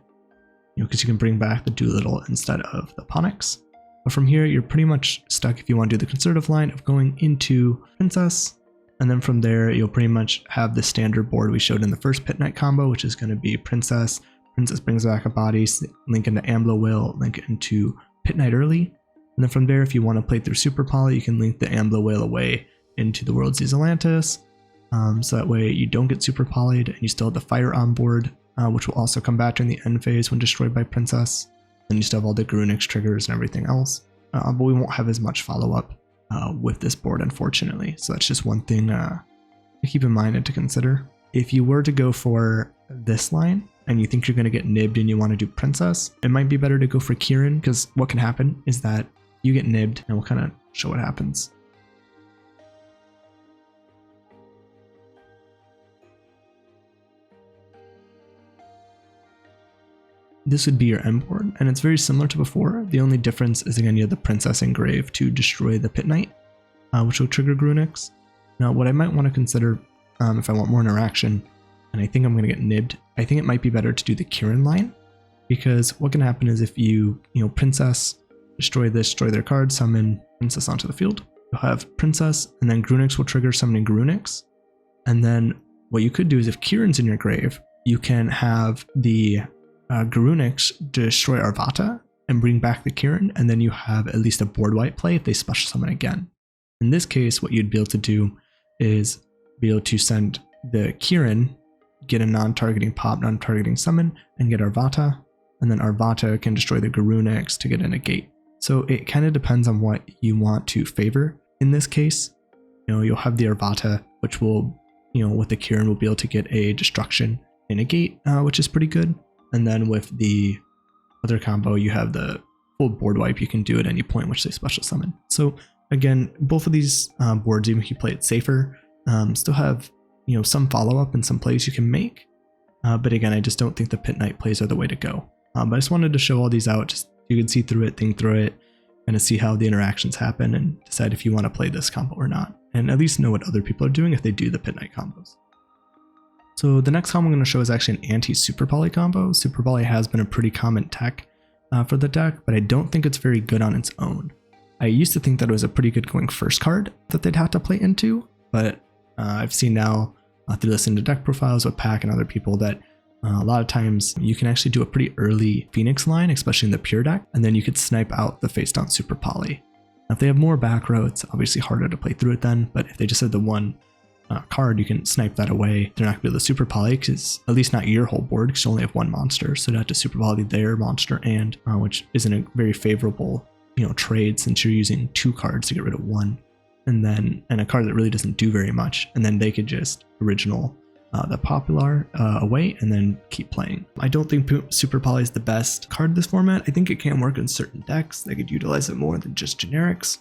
because you can bring back the Doolittle instead of the Ponix. But from here, you're pretty much stuck if you want to do the conservative line of going into Princess. And then from there, you'll pretty much have the standard board we showed in the first Pitknight combo, which is going to be Princess. Princess brings back a body, link into Amblowhale, link into Pitknight early. And then from there, if you want to play through Super Poly, you can link the Amblowhale away into the World's Zelantis. So that way you don't get Super Polyed and you still have the Fire on board, which will also come back during the end phase when destroyed by Princess. Then you still have all the Garunix triggers and everything else. But we won't have as much follow-up with this board, unfortunately. So that's just one thing to keep in mind and to consider. If you were to go for this line and you think you're going to get nibbed and you want to do Princess, it might be better to go for Kirin, because what can happen is that you get nibbed, and we'll kind of show what happens. This would be your end board, and it's very similar to before. The only difference is, again, you have the Princess engrave to destroy the Pitknight, which will trigger Garunix. Now, what I might want to consider if I want more interaction, and I think I'm going to get nibbed, I think it might be better to do the Kirin line, because what can happen is if you Princess, destroy this, destroy their card, summon Princess onto the field, you'll have Princess, and then Garunix will trigger summoning Garunix. And then what you could do is if Kirin's in your grave, you can have the Garunix destroy Arvata and bring back the Kirin, and then you have at least a board wipe play if they special summon again. In this case, what you'd be able to do is be able to send the Kirin, get a non-targeting pop, non-targeting summon, and get Arvata, and then Arvata can destroy the Garunix to get in a gate. So it kind of depends on what you want to favor. In this case, you'll have the Arvata, which will, with the Kirin, will be able to get a destruction in a gate, which is pretty good. And then with the other combo, you have the full board wipe. You can do at any point which they special summon. So again, both of these boards, even if you play it safer, still have some follow up and some plays you can make. But again, I just don't think the Pitknight plays are the way to go. But I just wanted to show all these out, just you can see through it, think through it, and to see how the interactions happen and decide if you want to play this combo or not, and at least know what other people are doing if they do the Pitknight combos. So the next combo I'm going to show is actually an anti-Super Poly combo. Super Poly has been a pretty common tech for the deck, but I don't think it's very good on its own. I used to think that it was a pretty good going first card that they'd have to play into, but I've seen now through listening to deck profiles with Pack and other people that a lot of times you can actually do a pretty early Phoenix line, especially in the pure deck, and then you could snipe out the face down Super Poly. Now, if they have more back row, it's obviously harder to play through it then, but if they just have the one card, you can snipe that away. They're not going to be able to Super Poly, because at least not your whole board, because you only have one monster, so you have to Super Poly their monster, and which isn't a very favorable trade, since you're using 2 cards to get rid of 1, and a card that really doesn't do very much, and then they could just original the popular away and then keep playing. I don't think Super Poly is the best card in this format. I think it can work in certain decks. They could utilize it more than just generics.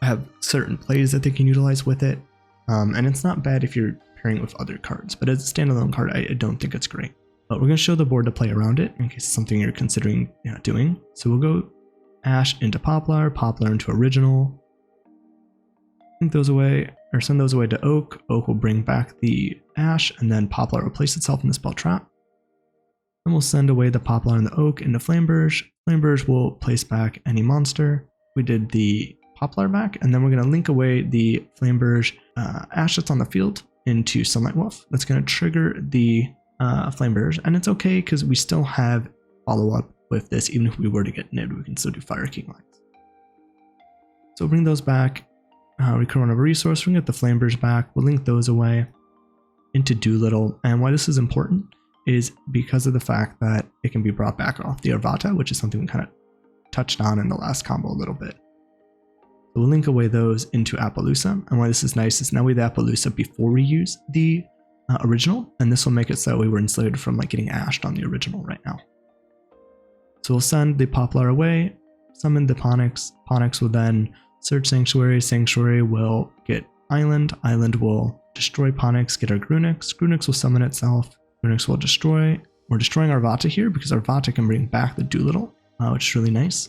I have certain plays that they can utilize with it, and it's not bad if you're pairing it with other cards, but as a standalone card, I don't think it's great. But we're going to show the board to play around it in case it's something you're considering doing. So we'll go Ash into Poplar, Poplar into Original, think those away, or send those away to Oak. Oak will bring back the Ash, and then Poplar will place itself in the spell trap. Then we'll send away the Poplar and the Oak into Flamberge. Flamberge will place back any monster. We did the Poplar back, and then we're going to link away the Flamberge Ash that's on the field into Sunlight Wolf. That's going to trigger the Flamberge, and it's okay because we still have follow-up with this. Even if we were to get nibbed, we can still do Fire King lines. So we'll bring those back. We can run over resource. We can get the Flamberge back. We'll link those away into Doolittle. And why this is important is because of the fact that it can be brought back off the Arvata, which is something we kind of touched on in the last combo a little bit. So we'll link away those into Apollousa. And why this is nice is now we have the Apollousa before we use the original, and this will make it so we were insulated from getting ashed on the original right now. So we'll send the Poplar away, summon the Ponix. Ponix will then search Sanctuary. Sanctuary will get Island. Island will destroy Ponix, get our Garunix. Garunix will summon itself. Garunix will destroy. We're destroying Arvata here because Arvata can bring back the Doolittle, which is really nice.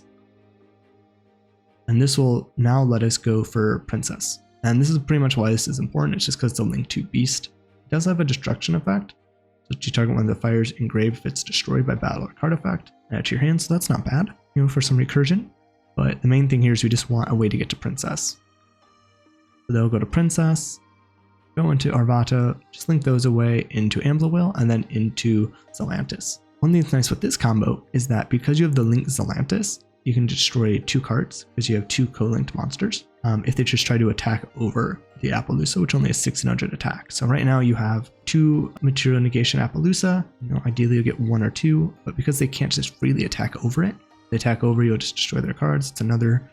And this will now let us go for Princess. And this is pretty much why this is important. It's just because it's a link to Beast. It does have a destruction effect. So you target one of the fires engraved if it's destroyed by battle or card effect. Add to your hand, so that's not bad, for some recursion. But the main thing here is we just want a way to get to Princess. So they'll go to Princess, go into Arvata, just link those away into Amblowhale, and then into Zelantis. One thing that's nice with this combo is that because you have the link Zelantis, you can destroy 2 cards because you have 2 co-linked monsters. If they just try to attack over the Apollousa, which only has 1600 attack. So right now you have 2 material negation Apollousa. Ideally you'll get 1 or 2, but because they can't just freely attack over it, they attack over, you'll just destroy their cards. It's another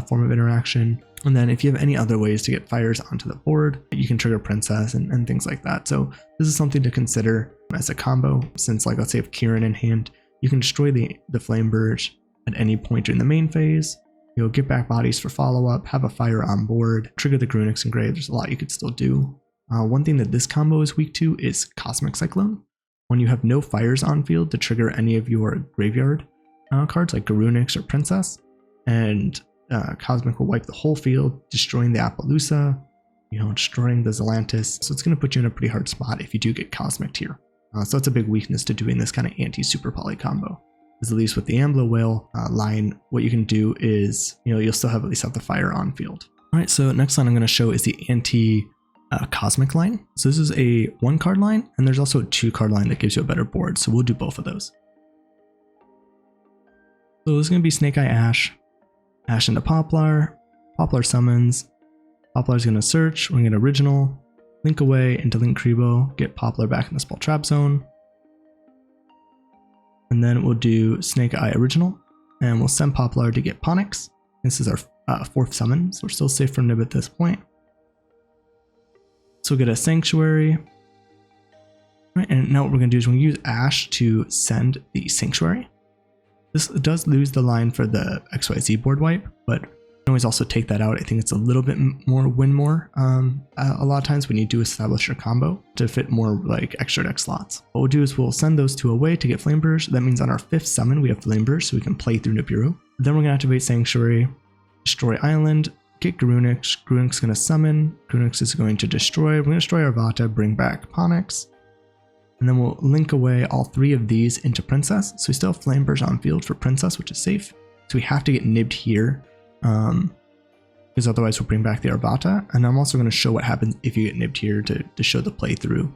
form of interaction. And then if you have any other ways to get fires onto the board, you can trigger Princess and things like that. So this is something to consider as a combo, since like let's say if Kirin in hand, you can destroy the Flamberge at any point during the main phase. You'll get back bodies for follow-up, have a fire on board, trigger the Garunix and Grave. There's a lot you could still do. One thing that this combo is weak to is Cosmic Cyclone. When you have no fires on field to trigger any of your graveyard cards like Garunix or Princess, and Cosmic will wipe the whole field, destroying the Apollousa, destroying the Zelantis. So it's going to put you in a pretty hard spot if you do get Cosmic here. So that's a big weakness to doing this kind of anti-super poly combo. At least with the Amblowhale line, what you can do is, you'll still at least have the fire on field. All right, so next line I'm going to show is the anti-cosmic line. So this is a 1-card line, and there's also a 2-card line that gives you a better board. So we'll do both of those. So this is going to be Snake Eye Ash. Ash into Poplar. Poplar summons. Poplar is going to search. We're going to get original. Link away into Link Kribo. Get Poplar back in the spell trap zone. And then we'll do Snake Eye Original, and we'll send Poplar to get Ponix. This is our 4th summon, so we're still safe from Nib at this point. So we'll get a Sanctuary. Right, and now what we're going to do is we're going to use Ash to send the Sanctuary. This does lose the line for the XYZ board wipe, but you can always also take that out. I think it's a little bit more win more a lot of times when you do establish your combo to fit more like extra deck slots. What we'll do is we'll send those 2 away to get Flamberge. That means on our 5th summon we have Flamberge, so we can play through Nibiru. Then we're going to activate Sanctuary, destroy Island, get Garunix. Garunix is going to summon. Garunix is going to destroy. We're going to destroy Arvata, bring back Ponix. And then we'll link away all 3 of these into Princess. So we still have Flamberge on field for Princess, which is safe. So we have to get nibbed here, because otherwise we'll bring back the Arvata. And I'm also going to show what happens if you get nibbed here to show the playthrough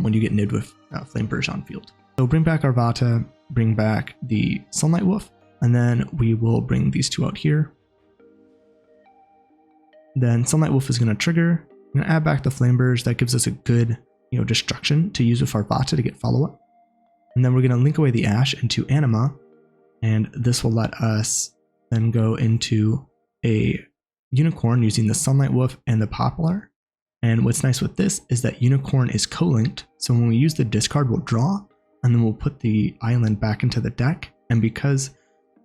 when you get nibbed with Flamberge on field. So bring back Arvata, bring back the Sunlight Wolf, and then we will bring these 2 out here. Then Sunlight Wolf is going to trigger. I'm going to add back the Flamberge. That gives us a good destruction to use with Arvata to get follow-up. And then we're going to link away the Ash into Anima, and this will let us then go into a Unicorn using the Sunlight Wolf and the Poplar. And what's nice with this is that Unicorn is co-linked, so when we use the discard we'll draw, and then we'll put the island back into the deck. And because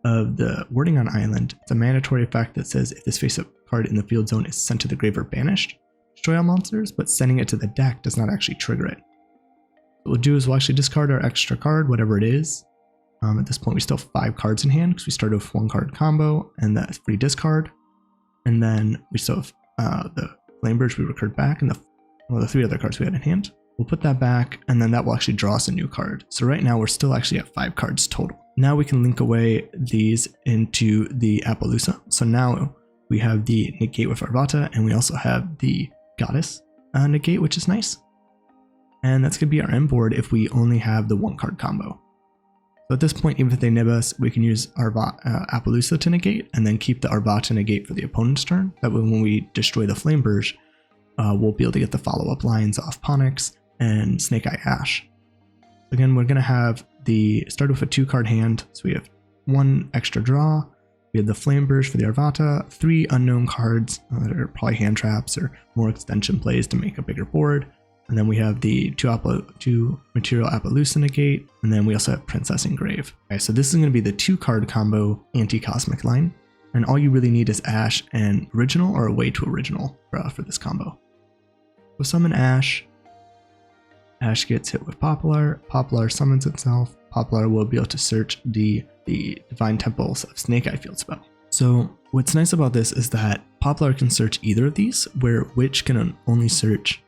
of the wording on island, it's a mandatory effect that says if this face-up card in the field zone is sent to the grave or banished, destroy all monsters, but sending it to the deck does not actually trigger it. What we'll do is we'll actually discard our extra card, whatever it is. At this point we still have 5 cards in hand because we started with 1-card combo and that free discard. And then we still have the Flamberge we recurred back and the 3 other cards we had in hand. We'll put that back, and then that will actually draw us a new card. So right now we're still actually at 5 cards total. Now we can link away these into the Apollousa. So now we have the negate with Arvata, and we also have the Goddess negate, which is nice. And that's going to be our end board if we only have the 1-card combo. So at this point, even if they nib us, we can use Apollousa to negate, and then keep the Arvata negate for the opponent's turn. That way when we destroy the Flamberge, we'll be able to get the follow-up lines off Ponix and Snake Eye Ash. Again, we're going to have start with a 2-card hand, so we have 1 extra draw. We have the Flamberge for the Arvata, 3 unknown cards that are probably hand traps or more extension plays to make a bigger board. And then we have the two material Apollousa negate, and then we also have Princess Engrave. Okay, so this is going to be the 2-card combo anti-cosmic line, and all you really need is Ash and original or a way to original for this combo. We'll summon Ash. Ash gets hit with Poplar. Poplar summons itself. Poplar will be able to search the Divine Temples of Snake Eye field spell. So what's nice about this is that Poplar can search either of these, where Witch can only search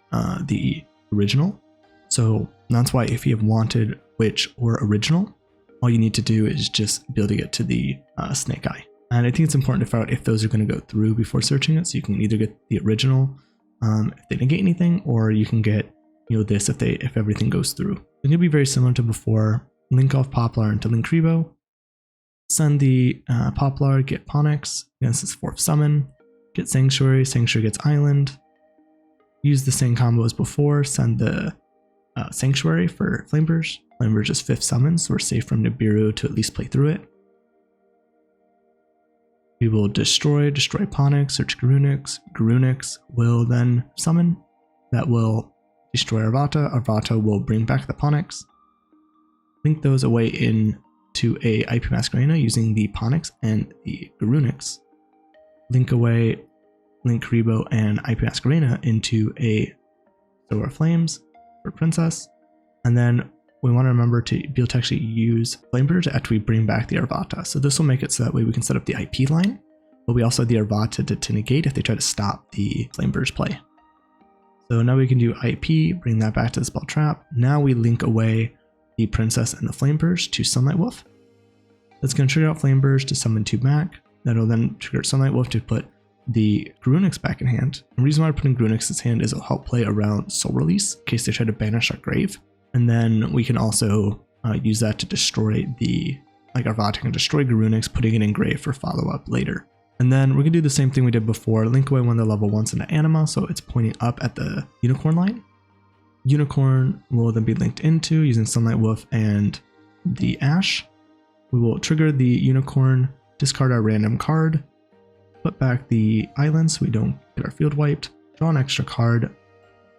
the original. So that's why if you have wanted Witch or original, all you need to do is just be able to get to the Snake Eye. And I think it's important to figure out if those are going to go through before searching it. So you can either get the original if they negate anything, or you can get this if everything goes through. It's going to be very similar to before. Link off Poplar into Linkribo. Send the Poplar, get Ponix against its 4th summon. Get Sanctuary. Sanctuary gets Island. Use the same combo as before. Send the Sanctuary for Flamberge. Flamberge is 5th summon, so we're safe from Nibiru to at least play through it. We will destroy Ponix, search Garunix. Garunix will then summon. That will destroy Arvata. Arvata will bring back the Ponix. Link those away into a IP Masquerena using the Ponix and the Garunix. Link away Linkribo and IP Masquerena into a Solar Flames for Princess. And then we want to remember to be able to actually use Flamberge after we bring back the Arvata. So this will make it so that way we can set up the IP line, but we also have the Arvata to negate if they try to stop the Flamberge play. So now we can do IP, bring that back to the spell trap. Now we link away the Princess and the Flamberge to Sunlight Wolf. That's going to trigger out Flamberge to summon 2 back. That'll then trigger Sunlight Wolf to put the Garunix back in hand. The reason why we're putting Garunix's hand is it'll help play around Soul Release in case they try to banish our grave. And then we can also use that to destroy Arvata can destroy Garunix, putting it in grave for follow-up later. And then we're going to do the same thing we did before, link away one of the level 1s into Anima, so it's pointing up at the Unicorn line. Unicorn will then be linked into using Sunlight Wolf and the Ash. We will trigger the Unicorn, discard our random card, put back the island so we don't get our field wiped, draw an extra card,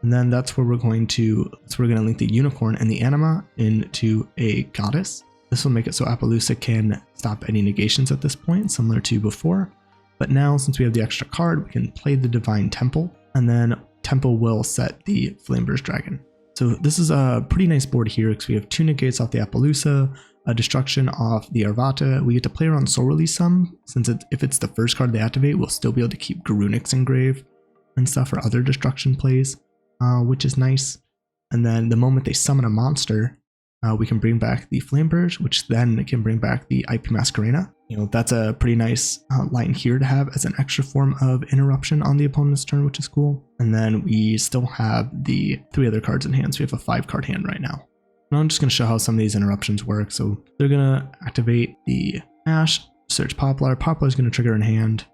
and then that's where we're going to link the Unicorn and the Anima into a Goddess. This will make it so Apollousa can stop any negations at this point, similar to before. But now, since we have the extra card, we can play the Divine Temple, and then Temple will set the Flamberge Dragon. So this is a pretty nice board here because we have 2 negates off the Apollousa, a destruction off the Arvata. We get to play around Soul Release some, since if it's the first card they activate, we'll still be able to keep Garunix Engrave and stuff for other destruction plays, which is nice. And then the moment they summon a monster, we can bring back the Flamberge, which then can bring back the IP Masquerena. That's a pretty nice line here to have as an extra form of interruption on the opponent's turn, which is cool. And then we still have the 3 other cards in hand, so we have a 5-card hand right now. Now I'm just going to show how some of these interruptions work. So they're going to activate the Ash, search Poplar. Poplar is going to trigger in hand.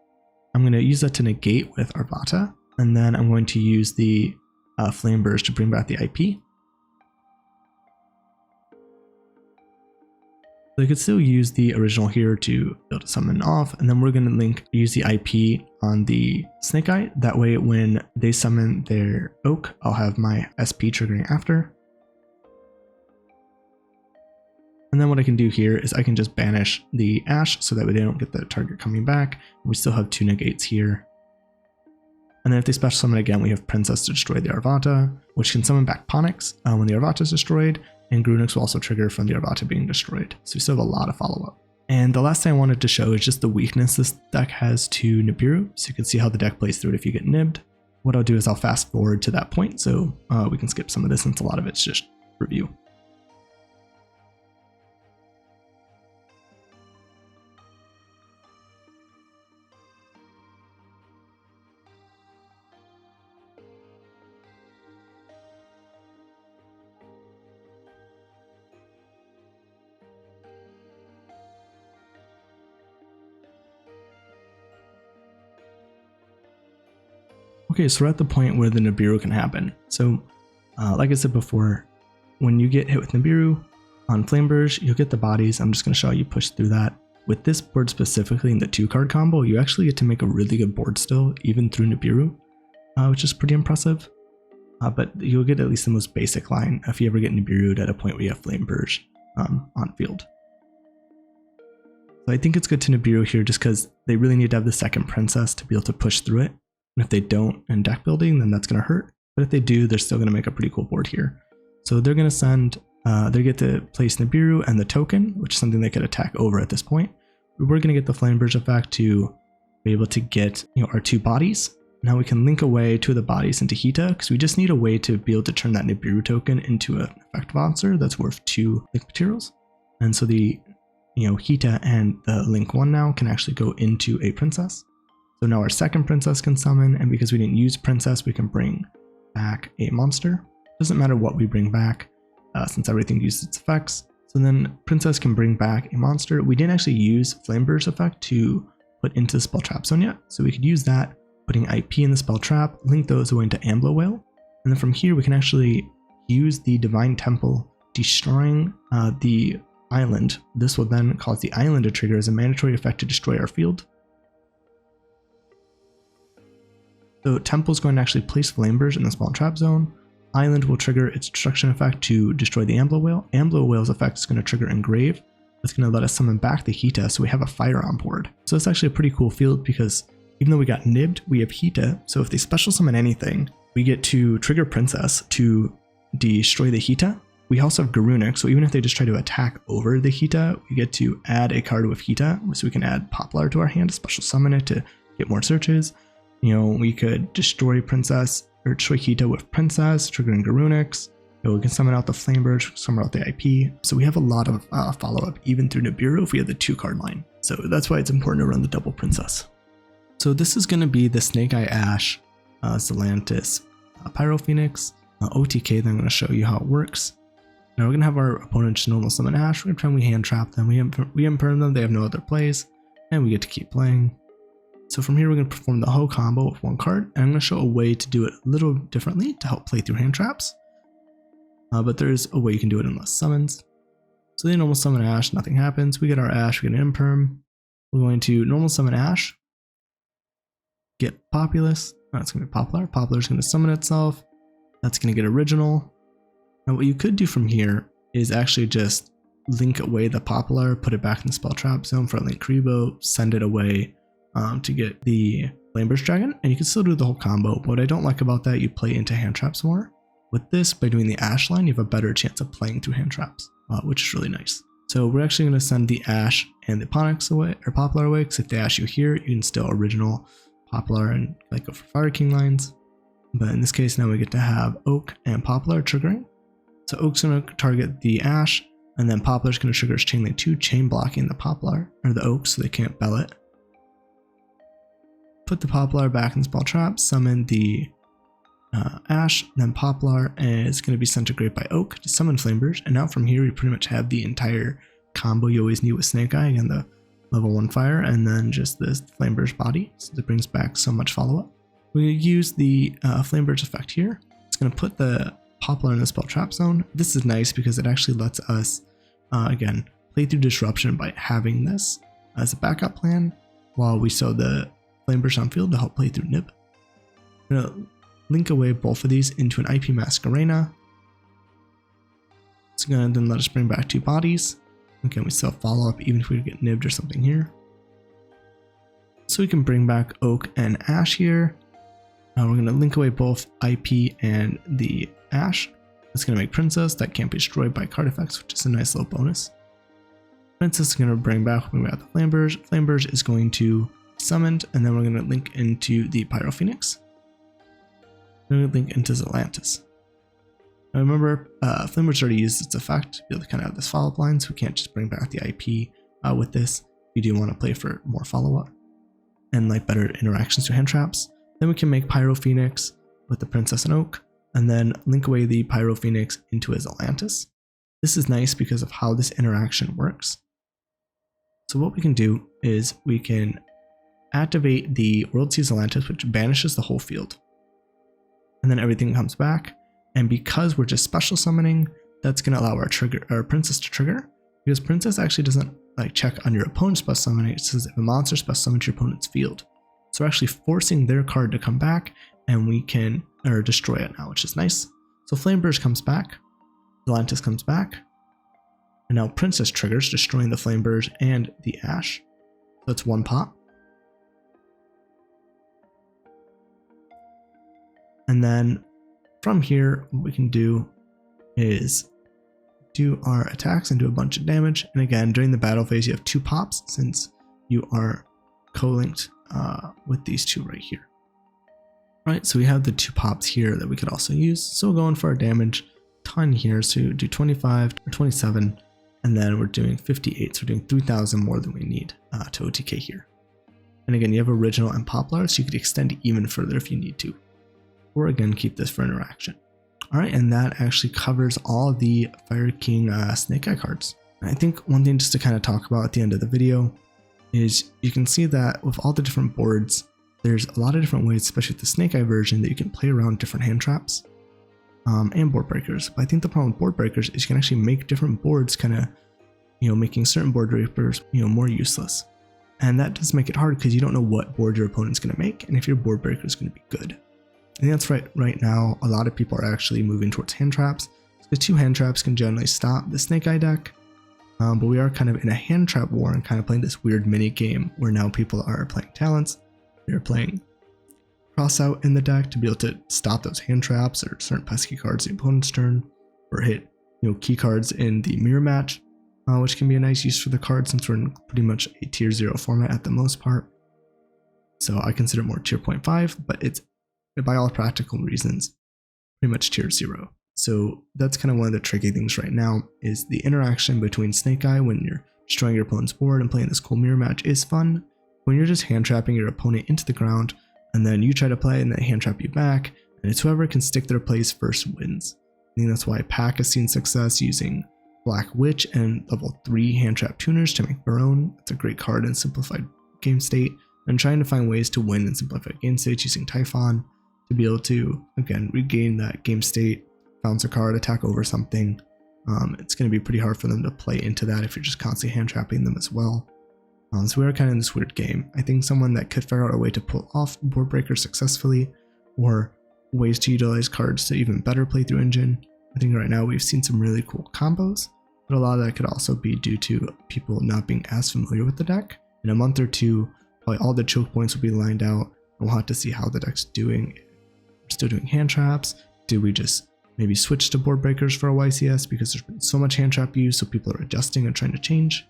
I'm going to use that to negate with Arvata, and then I'm going to use the Flamberge to bring back the IP. So I could still use the original here to be able to summon off, and then we're going to use the IP on the Snake Eye. That way when they summon their Oak, I'll have my SP triggering after. And then what I can do here is I can just banish the Ash so that way they don't get the target coming back. We still have 2 negates here. And then if they special summon again, we have Princess to destroy the Arvata, which can summon back Ponix when the Arvata is destroyed, and Garunix will also trigger from the Arvata being destroyed. So we still have a lot of follow-up. And the last thing I wanted to show is just the weakness this deck has to Nibiru, so you can see how the deck plays through it if you get nibbed. What I'll do is I'll fast forward to that point so we can skip some of this since a lot of it's just review. Okay, so we're at the point where the Nibiru can happen. So, like I said before, when you get hit with Nibiru on Flamberge, you'll get the bodies. I'm just going to show how you push through that. With this board specifically in the 2-card combo, you actually get to make a really good board still, even through Nibiru, which is pretty impressive. but you'll get at least the most basic line if you ever get Nibiru'd at a point where you have Flamberge on field. So I think it's good to Nibiru here just because they really need to have the second princess to be able to push through it. And if they don't in deck building, then that's going to hurt. But if they do, they're still going to make a pretty cool board here. So they're going to send, they get to place Nibiru and the token, which is something they could attack over at this point. We're going to get the Flamberge effect to be able to get, our 2 bodies. Now we can link away 2 of the bodies into Hita because we just need a way to be able to turn that Nibiru token into an effect monster that's worth 2 link materials. And so the Hita and the link 1 now can actually go into a princess. So now our second princess can summon, and because we didn't use princess, we can bring back a monster. Doesn't matter what we bring back since everything uses its effects. So then princess can bring back a monster. We didn't actually use Flamberge effect to put into the spell trap zone yet, so we could use that, putting IP in the spell trap, link those away into Amblowhale, and then from here we can actually use the Divine Temple, destroying the island. This will then cause the island to trigger as a mandatory effect to destroy our field. So Temple is going to actually place Flamberge in the spawn trap zone. Island will trigger its destruction effect to destroy the Amblowhale. Amblowhale's effect is going to trigger Engrave. That's going to let us summon back the Hita, so we have a fire on board. So it's actually a pretty cool field because even though we got nibbed, we have Hita. So if they special summon anything, we get to trigger Princess to destroy the Hita. We also have Garunix, so even if they just try to attack over the Hita, we get to add a card with Hita, so we can add Poplar to our hand to special summon it to get more searches. We could destroy Princess or destroy Hita with Princess, triggering Garunix. We can summon out the Flamberge, summon out the IP. So we have a lot of follow-up even through Nibiru if we have the 2-card line. So that's why it's important to run the double Princess. So this is going to be the Snake Eye Ash, Zelantis, Pyro Phoenix, OTK. Then I'm going to show you how it works. Now we're going to have our opponents normal summon Ash. We're going to pretend we hand trap them. We imperm them. They have no other plays. And we get to keep playing. So from here we're going to perform the whole combo with 1 card. And I'm going to show a way to do it a little differently to help play through hand traps. But there's a way you can do it in less summons. So they normal summon Ash. Nothing happens. We get our Ash. We get an imperm. We're going to normal summon Ash. Get Populous. That's going to be Poplar. Poplar is going to summon itself. That's going to get Original. Now what you could do from here is actually just link away the Poplar, put it back in the spell trap zone for a link Kribo, send it away to get the Flamberge Dragon, and you can still do the whole combo. But what I don't like about that, you play into hand traps more. With this, by doing the Ash line, you have a better chance of playing through hand traps, which is really nice. So we're actually going to send the Ash and the Ponix away, or Poplar away, because if they Ash you here, you can still original Poplar and go for Fire King lines. But in this case, now we get to have Oak and Poplar triggering. So Oak's going to target the Ash, and then Poplar's going to trigger its Chain Link 2, chain blocking the Poplar, or the Oak, so they can't bell it. Put the Poplar back in the spell trap, summon the Ash, then Poplar is going to be sent to Grave by Oak to summon Flamberge, and now from here we pretty much have the entire combo you always need with Snake Eye, again the level 1 fire, and then just this Flamberge body, so that brings back so much follow-up. We use the Flamberge effect here. It's going to put the Poplar in the spell trap zone. This is nice because it actually lets us, again, play through disruption by having this as a backup plan while we sow the Flamberge on field to help play through Nib. I'm going to link away both of these into an IP Masquerena. It's going to then let us bring back 2 bodies. Again, we still have follow up even if we get nibbed or something here. So we can bring back Oak and Ash here. We're going to link away both IP and the Ash. That's going to make Princess that can't be destroyed by card effects, which is a nice little bonus. Princess is going to bring back when we have the Flamberge. Flamberge is going to be summoned, and then we're going to link into the Pyro Phoenix. We're going to link into Zelantis. Now remember, Flamberge already used its effect to be able to kind of have this follow-up line, so we can't just bring back the IP with this. You do want to play for more follow-up and better interactions to hand traps. Then we can make Pyro Phoenix with the Princess and Oak, and then link away the Pyro Phoenix into a Zelantis. This is nice because of how this interaction works. So what we can do is we can activate the World Sea Zelantis, which banishes the whole field. And then everything comes back. And because we're just special summoning, that's going to allow our Princess to trigger. Because Princess actually doesn't check on your opponent's special summoning. It says if a monster special summons your opponent's field. So we're actually forcing their card to come back, and we can or destroy it now, which is nice. So Flamberge comes back, Zelantis comes back, and now Princess triggers, destroying the Flamberge and the Ash. So it's 1 pop. And then from here, what we can do is do our attacks and do a bunch of damage. And again, during the battle phase, you have 2 pops since you are co-linked with these 2 right here. Right, so we have the 2 pops here that we could also use. So we're going for our damage ton here. So we do 25 or 27, and then we're doing 58. So we're doing 3,000 more than we need to OTK here. And again, you have original and poplar, so you could extend even further if you need to. Or again, keep this for interaction. All right, and that actually covers all the Fire King Snake Eye cards. And I think one thing just to kind of talk about at the end of the video is you can see that with all the different boards, there's a lot of different ways, especially with the Snake Eye version, that you can play around different hand traps and board breakers. But I think the problem with board breakers is you can actually make different boards kind of, making certain board breakers, more useless. And that does make it hard because you don't know what board your opponent's going to make and if your board breaker is going to be good. I think that's right now, a lot of people are actually moving towards hand traps. So the 2 hand traps can generally stop the Snake Eye deck. But we are kind of in a hand trap war and kind of playing this weird mini game where now people are playing talents. They're playing cross out in the deck to be able to stop those hand traps or certain pesky cards in the opponent's turn, or hit key cards in the mirror match, which can be a nice use for the card since we're in pretty much a tier 0 format at the most part. So I consider it more tier 0.5, but it's by all practical reasons pretty much tier 0. So that's kind of one of the tricky things right now is the interaction between Snake Eye when you're destroying your opponent's board and playing this cool mirror match is fun. When you're just hand trapping your opponent into the ground and then you try to play and they hand trap you back, and it's whoever can stick their plays first wins. I think that's why Pack has seen success using Black Witch and level 3 hand trap tuners to make Barone. It's a great card in simplified game state, and trying to find ways to win in simplified game states using Typhon to be able to, again, regain that game state, bounce a card, attack over something. It's going to be pretty hard for them to play into that if you're just constantly hand trapping them as well. So we are kind of in this weird game. I think someone that could figure out a way to pull off board breakers successfully, or ways to utilize cards to even better play through engine. I think right now we've seen some really cool combos, but a lot of that could also be due to people not being as familiar with the deck. In a month or 2, probably all the choke points will be lined out, and we'll have to see how the deck's doing. We're still doing hand traps. Do we just maybe switch to board breakers for a YCS because there's been so much hand trap use, so people are adjusting and trying to change?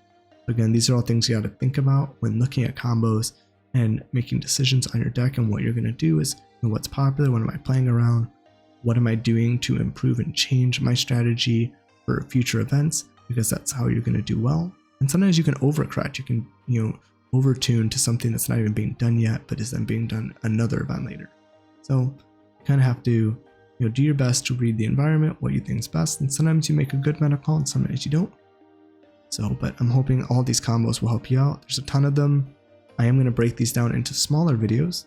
Again, these are all things you got to think about when looking at combos and making decisions on your deck, and what you're going to do is what's popular, what am I playing around, what am I doing to improve and change my strategy for future events, because that's how you're going to do well. And sometimes you can overcorrect, you can overtune to something that's not even being done yet but is then being done another event later. So you kind of have to do your best to read the environment, what you think is best, and sometimes you make a good meta call and sometimes you don't. So, but I'm hoping all these combos will help you out. There's a ton of them. I am going to break these down into smaller videos,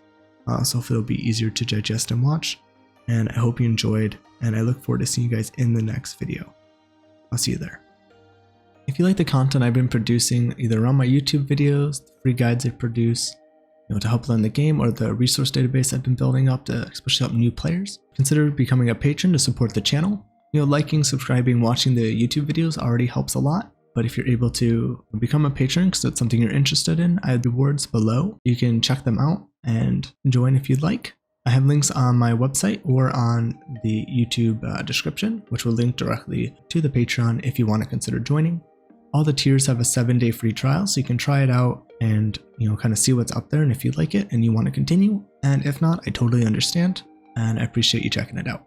so it'll be easier to digest and watch. And I hope you enjoyed, and I look forward to seeing you guys in the next video. I'll see you there. If you like the content I've been producing, either on my YouTube videos, the free guides I produce, to help learn the game, or the resource database I've been building up to especially help new players, consider becoming a patron to support the channel. Liking, subscribing, watching the YouTube videos already helps a lot. But if you're able to become a patron because it's something you're interested in, I have rewards below. You can check them out and join if you'd like. I have links on my website or on the YouTube description, which will link directly to the Patreon if you want to consider joining. All the tiers have a 7-day free trial, so you can try it out and kind of see what's up there, and if you like it and you want to continue. And if not, I totally understand, and I appreciate you checking it out.